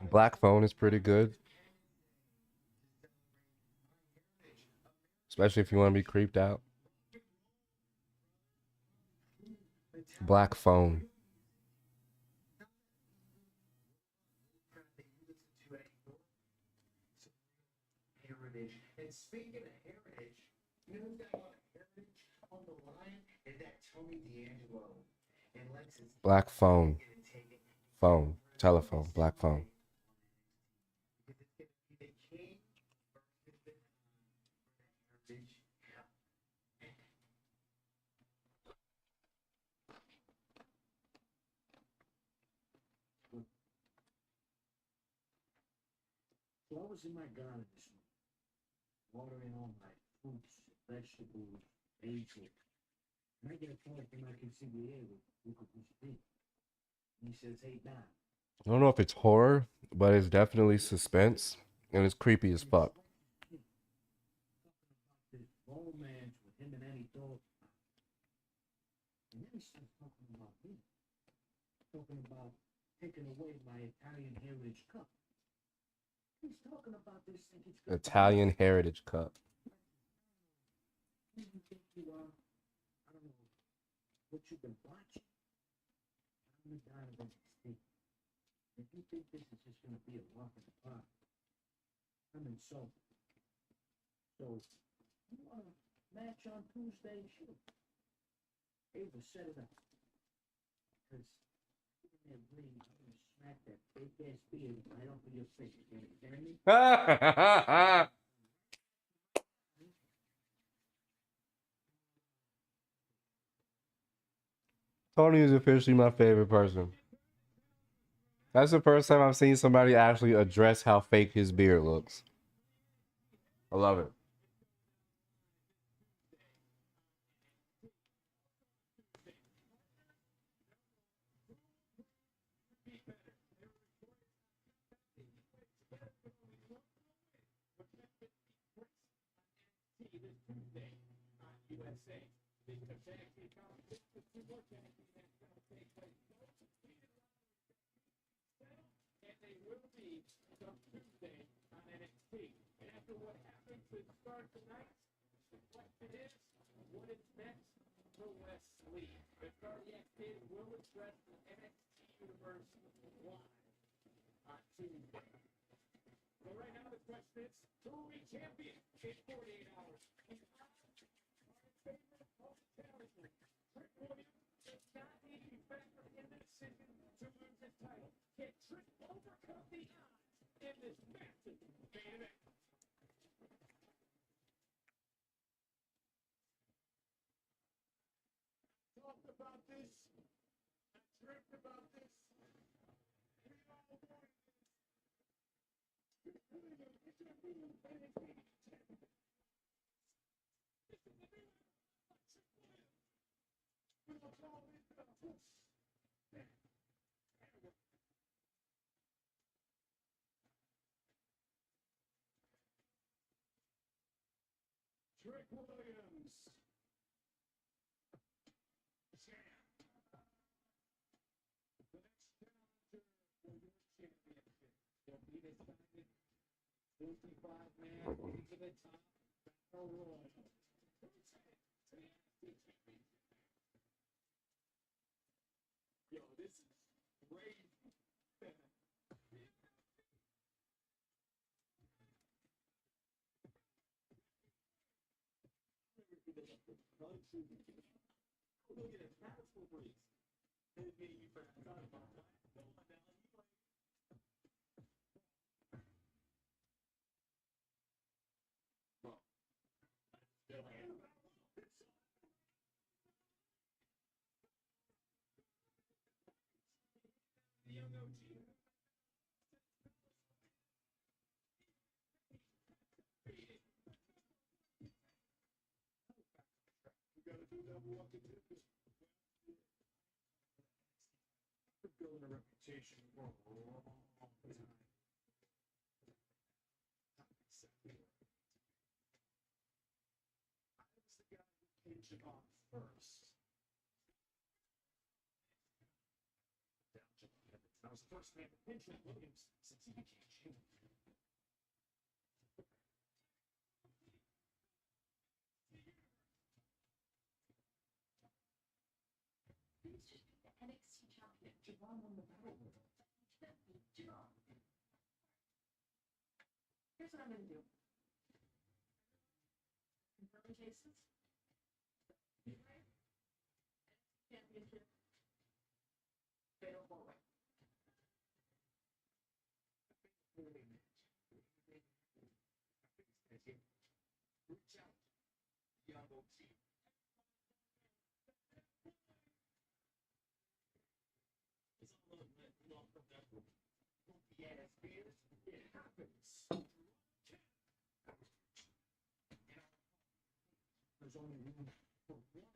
Black Phone is pretty good. Especially if you want to be creeped out. Black Phone. Heritage. And speaking of heritage, you know who's got a lot of heritage on the line? And that Tony D'Angelo. And Lexus. Black Phone. Phone. Telephone. Black Phone. Flowers in my garden this morning, watering all my fruits, vegetables, basil. And I get a call from my consigliere with Luca Pucci. And he says, hey, Don. I don't know if it's horror, but it's definitely suspense, and it's creepy as fuck. This romance with him and Annie Dog. And then he starts talking about me. Talking about taking away my Italian Heritage Cup. He's talking about this like it's gonna Italian Heritage Cup. be you think you are. I don't know what you've been watching. I'm the guy of NXT. If you think this is just gonna be a walk in the park, I'm insulted. So you want a match on Tuesday? Sure. Ava, set it up. Because in that ring, I'm gonna smack that fake ass beard right off of your face. You understand me? Tony is officially my favorite person. That's the first time I've seen somebody actually address how fake his beard looks. I love it. And they will be some Tuesday on NXT. And after what happened to start tonight, the question is, what is next for Wesley? The Cardiac Kid will address the NXT Universe live on Tuesday. So right now the question is, who will be champion in 48 hours? Our favorite momentarily, Trick Williams does not need to be factored in the decision to lose his title. Can Trick overcome the odds in this massive main event? Talked about this. I dreamt about this. We all wanted this. Trick Williams is your new NXT champion. This is the new Trick Williams. We will call this the push. Trick Williams. Champ. The next challenger for your championship will be decided 55-man going to the top battle royal. Who's headed to the NXT championship? Yo, this is crazy. Look at his passport breaks. It'd be you for that time, right? Come on now, you like. Well, still am. The young OG. We gotta do that walking ticket. We're building a reputation for a long time. I was the guy who caged it off first. I was the first man to pinch at Williams since he became champion. Who's just the NXT champion? Javon won the battle royal. That can't be Javon. Here's what I'm gonna do. Confirming cases. Heatwave. Championship. Fatal 4-way. Reach out, young OG. It's all love, man. You know, from that group. Goofy ass beers. It happens. There's only room for one.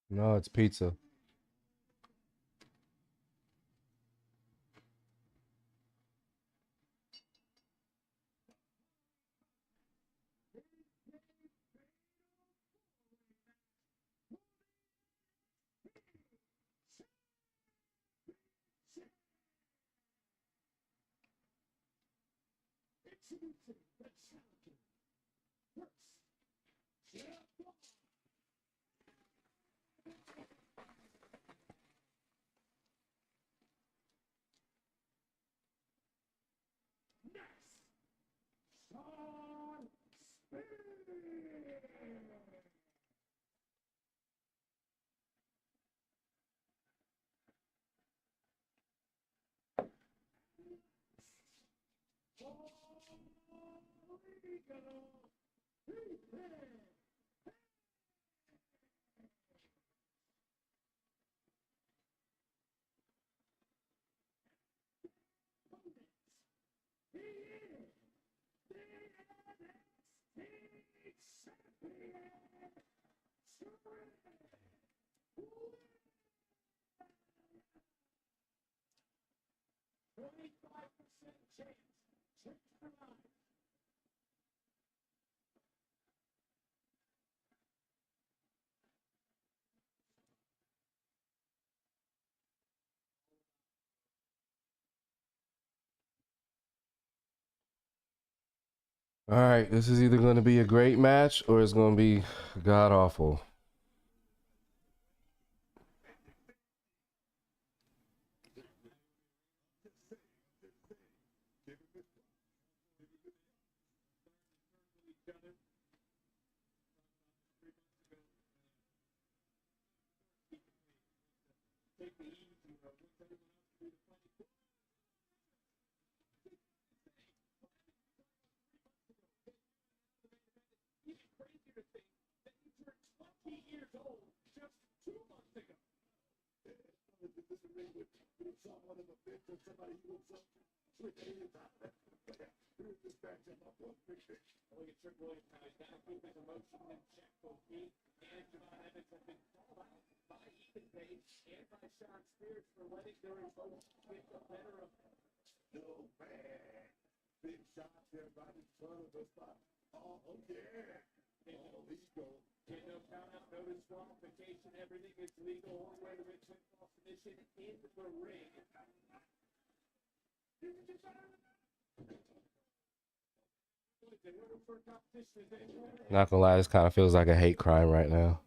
No, it's pizza. All right, this is either going to be a great match or it's going to be god awful. Not gonna lie, this kind of feels like a hate crime right now.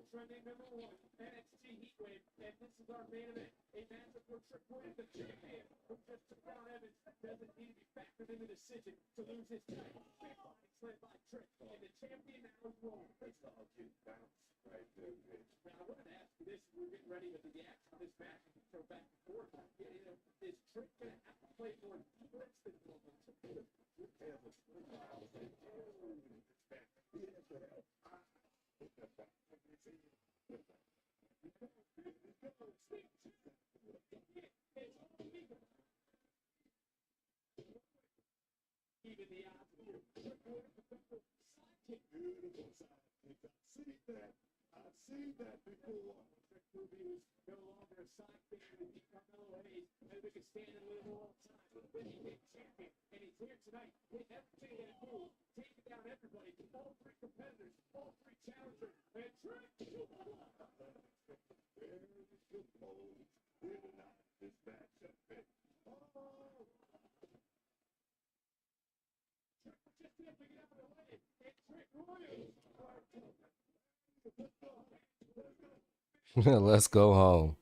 Trending number 1, NXT Heatwave, and this is our main event. A matchup where Trick Williams, the champion, who just took down Evans, doesn't need to be factored in the decision to lose his title. Big body slam by Trick, and the champion now is rolling. It's all just bounce right there. that. I've seen that before. Ruby was no longer a side figure to beat Carmelo Hayes. Maybe we could stand in a little more time. Then he became champion, and he's here tonight. Hitting everything that he moves, taking down everybody. All three competitors, all three challengers, and Trick. There's the pole. Here tonight, this matchup. Oh! Just able to get out of the way. And Trick Williams. Let's go home.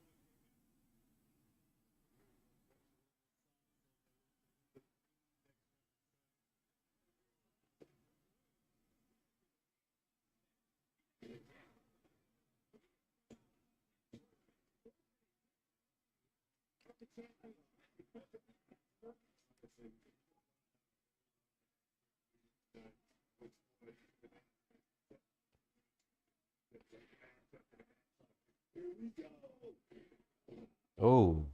Here we go. Oh.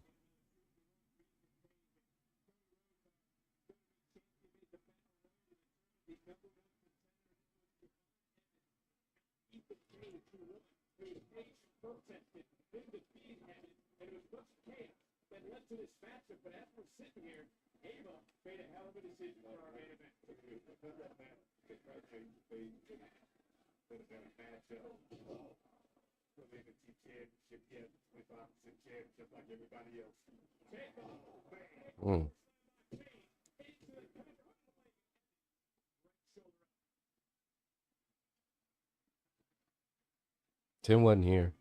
Protested, then defeated him, and it was much chaos that led to this matchup. But as we're sitting here, Ava made a hell of a decision for our main event. Could have been a matchup. For the NXT Championship, yeah, 25% championship like everybody else. Mm. Tim wasn't here.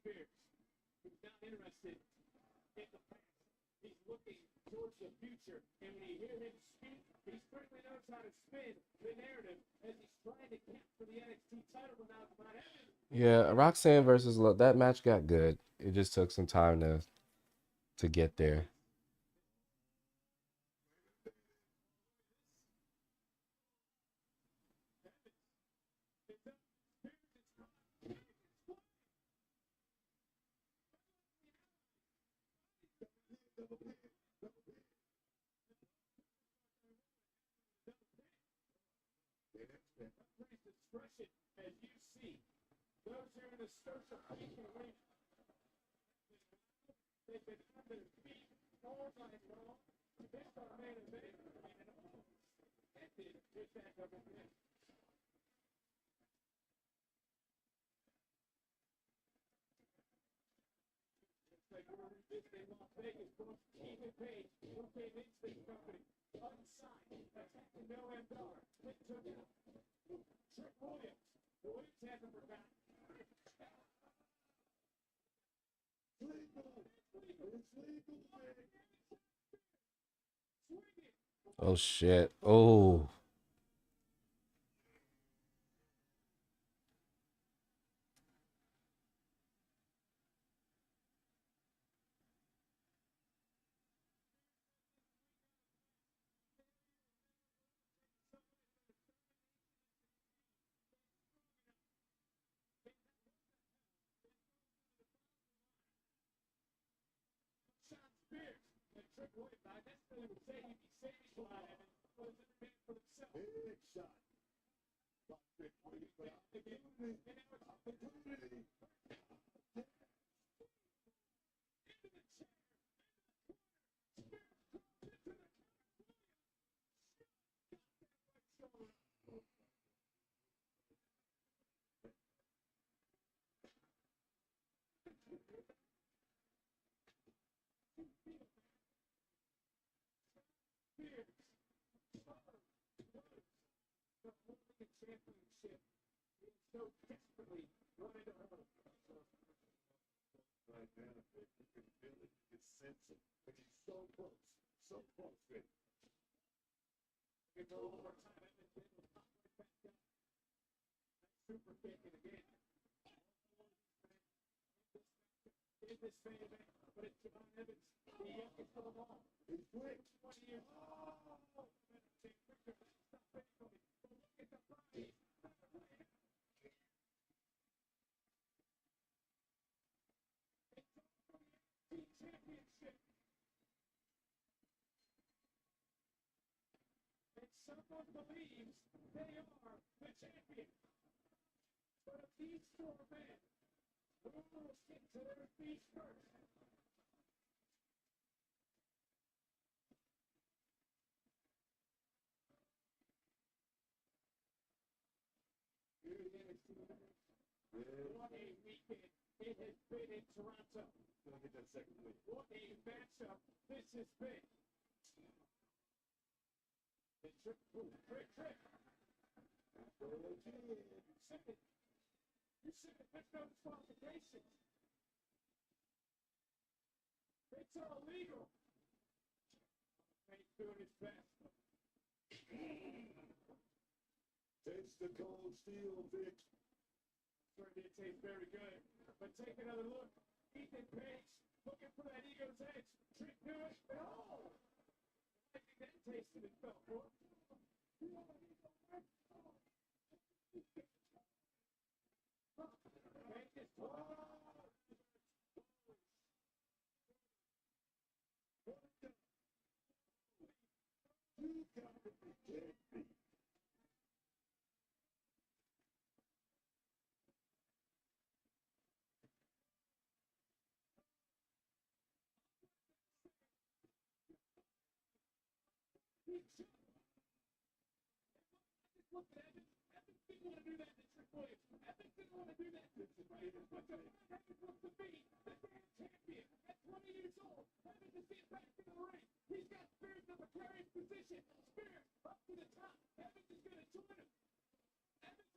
Spears, who's not interested in the past. He's looking towards the future. And when you hear him speak, he certainly knows how to spin the narrative as he's trying to capture the NXT title without having. Yeah, Roxanne versus that match got good. It just took some time to get there. Expression as you see those here in the Scotia Arena. They've been on their feet all night long. This is our main event, and it all ended with that double pin. It's like we're revisiting Las Vegas from Keenan Page, who came into this company unsigned, attacking No MDR, then took out Trick Williams. Williams hasn't forgotten. Oh shit. Oh. Spears and Trick Williams. I necessarily would say he'd be saving a lot of it, but it's a man for himself. Big shot. Trick Williams, but opportunity. Championship is so desperately wanted to hurt. Right now, you can feel it, you can sense it, but he's so close, Vic. It's a little more time. Evans will pop right back up. Super kick, and again, in this main event, but it's Javon Evans. The youngest of them all. He's quick. 20 years old. Oh, stop anybody. But look at the body. It's also the NXT Championship. And someone believes they are the champion. But of these four men, who will get to their feet first? Here's NXT Heatwave. What a weekend it has been in Toronto. Gonna get that second win. What a matchup this has been. And trick. You said there's no disqualification. It's all legal. He's doing his best. Taste the cold steel, Vic. Sure did taste very good. But take another look. Ethan Page looking for that ego's edge. Trick to it. No! I think that tasted it felt for. Look at Evans. Evans didn't want to do that to Trick Williams. Evans didn't want to do that to Trick Williams. But the man Evans wants to be the grand champion at 20 years old. Evans is getting back in the ring. He's got Spears in a precarious position. Spears up to the top. Evans is going to join him. Evans.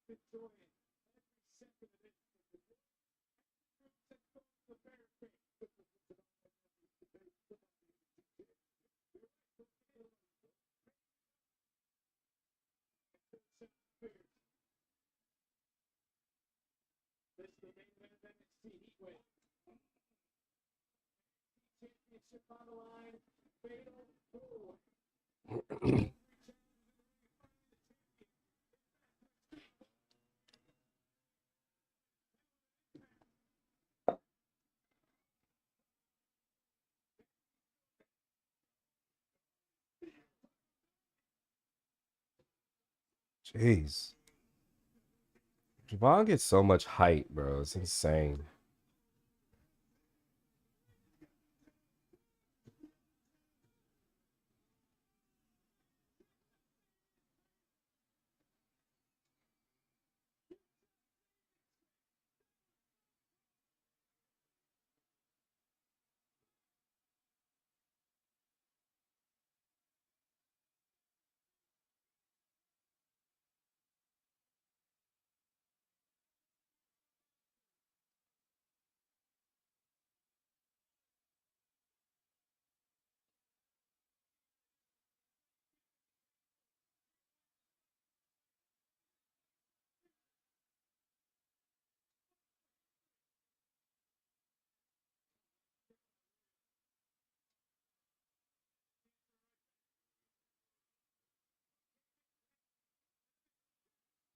Enjoying every second of this. The barricade. This is the main event of NXT Heatwave. Championship on the line. Fatal four-way. Jeez. Javon gets so much height, bro. It's insane.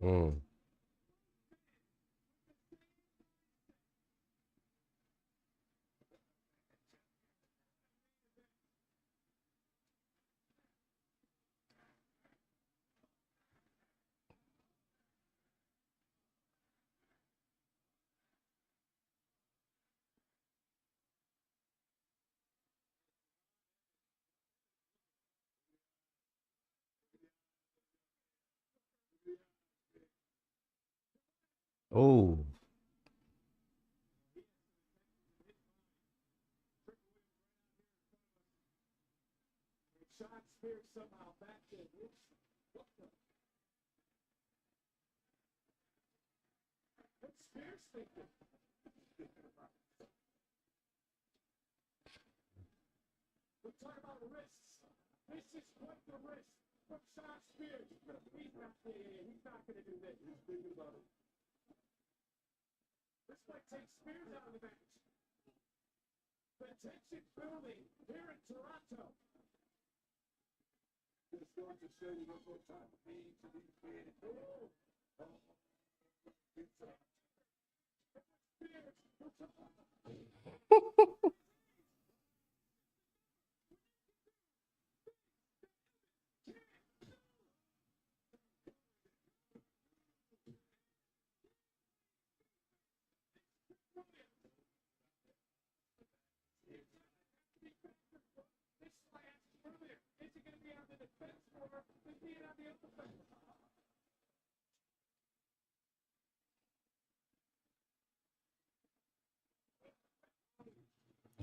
Mm. Oh, Sean Spears somehow back to What's Spears thinking? We're talking about wrists. This is quite the wrist from Sean Spears. He's not going to do this. He's thinking about it. This might take Spears out of the match. The tension building here in Toronto. This going to show you what time of being to be created.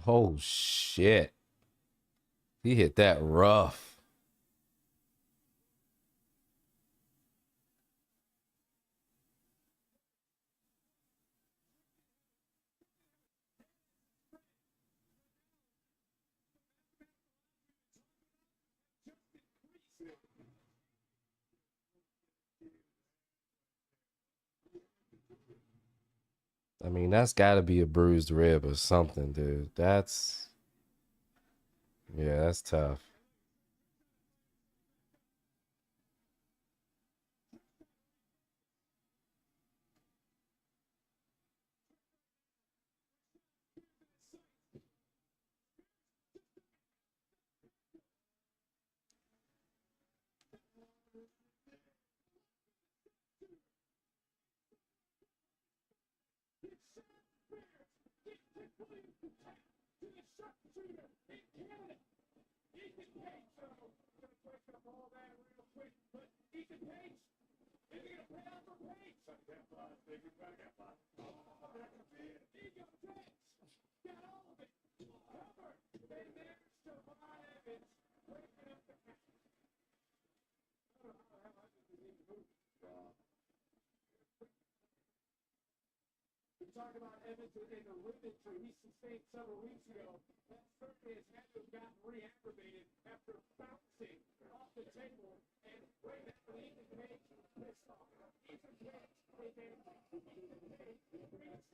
oh shit. He hit that rough. I mean, that's got to be a bruised rib or something, dude. That's, yeah, that's tough. We talked about Evans and the rib injury he sustained several weeks ago. That certainly has had to have gotten re-aggravated after bouncing off the table and right after Ethan Page pissed off. Ethan Page, Ethan Page,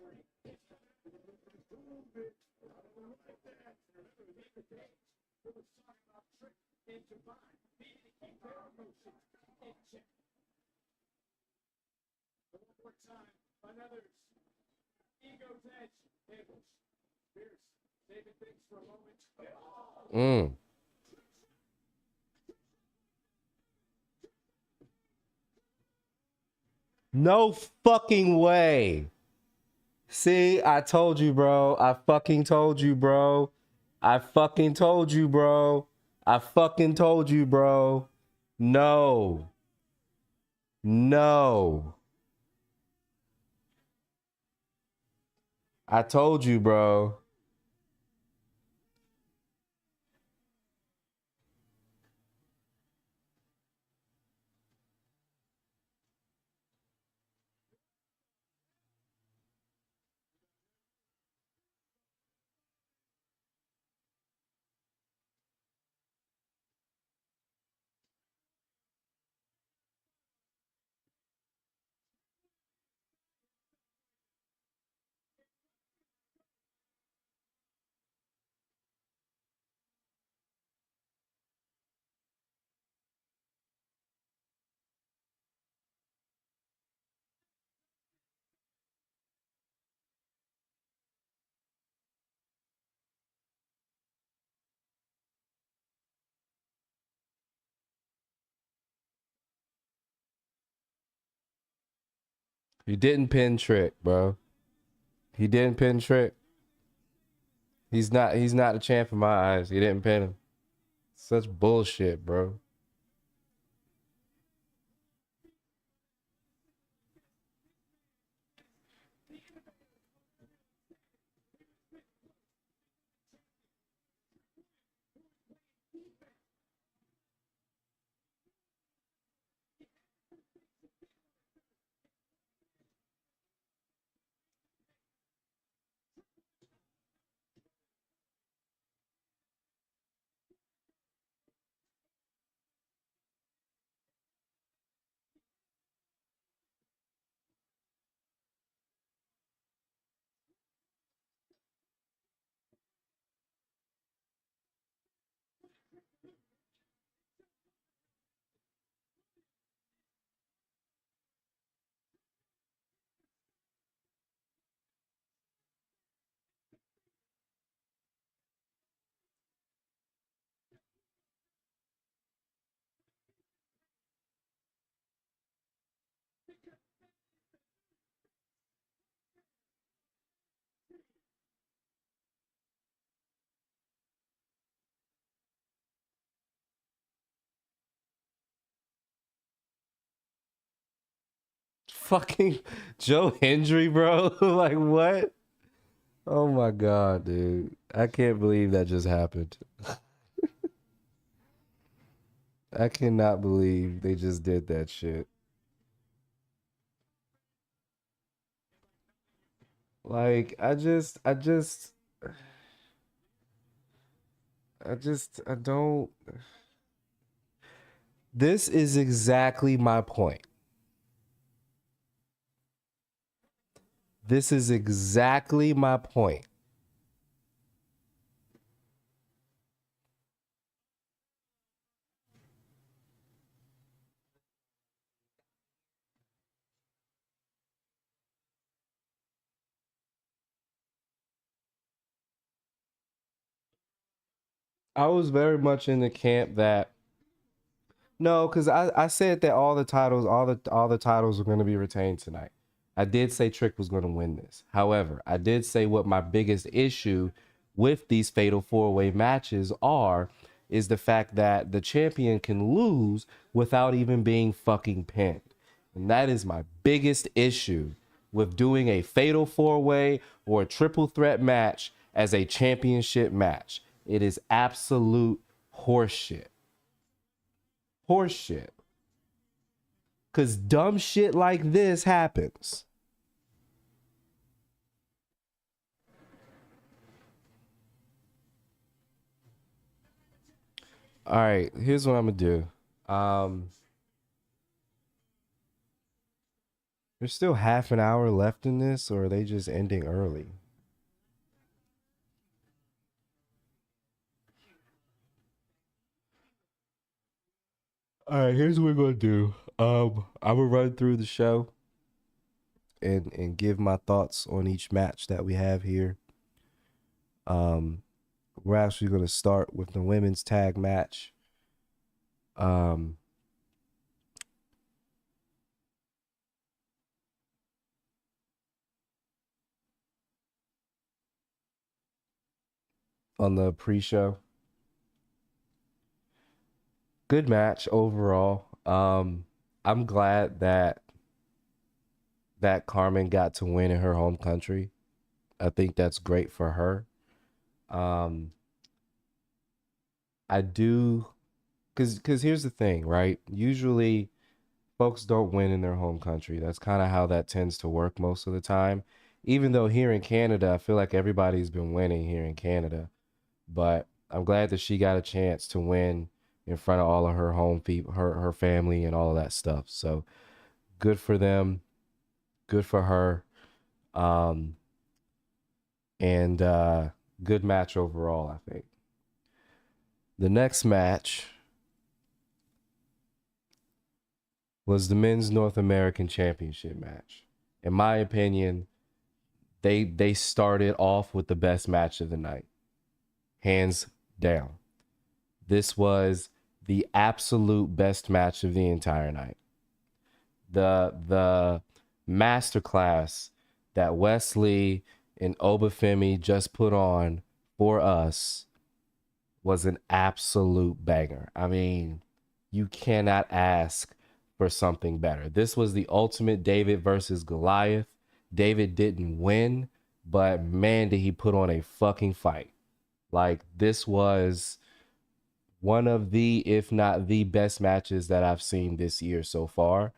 three. It's moved it. Like that. Remember, it was Ethan Page who was talking about Trick and Javon needing to keep their emotions in check. One more time, another ego's edge. Evans, Spears, saving things for a moment. No fucking way. See, I told you, bro. I fucking told you, bro. I fucking told you, bro. I fucking told you, bro. No. No. I told you, bro. He didn't pin Trick, bro. He didn't pin Trick. He's not the champ in my eyes. He didn't pin him. Such bullshit, bro. Fucking Joe Hendry, bro. Like, what? Oh my God, dude. I can't believe that just happened. I cannot believe they just did that shit. Like, I don't. This is exactly my point. This is exactly my point. I was very much in the camp that no, because I said that all the titles were going to be retained tonight. I did say Trick was going to win this. However, I did say what my biggest issue with these fatal four-way matches is the fact that the champion can lose without even being fucking pinned. And that is my biggest issue with doing a fatal four-way or a triple threat match as a championship match. It is absolute horseshit. Horseshit. Because dumb shit like this happens. All right, here's what I'm going to do. There's still half an hour left in this, or are they just ending early? All right, here's what we're gonna do. I'm gonna run through the show and give my thoughts on each match that we have here. We're actually gonna start with the women's tag match. On the pre-show. Good match overall. I'm glad that Carmen got to win in her home country. I think that's great for her. I do, because here's the thing, right? Usually folks don't win in their home country. That's kind of how that tends to work most of the time. Even though here in Canada, I feel like everybody's been winning here in Canada. But I'm glad that she got a chance to win in front of all of her home people, her family, and all of that stuff. So good for them, good for her, and good match overall, I think. The next match was the Men's North American Championship match. In my opinion, they started off with the best match of the night, hands down. This was the absolute best match of the entire night. The masterclass that Wesley and Obafemi just put on for us was an absolute banger. I mean, you cannot ask for something better. This was the ultimate David versus Goliath. David didn't win, but man, did he put on a fucking fight. Like, this was one of the, if not the best matches that I've seen this year so far.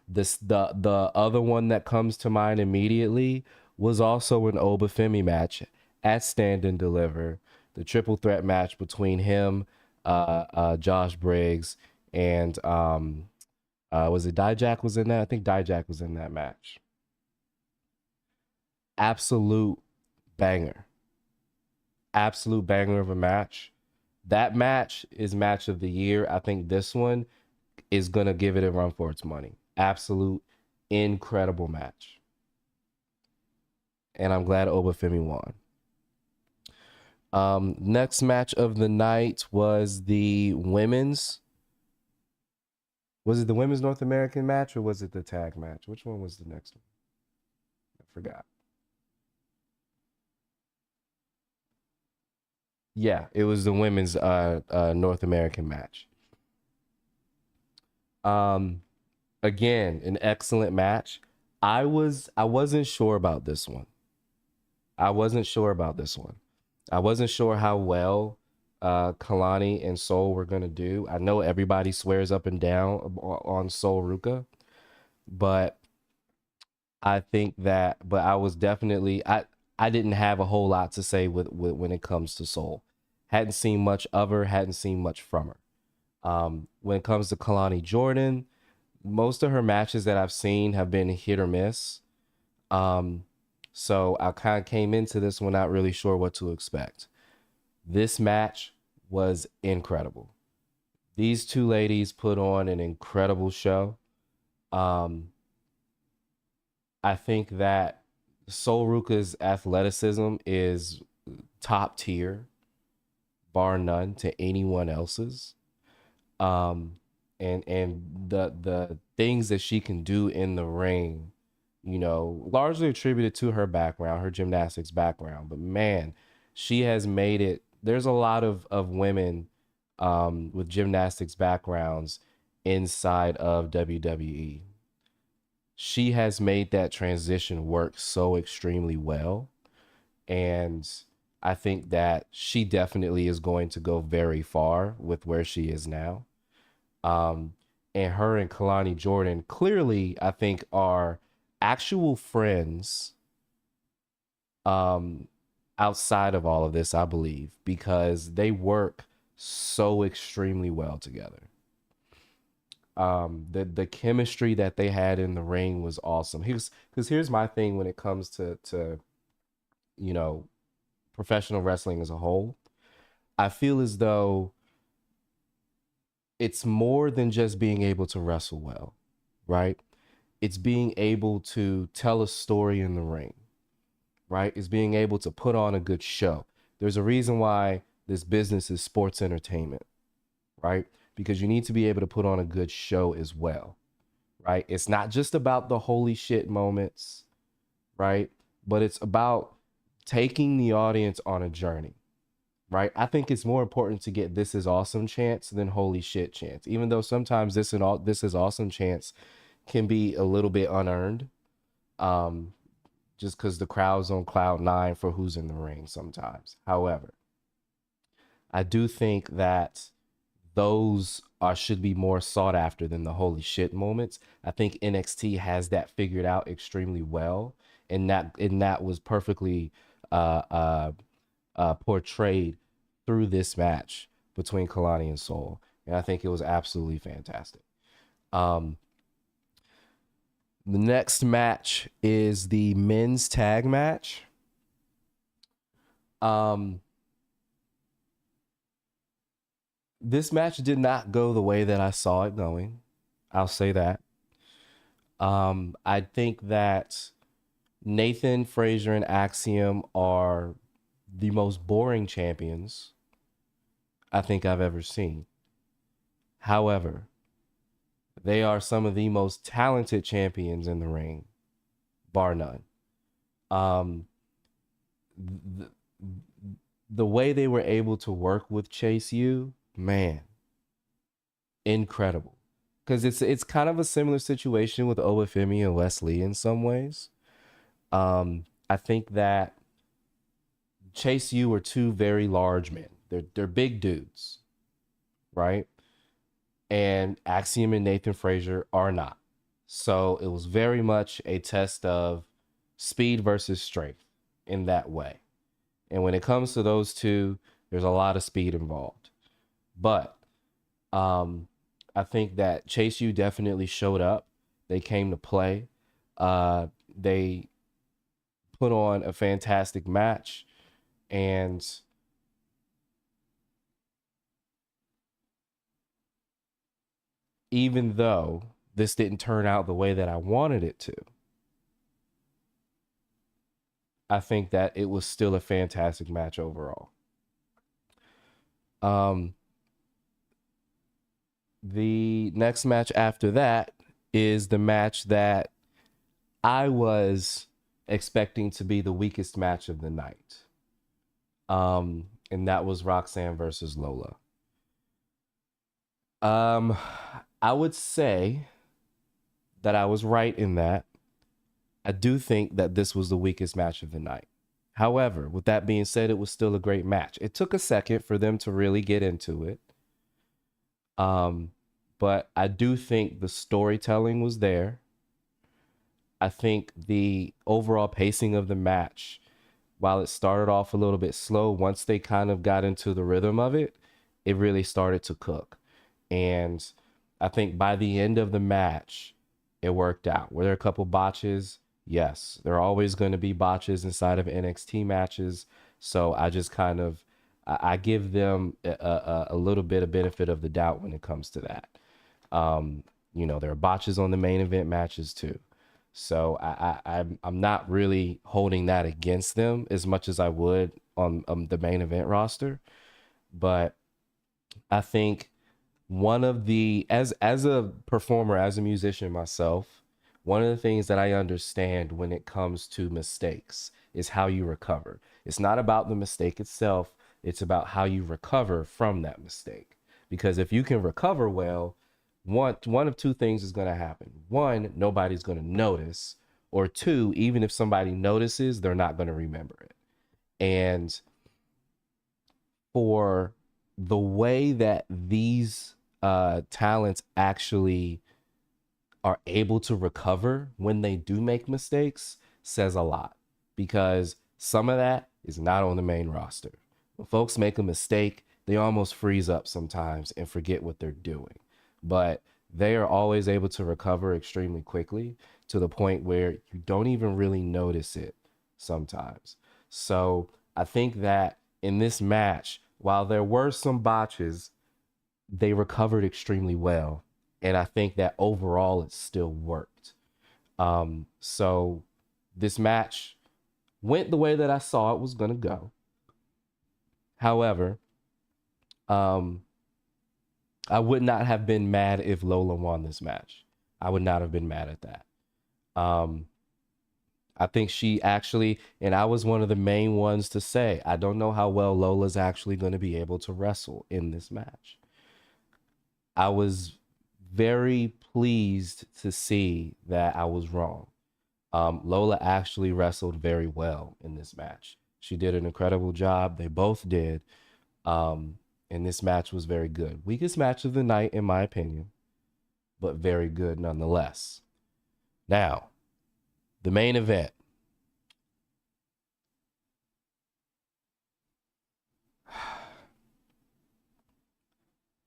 The other one that comes to mind immediately was also an Obafemi match at Stand and Deliver, the triple threat match between him, Josh Briggs, and was it Dijak was in that? I think Dijak was in that match. Absolute banger. Absolute banger of a match. That match is match of the year. I think this one is going to give it a run for its money. Absolute incredible match. And I'm glad Obafemi won. Next match of the night was the women's. Was it the women's North American match or was it the tag match? Which one was the next one? I forgot. Yeah, it was the women's North American match. Again, an excellent match. I wasn't sure about this one. I wasn't sure about this one. I wasn't sure how well Kalani and Sol were gonna do. I know everybody swears up and down on Sol Ruka, but I think that, but I was definitely I didn't have a whole lot to say with when it comes to Sol. Hadn't seen much of her, hadn't seen much from her. When it comes to Kalani Jordan, most of her matches that I've seen have been hit or miss. So I kind of came into this one not really sure what to expect. This match was incredible. These two ladies put on an incredible show. I think that Sol Ruka's athleticism is top tier, bar none, to anyone else's. And the things that she can do in the ring, you know, largely attributed to her background, her gymnastics background. But man, she has made it. There's a lot of women with gymnastics backgrounds inside of WWE. She has made that transition work so extremely well. And I think that she definitely is going to go very far with where she is now. And her and Kalani Jordan clearly, I think, are actual friends outside of all of this, I believe, because they work so extremely well together. The chemistry that they had in the ring was awesome. Because here's my thing when it comes to you know, professional wrestling as a whole. I feel as though it's more than just being able to wrestle well, right? It's being able to tell a story in the ring, right? It's being able to put on a good show. There's a reason why this business is sports entertainment, right? Because you need to be able to put on a good show as well, right? It's not just about the holy shit moments, right? But it's about taking the audience on a journey, right? I think it's more important to get "this is awesome" chance than "holy shit" chance, even though sometimes this is awesome chance can be a little bit unearned, just because the crowd's on cloud nine for who's in the ring sometimes. However, I do think that those should be more sought after than the holy shit moments. I think NXT has that figured out extremely well, and that was perfectly portrayed through this match between Kalani and Sol, and I think it was absolutely fantastic. The next match is the men's tag match. This match did not go the way that I saw it going. I'll say that. I think that Nathan, Frazier, and Axiom are the most boring champions I think I've ever seen. However, they are some of the most talented champions in the ring, bar none. The way they were able to work with Chase U, man, incredible. Because it's kind of a similar situation with Obafemi and Wesley in some ways. I think that Chase U are two very large men. They're big dudes, right? And Axiom and Nathan Frazier are not. So it was very much a test of speed versus strength in that way. And when it comes to those two, there's a lot of speed involved. But I think that Chase U definitely showed up. They came to play. They put on a fantastic match. And even though this didn't turn out the way that I wanted it to, I think that it was still a fantastic match overall. The next match after that is the match that I was expecting to be the weakest match of the night. And that was Roxanne versus Lola. I would say that I was right in that. I do think that this was the weakest match of the night. However, with that being said, it was still a great match. It took a second for them to really get into it. But I do think the storytelling was there. I think the overall pacing of the match, while it started off a little bit slow, once they kind of got into the rhythm of it, it really started to cook. And I think by the end of the match, it worked out. Were there a couple botches? Yes. There are always going to be botches inside of NXT matches. So I just kind of I give them a little bit of benefit of the doubt when it comes to that. There are botches on the main event matches too. So I'm not really holding that against them as much as I would on the main event roster. But I think one of the as a performer, as a musician myself, one of the things that I understand when it comes to mistakes is how you recover. It's not about the mistake itself, it's about how you recover from that mistake. Because if you can recover well, one of two things is going to happen. One, nobody's going to notice, or two, even if somebody notices, they're not going to remember it. And for the way that these talents actually are able to recover when they do make mistakes says a lot, because some of that is not on the main roster. When folks make a mistake, they almost freeze up sometimes and forget what they're doing. But they are always able to recover extremely quickly to the point where you don't even really notice it sometimes. So I think that in this match, while there were some botches, they recovered extremely well. And I think that overall it still worked. So this match went the way that I saw it was going to go. However, I would not have been mad if Lola won this match. I would not have been mad at that. I think she actually, and I was one of the main ones to say, I don't know how well Lola's actually going to be able to wrestle in this match. I was very pleased to see that I was wrong. Lola actually wrestled very well in this match. She did an incredible job. They both did. And this match was very good. Weakest match of the night, in my opinion, but very good nonetheless. Now, the main event.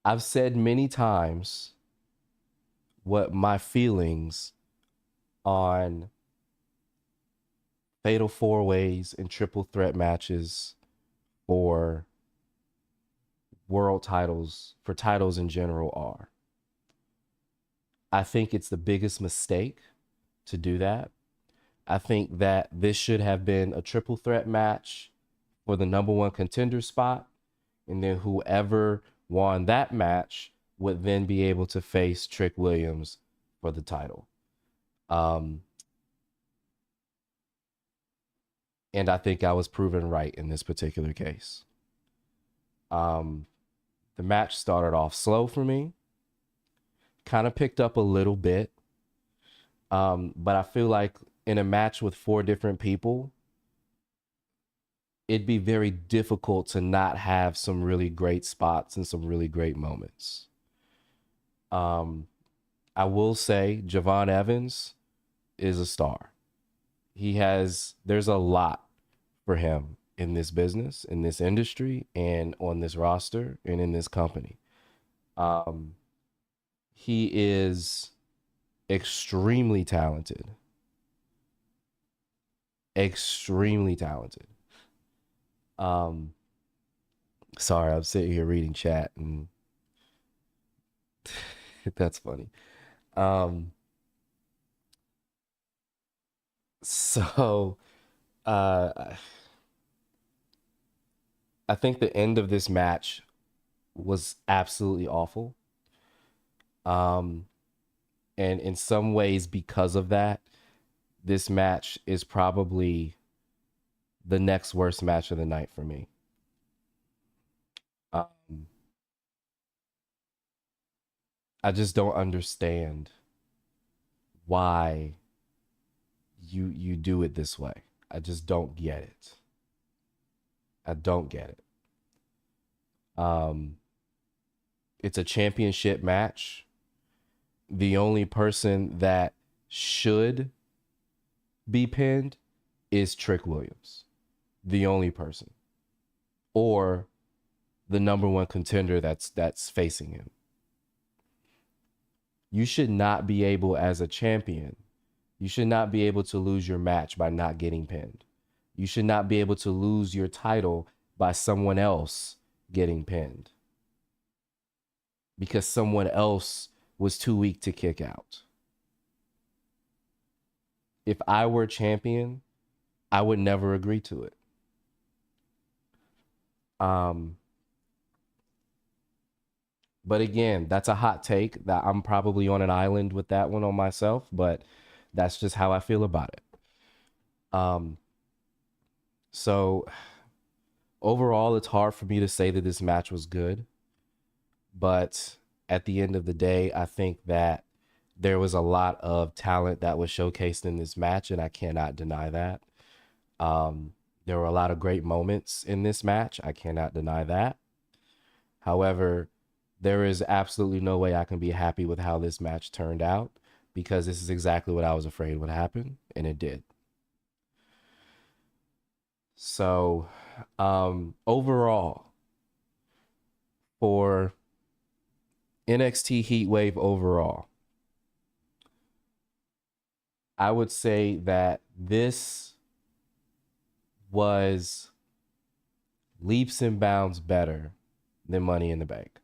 I've said many times what my feelings on fatal four ways and triple threat matches for world titles, for titles in general, are. I think it's the biggest mistake to do that. I think that this should have been a triple threat match for the number one contender spot. And then whoever won that match would then be able to face Trick Williams for the title. And I think I was proven right in this particular case. The match started off slow for me, kind of picked up a little bit. But I feel like in a match with four different people, it'd be very difficult to not have some really great spots and some really great moments. I will say Javon Evans is a star. There's a lot for him in this business, in this industry, and on this roster, and in this company. He is extremely talented. Extremely talented. Sorry, I'm sitting here reading chat and that's funny. So I think the end of this match was absolutely awful. And in some ways, because of that, this match is probably the next worst match of the night for me. I just don't understand why you do it this way. I just don't get it. I don't get it. It's a championship match. The only person that should be pinned is Trick Williams. The only person. Or the number one contender that's facing him. You should not be able, as a champion, you should not be able to lose your match by not getting pinned. You should not be able to lose your title by someone else getting pinned. Because someone else was too weak to kick out. If I were champion, I would never agree to it. But again, that's a hot take that I'm probably on an island with that one on myself, but that's just how I feel about it. So overall, it's hard for me to say that this match was good, but at the end of the day, I think that there was a lot of talent that was showcased in this match, and I cannot deny that. There were a lot of great moments in this match. I cannot deny that. However, there is absolutely no way I can be happy with how this match turned out, because this is exactly what I was afraid would happen, and it did. So, overall, for NXT Heatwave overall, I would say that this was leaps and bounds better than Money in the Bank.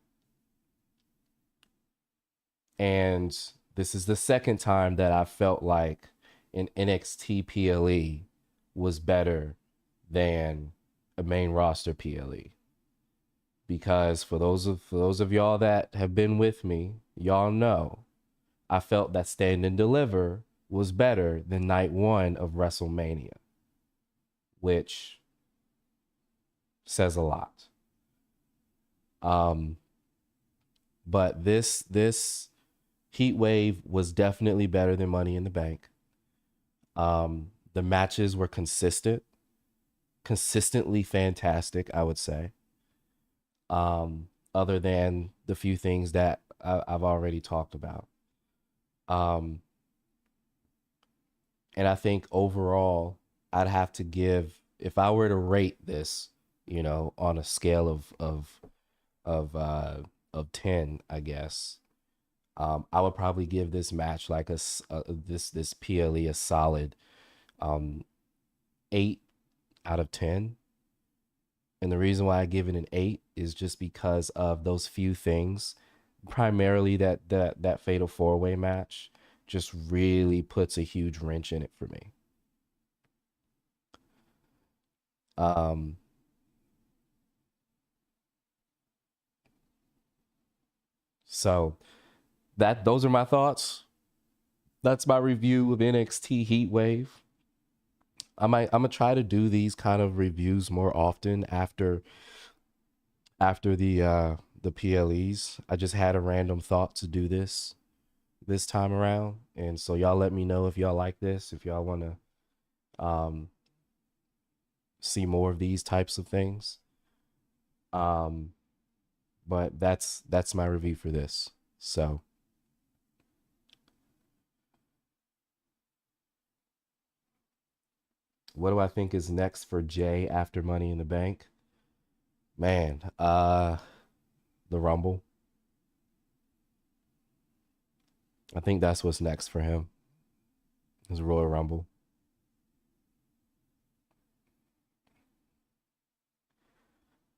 And this is the second time that I felt like an NXT PLE was better than a main roster PLE. Because for those of y'all that have been with me, y'all know I felt that Stand and Deliver was better than night one of WrestleMania, which says a lot. But this Heatwave was definitely better than Money in the Bank. The matches were consistently fantastic, I would say. Other than the few things that I've already talked about. And I think overall, I'd have to give, if I were to rate this, you know, on a scale of 10, I guess, I would probably give this match like this PLE a solid 8 out of 10. And the reason why I give it an 8 is just because of those few things, primarily that fatal 4-way match just really puts a huge wrench in it for me. So those are my thoughts. That's my review of NXT Heatwave. I'm gonna try to do these kind of reviews more often after the PLEs. I just had a random thought to do this time around, and so y'all let me know if y'all like this, if y'all want to see more of these types of things. But that's my review for this. So what do I think is next for Jay after Money in the Bank? Man, the Rumble. I think that's what's next for him. Is Royal Rumble.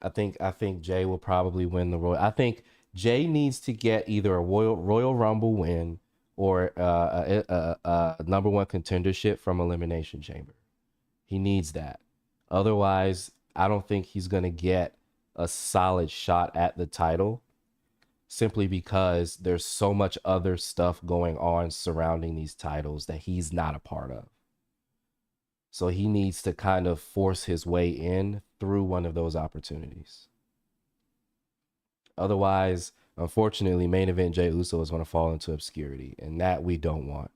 I think Jay will probably win the Royal. I think Jay needs to get either a Royal Rumble win or a number one contendership from Elimination Chamber. He needs that. Otherwise, I don't think he's going to get a solid shot at the title, simply because there's so much other stuff going on surrounding these titles that he's not a part of. So he needs to kind of force his way in through one of those opportunities. Otherwise, unfortunately, main event Jey Uso is going to fall into obscurity, and that we don't want.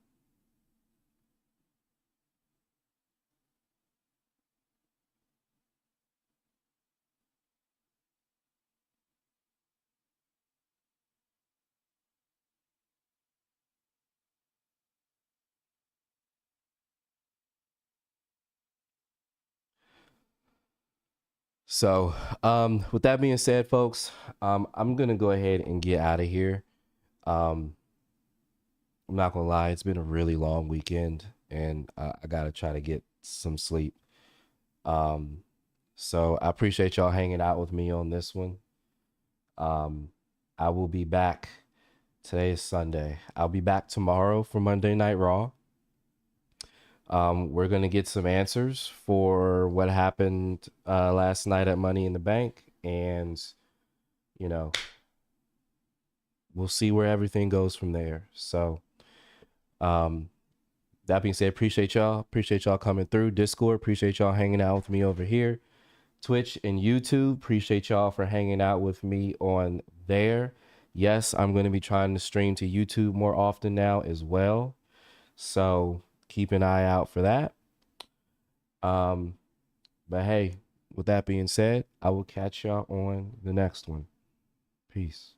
So, with that being said, folks, I'm gonna go ahead and get out of here. I'm not gonna lie, it's been a really long weekend, and I gotta try to get some sleep. Um, so I appreciate y'all hanging out with me on this one. I will be back. Today is Sunday. I'll be back tomorrow for Monday Night Raw. We're gonna get some answers for what happened last night at Money in the Bank, and you know, we'll see where everything goes from there. So, that being said, appreciate y'all. Appreciate y'all coming through. Discord, appreciate y'all hanging out with me over here. Twitch and YouTube, appreciate y'all for hanging out with me on there. Yes, I'm going to be trying to stream to YouTube more often now as well. So keep an eye out for that. But hey, with that being said, I will catch y'all on the next one. Peace.